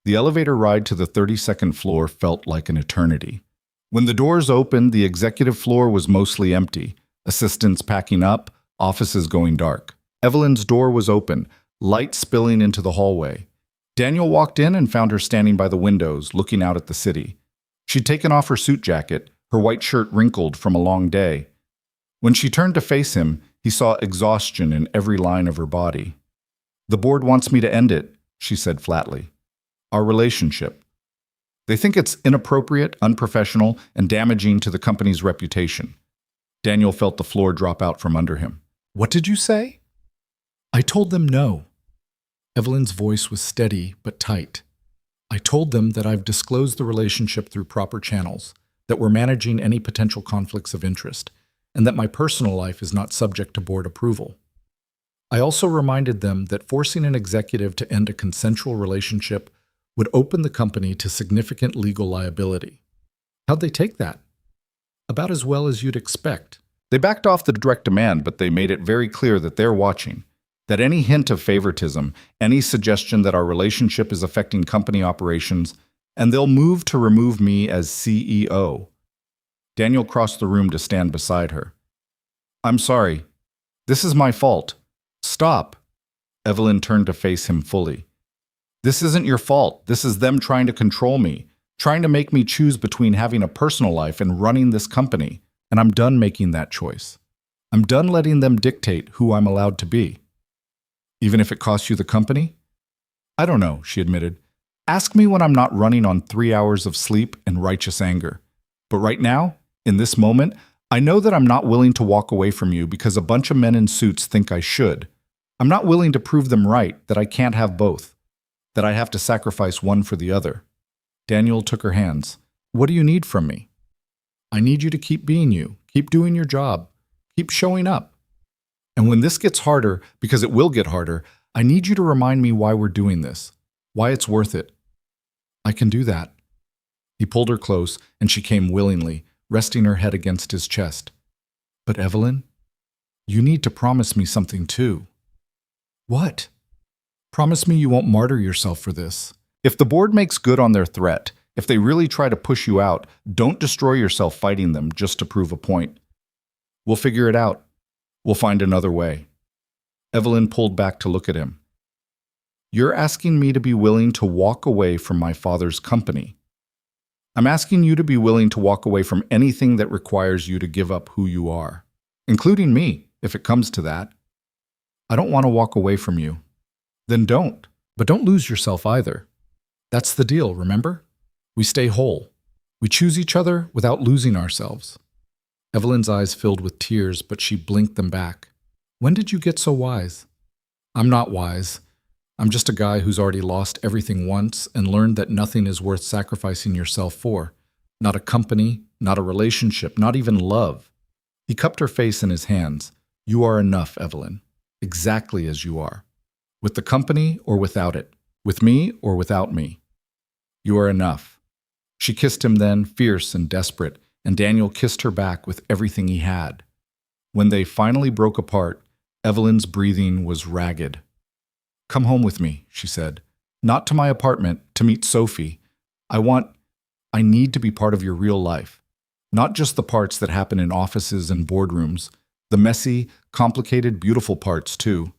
The elevator ride to the 32nd floor felt like an eternity. When the doors opened, the executive floor was mostly empty. Assistants packing up, offices going dark. Evelyn's door was open, light spilling into the hallway. Daniel walked in and found her standing by the windows, looking out at the city. She'd taken off her suit jacket, her white shirt wrinkled from a long day. When she turned to face him, he saw exhaustion in every line of her body. The board wants me to end it, she said flatly. Our relationship. They think it's inappropriate, unprofessional, and damaging to the company's reputation. Daniel felt the floor drop out from under him. What did you say? I told them no. Evelyn's voice was steady but tight. I told them that I've disclosed the relationship through proper channels, that we're managing any potential conflicts of interest, and that my personal life is not subject to board approval. I also reminded them that forcing an executive to end a consensual relationship would open the company to significant legal liability. How'd they take that? About as well as you'd expect. They backed off the direct demand, but they made it very clear that they're watching, that any hint of favoritism, any suggestion that our relationship is affecting company operations, and they'll move to remove me as CEO. Daniel crossed the room to stand beside her. I'm sorry. This is my fault. Stop. Evelyn turned to face him fully. This isn't your fault. This is them trying to control me, trying to make me choose between having a personal life and running this company, and I'm done making that choice. I'm done letting them dictate who I'm allowed to be. Even if it costs you the company? I don't know, she admitted. Ask me when I'm not running on 3 hours of sleep and righteous anger. But right now, in this moment, I know that I'm not willing to walk away from you because a bunch of men in suits think I should. I'm not willing to prove them right, that I can't have both, that I have to sacrifice one for the other. Daniel took her hands. What do you need from me? I need you to keep being you, keep doing your job, keep showing up. And when this gets harder, because it will get harder, I need you to remind me why we're doing this, why it's worth it. I can do that. He pulled her close, and she came willingly, resting her head against his chest. But Evelyn, you need to promise me something too. What? Promise me you won't martyr yourself for this. If the board makes good on their threat, if they really try to push you out, don't destroy yourself fighting them just to prove a point. We'll figure it out. We'll find another way. Evelyn pulled back to look at him. You're asking me to be willing to walk away from my father's company. I'm asking you to be willing to walk away from anything that requires you to give up who you are, including me, if it comes to that. I don't want to walk away from you. Then don't. But don't lose yourself either. That's the deal, remember? We stay whole. We choose each other without losing ourselves. Evelyn's eyes filled with tears, but she blinked them back. When did you get so wise? I'm not wise. I'm just a guy who's already lost everything once and learned that nothing is worth sacrificing yourself for. Not a company, not a relationship, not even love. He cupped her face in his hands. You are enough, Evelyn. Exactly as you are. With the company or without it. With me or without me. You are enough. She kissed him then, fierce and desperate, and Daniel kissed her back with everything he had. When they finally broke apart, Evelyn's breathing was ragged. Come home with me, she said. Not to my apartment, to meet Sophie. I need to be part of your real life. Not just the parts that happen in offices and boardrooms. The messy, complicated, beautiful parts, too.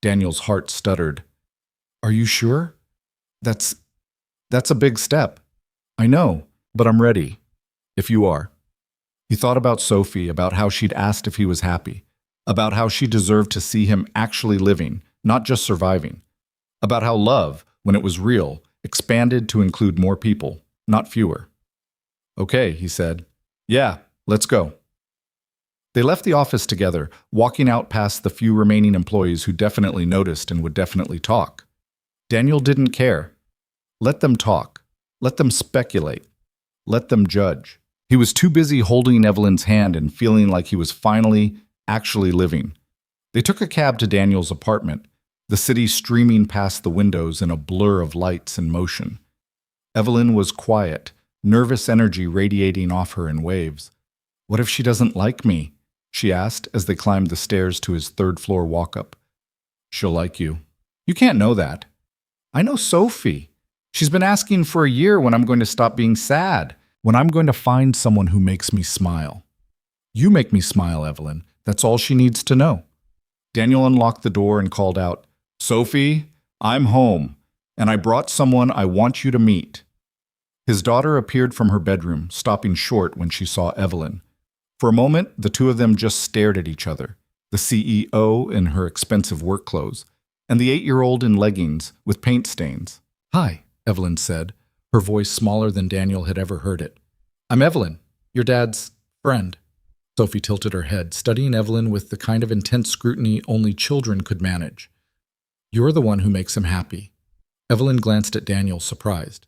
Daniel's heart stuttered. Are you sure? That's a big step. I know, but I'm ready. If you are. He thought about Sophie, about how she'd asked if he was happy, about how she deserved to see him actually living, not just surviving, about how love, when it was real, expanded to include more people, not fewer. Okay, he said. Yeah, let's go. They left the office together, walking out past the few remaining employees who definitely noticed and would definitely talk. Daniel didn't care. Let them talk. Let them speculate. Let them judge. He was too busy holding Evelyn's hand and feeling like he was finally, actually living. They took a cab to Daniel's apartment, the city streaming past the windows in a blur of lights and motion. Evelyn was quiet, nervous energy radiating off her in waves. What if she doesn't like me? She asked as they climbed the stairs to his third-floor walk-up. She'll like you. You can't know that. I know Sophie. She's been asking for a year when I'm going to stop being sad, when I'm going to find someone who makes me smile. You make me smile, Evelyn. That's all she needs to know. Daniel unlocked the door and called out, Sophie, I'm home, and I brought someone I want you to meet. His daughter appeared from her bedroom, stopping short when she saw Evelyn. For a moment, the two of them just stared at each other, the CEO in her expensive work clothes, and the 8-year-old in leggings with paint stains. Hi, Evelyn said, her voice smaller than Daniel had ever heard it. I'm Evelyn, your dad's friend. Sophie tilted her head, studying Evelyn with the kind of intense scrutiny only children could manage. You're the one who makes him happy. Evelyn glanced at Daniel, surprised.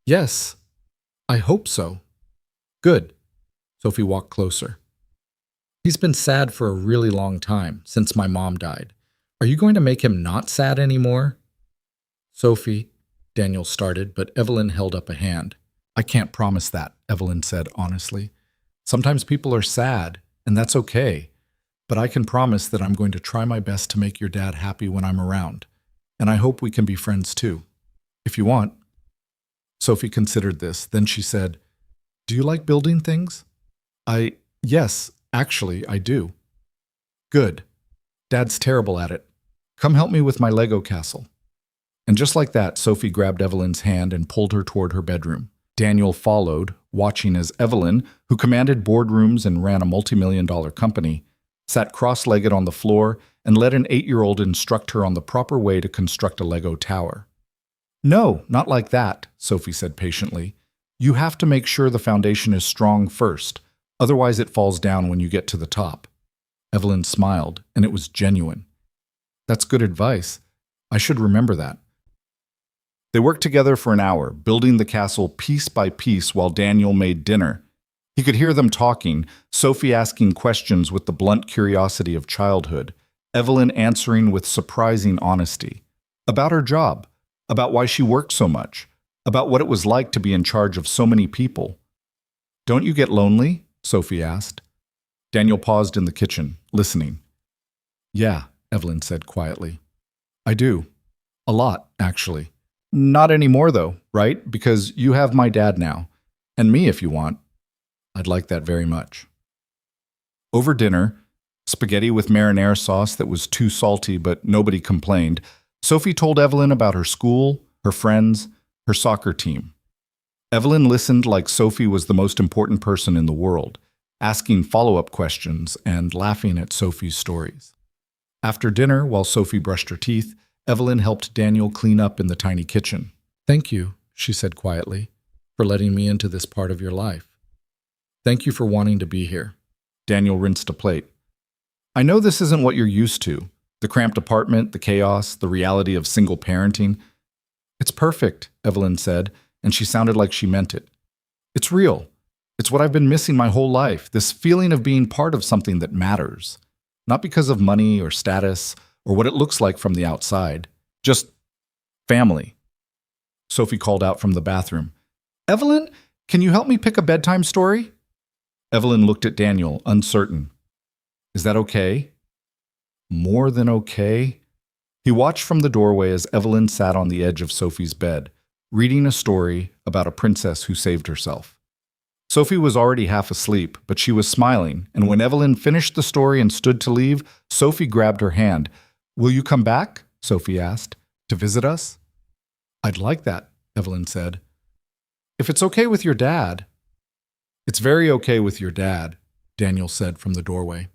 Yes, I hope so. Good. Sophie walked closer. He's been sad for a really long time, since my mom died. Are you going to make him not sad anymore? Sophie, Daniel started, but Evelyn held up a hand. I can't promise that, Evelyn said honestly. Sometimes people are sad, and that's okay. But I can promise that I'm going to try my best to make your dad happy when I'm around. And I hope we can be friends too. If you want. Sophie considered this. Then she said, Do you like building things? Yes, actually, I do. Good. Dad's terrible at it. Come help me with my Lego castle. And just like that, Sophie grabbed Evelyn's hand and pulled her toward her bedroom. Daniel followed, watching as Evelyn, who commanded boardrooms and ran a multi-million-dollar company, sat cross-legged on the floor and let an 8-year-old instruct her on the proper way to construct a Lego tower. No, not like that, Sophie said patiently. You have to make sure the foundation is strong first, otherwise it falls down when you get to the top. Evelyn smiled, and it was genuine. That's good advice. I should remember that. They worked together for an hour, building the castle piece by piece while Daniel made dinner. He could hear them talking, Sophie asking questions with the blunt curiosity of childhood, Evelyn answering with surprising honesty. About her job, about why she worked so much, about what it was like to be in charge of so many people. Don't you get lonely? Sophie asked. Daniel paused in the kitchen, listening. Yeah, Evelyn said quietly. I do. A lot, actually. Not anymore, though, right? Because you have my dad now. And me, if you want. I'd like that very much. Over dinner, spaghetti with marinara sauce that was too salty but nobody complained, Sophie told Evelyn about her school, her friends, her soccer team. Evelyn listened like Sophie was the most important person in the world, asking follow-up questions and laughing at Sophie's stories. After dinner, while Sophie brushed her teeth, Evelyn helped Daniel clean up in the tiny kitchen. Thank you, she said quietly, for letting me into this part of your life. Thank you for wanting to be here. Daniel rinsed a plate. I know this isn't what you're used to. The cramped apartment, the chaos, the reality of single parenting. It's perfect, Evelyn said, and she sounded like she meant it. It's real. It's what I've been missing my whole life, this feeling of being part of something that matters. Not because of money or status or what it looks like from the outside. Just family. Sophie called out from the bathroom. Evelyn, can you help me pick a bedtime story? Evelyn looked at Daniel, uncertain. Is that okay? More than okay? He watched from the doorway as Evelyn sat on the edge of Sophie's bed, reading a story about a princess who saved herself. Sophie was already half asleep, but she was smiling, and when Evelyn finished the story and stood to leave, Sophie grabbed her hand. Will you come back? Sophie asked. To visit us? I'd like that, Evelyn said. If it's okay with your dad. It's very okay with your dad, Daniel said from the doorway.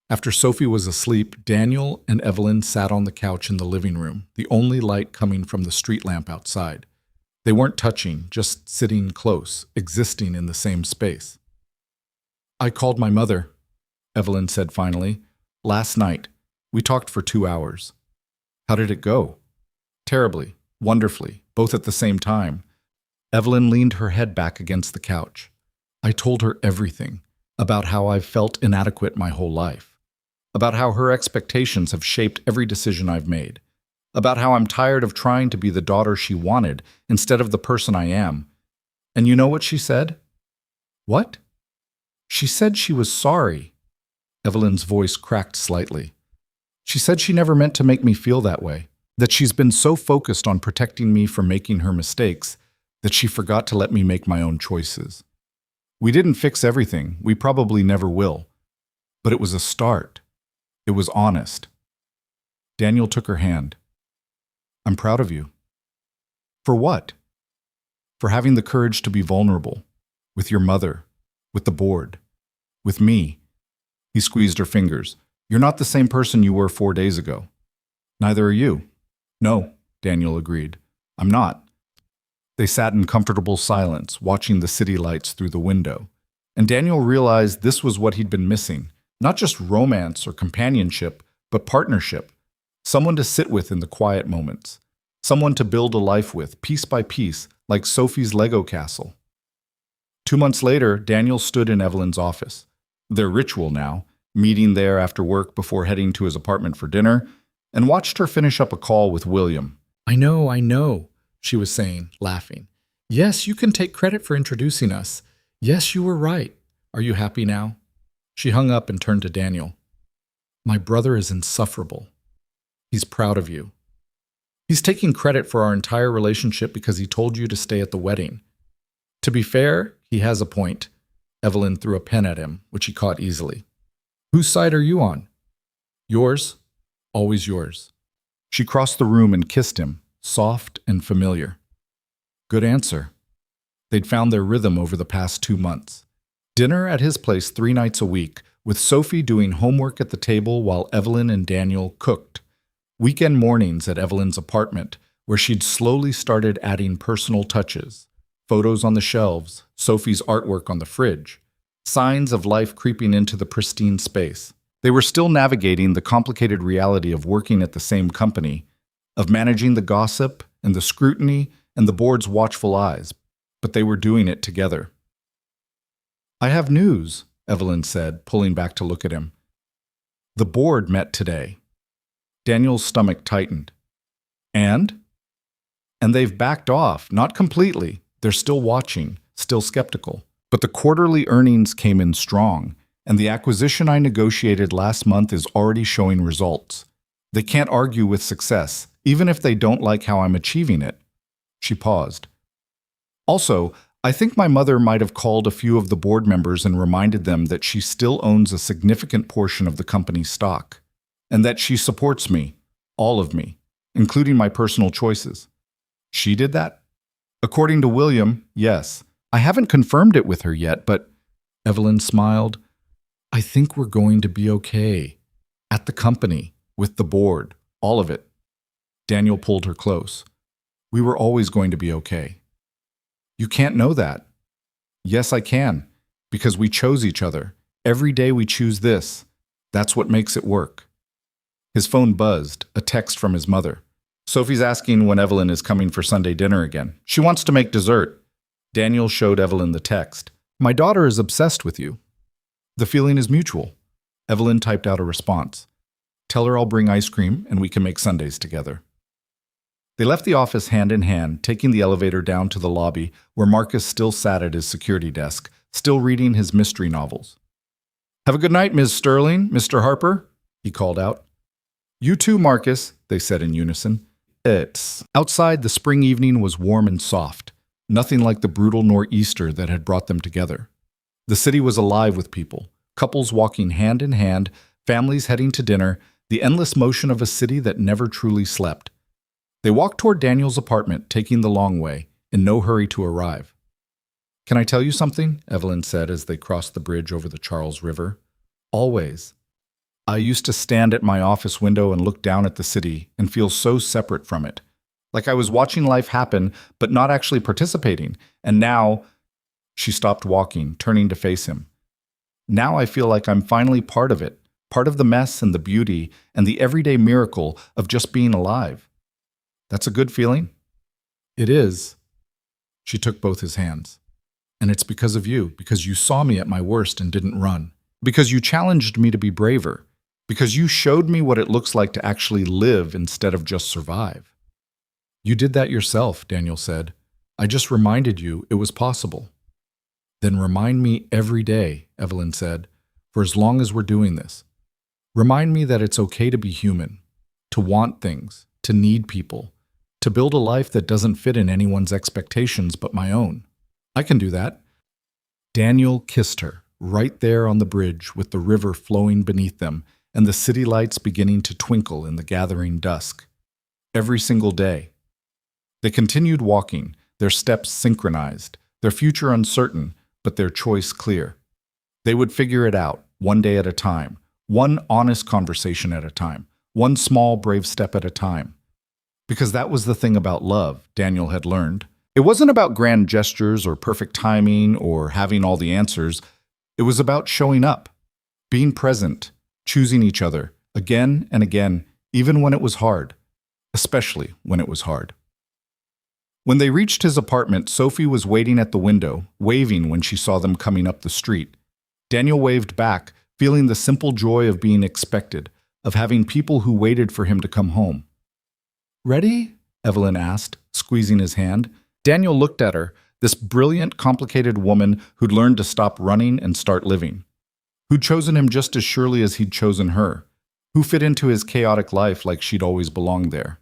After Sophie was asleep, Daniel and Evelyn sat on the couch in the living room, the only light coming from the street lamp outside. They weren't touching, just sitting close, existing in the same space. I called my mother, Evelyn said finally. Last night. We talked for 2 hours. How did it go? Terribly, wonderfully, both at the same time. Evelyn leaned her head back against the couch. I told her everything, about how I've felt inadequate my whole life, about how her expectations have shaped every decision I've made, about how I'm tired of trying to be the daughter she wanted instead of the person I am. And you know what she said? What? She said she was sorry. Evelyn's voice cracked slightly. She said she never meant to make me feel that way, that she's been so focused on protecting me from making her mistakes that she forgot to let me make my own choices. We didn't fix everything, we probably never will, but it was a start. It was honest. Daniel took her hand. I'm proud of you. For what? For having the courage to be vulnerable, with your mother, with the board, with me. He squeezed her fingers. You're not the same person you were 4 days ago. Neither are you. No, Daniel agreed. I'm not. They sat in comfortable silence, watching the city lights through the window. And Daniel realized this was what he'd been missing. Not just romance or companionship, but partnership. Someone to sit with in the quiet moments. Someone to build a life with, piece by piece, like Sophie's Lego castle. 2 months later, Daniel stood in Evelyn's office. Their ritual now, meeting there after work before heading to his apartment for dinner, and watched her finish up a call with William. I know, she was saying, laughing. Yes, you can take credit for introducing us. Yes, you were right. Are you happy now? She hung up and turned to Daniel. My brother is insufferable. He's proud of you. He's taking credit for our entire relationship because he told you to stay at the wedding. To be fair, he has a point. Evelyn threw a pen at him, which he caught easily. Whose side are you on? Yours. Always yours. She crossed the room and kissed him, soft and familiar. Good answer. They'd found their rhythm over the past 2 months. Dinner at his place 3 nights a week, with Sophie doing homework at the table while Evelyn and Daniel cooked. Weekend mornings at Evelyn's apartment, where she'd slowly started adding personal touches. Photos on the shelves, Sophie's artwork on the fridge. Signs of life creeping into the pristine space. They were still navigating the complicated reality of working at the same company, of managing the gossip and the scrutiny and the board's watchful eyes, but they were doing it together. I have news, Evelyn said, pulling back to look at him. The board met today. Daniel's stomach tightened. And? And they've backed off, not completely. They're still watching, still skeptical. But the quarterly earnings came in strong, and the acquisition I negotiated last month is already showing results. They can't argue with success, even if they don't like how I'm achieving it. She paused. Also, I think my mother might have called a few of the board members and reminded them that she still owns a significant portion of the company's stock, and that she supports me, all of me, including my personal choices. She did that? According to William, yes. I haven't confirmed it with her yet, but Evelyn smiled. I think we're going to be okay. At the company, with the board, all of it. Daniel pulled her close. We were always going to be okay. You can't know that. Yes, I can, because we chose each other. Every day we choose this. That's what makes it work. His phone buzzed, a text from his mother. Sophie's asking when Evelyn is coming for Sunday dinner again. She wants to make dessert. Daniel showed Evelyn the text. My daughter is obsessed with you. The feeling is mutual. Evelyn typed out a response. Tell her I'll bring ice cream and we can make Sundays together. They left the office hand in hand, taking the elevator down to the lobby where Marcus still sat at his security desk, still reading his mystery novels. Have a good night, Ms. Sterling, Mr. Harper, he called out. You too, Marcus, they said in unison. Outside, the spring evening was warm and soft, nothing like the brutal nor'easter that had brought them together. The city was alive with people, couples walking hand in hand, families heading to dinner, the endless motion of a city that never truly slept. They walked toward Daniel's apartment, taking the long way, in no hurry to arrive. Can I tell you something? Evelyn said as they crossed the bridge over the Charles River. Always. I used to stand at my office window and look down at the city and feel so separate from it. Like I was watching life happen, but not actually participating. And now, she stopped walking, turning to face him. Now I feel like I'm finally part of it, part of the mess and the beauty and the everyday miracle of just being alive. That's a good feeling? It is. She took both his hands. And it's because of you, because you saw me at my worst and didn't run. Because you challenged me to be braver. Because you showed me what it looks like to actually live instead of just survive. You did that yourself, Daniel said. I just reminded you it was possible. Then remind me every day, Evelyn said, for as long as we're doing this. Remind me that it's okay to be human, to want things, to need people, to build a life that doesn't fit in anyone's expectations but my own. I can do that. Daniel kissed her, right there on the bridge with the river flowing beneath them and the city lights beginning to twinkle in the gathering dusk. Every single day. They continued walking, their steps synchronized, their future uncertain, but their choice clear. They would figure it out, one day at a time, one honest conversation at a time, one small brave step at a time. Because that was the thing about love, Daniel had learned. It wasn't about grand gestures or perfect timing or having all the answers. It was about showing up, being present, choosing each other, again and again, even when it was hard, especially when it was hard. When they reached his apartment, Sophie was waiting at the window, waving when she saw them coming up the street. Daniel waved back, feeling the simple joy of being expected, of having people who waited for him to come home. "Ready?" Evelyn asked, squeezing his hand. Daniel looked at her, this brilliant, complicated woman who'd learned to stop running and start living, who'd chosen him just as surely as he'd chosen her, who fit into his chaotic life like she'd always belonged there.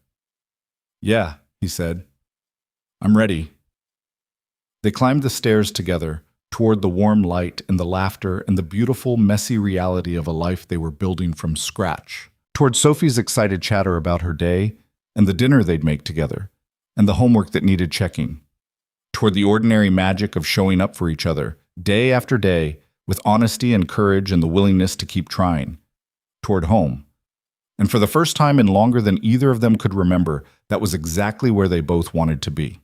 "Yeah," he said. "I'm ready." They climbed the stairs together, toward the warm light and the laughter and the beautiful, messy reality of a life they were building from scratch, toward Sophie's excited chatter about her day and the dinner they'd make together, and the homework that needed checking, toward the ordinary magic of showing up for each other, day after day, with honesty and courage and the willingness to keep trying, toward home. And for the first time in longer than either of them could remember, that was exactly where they both wanted to be.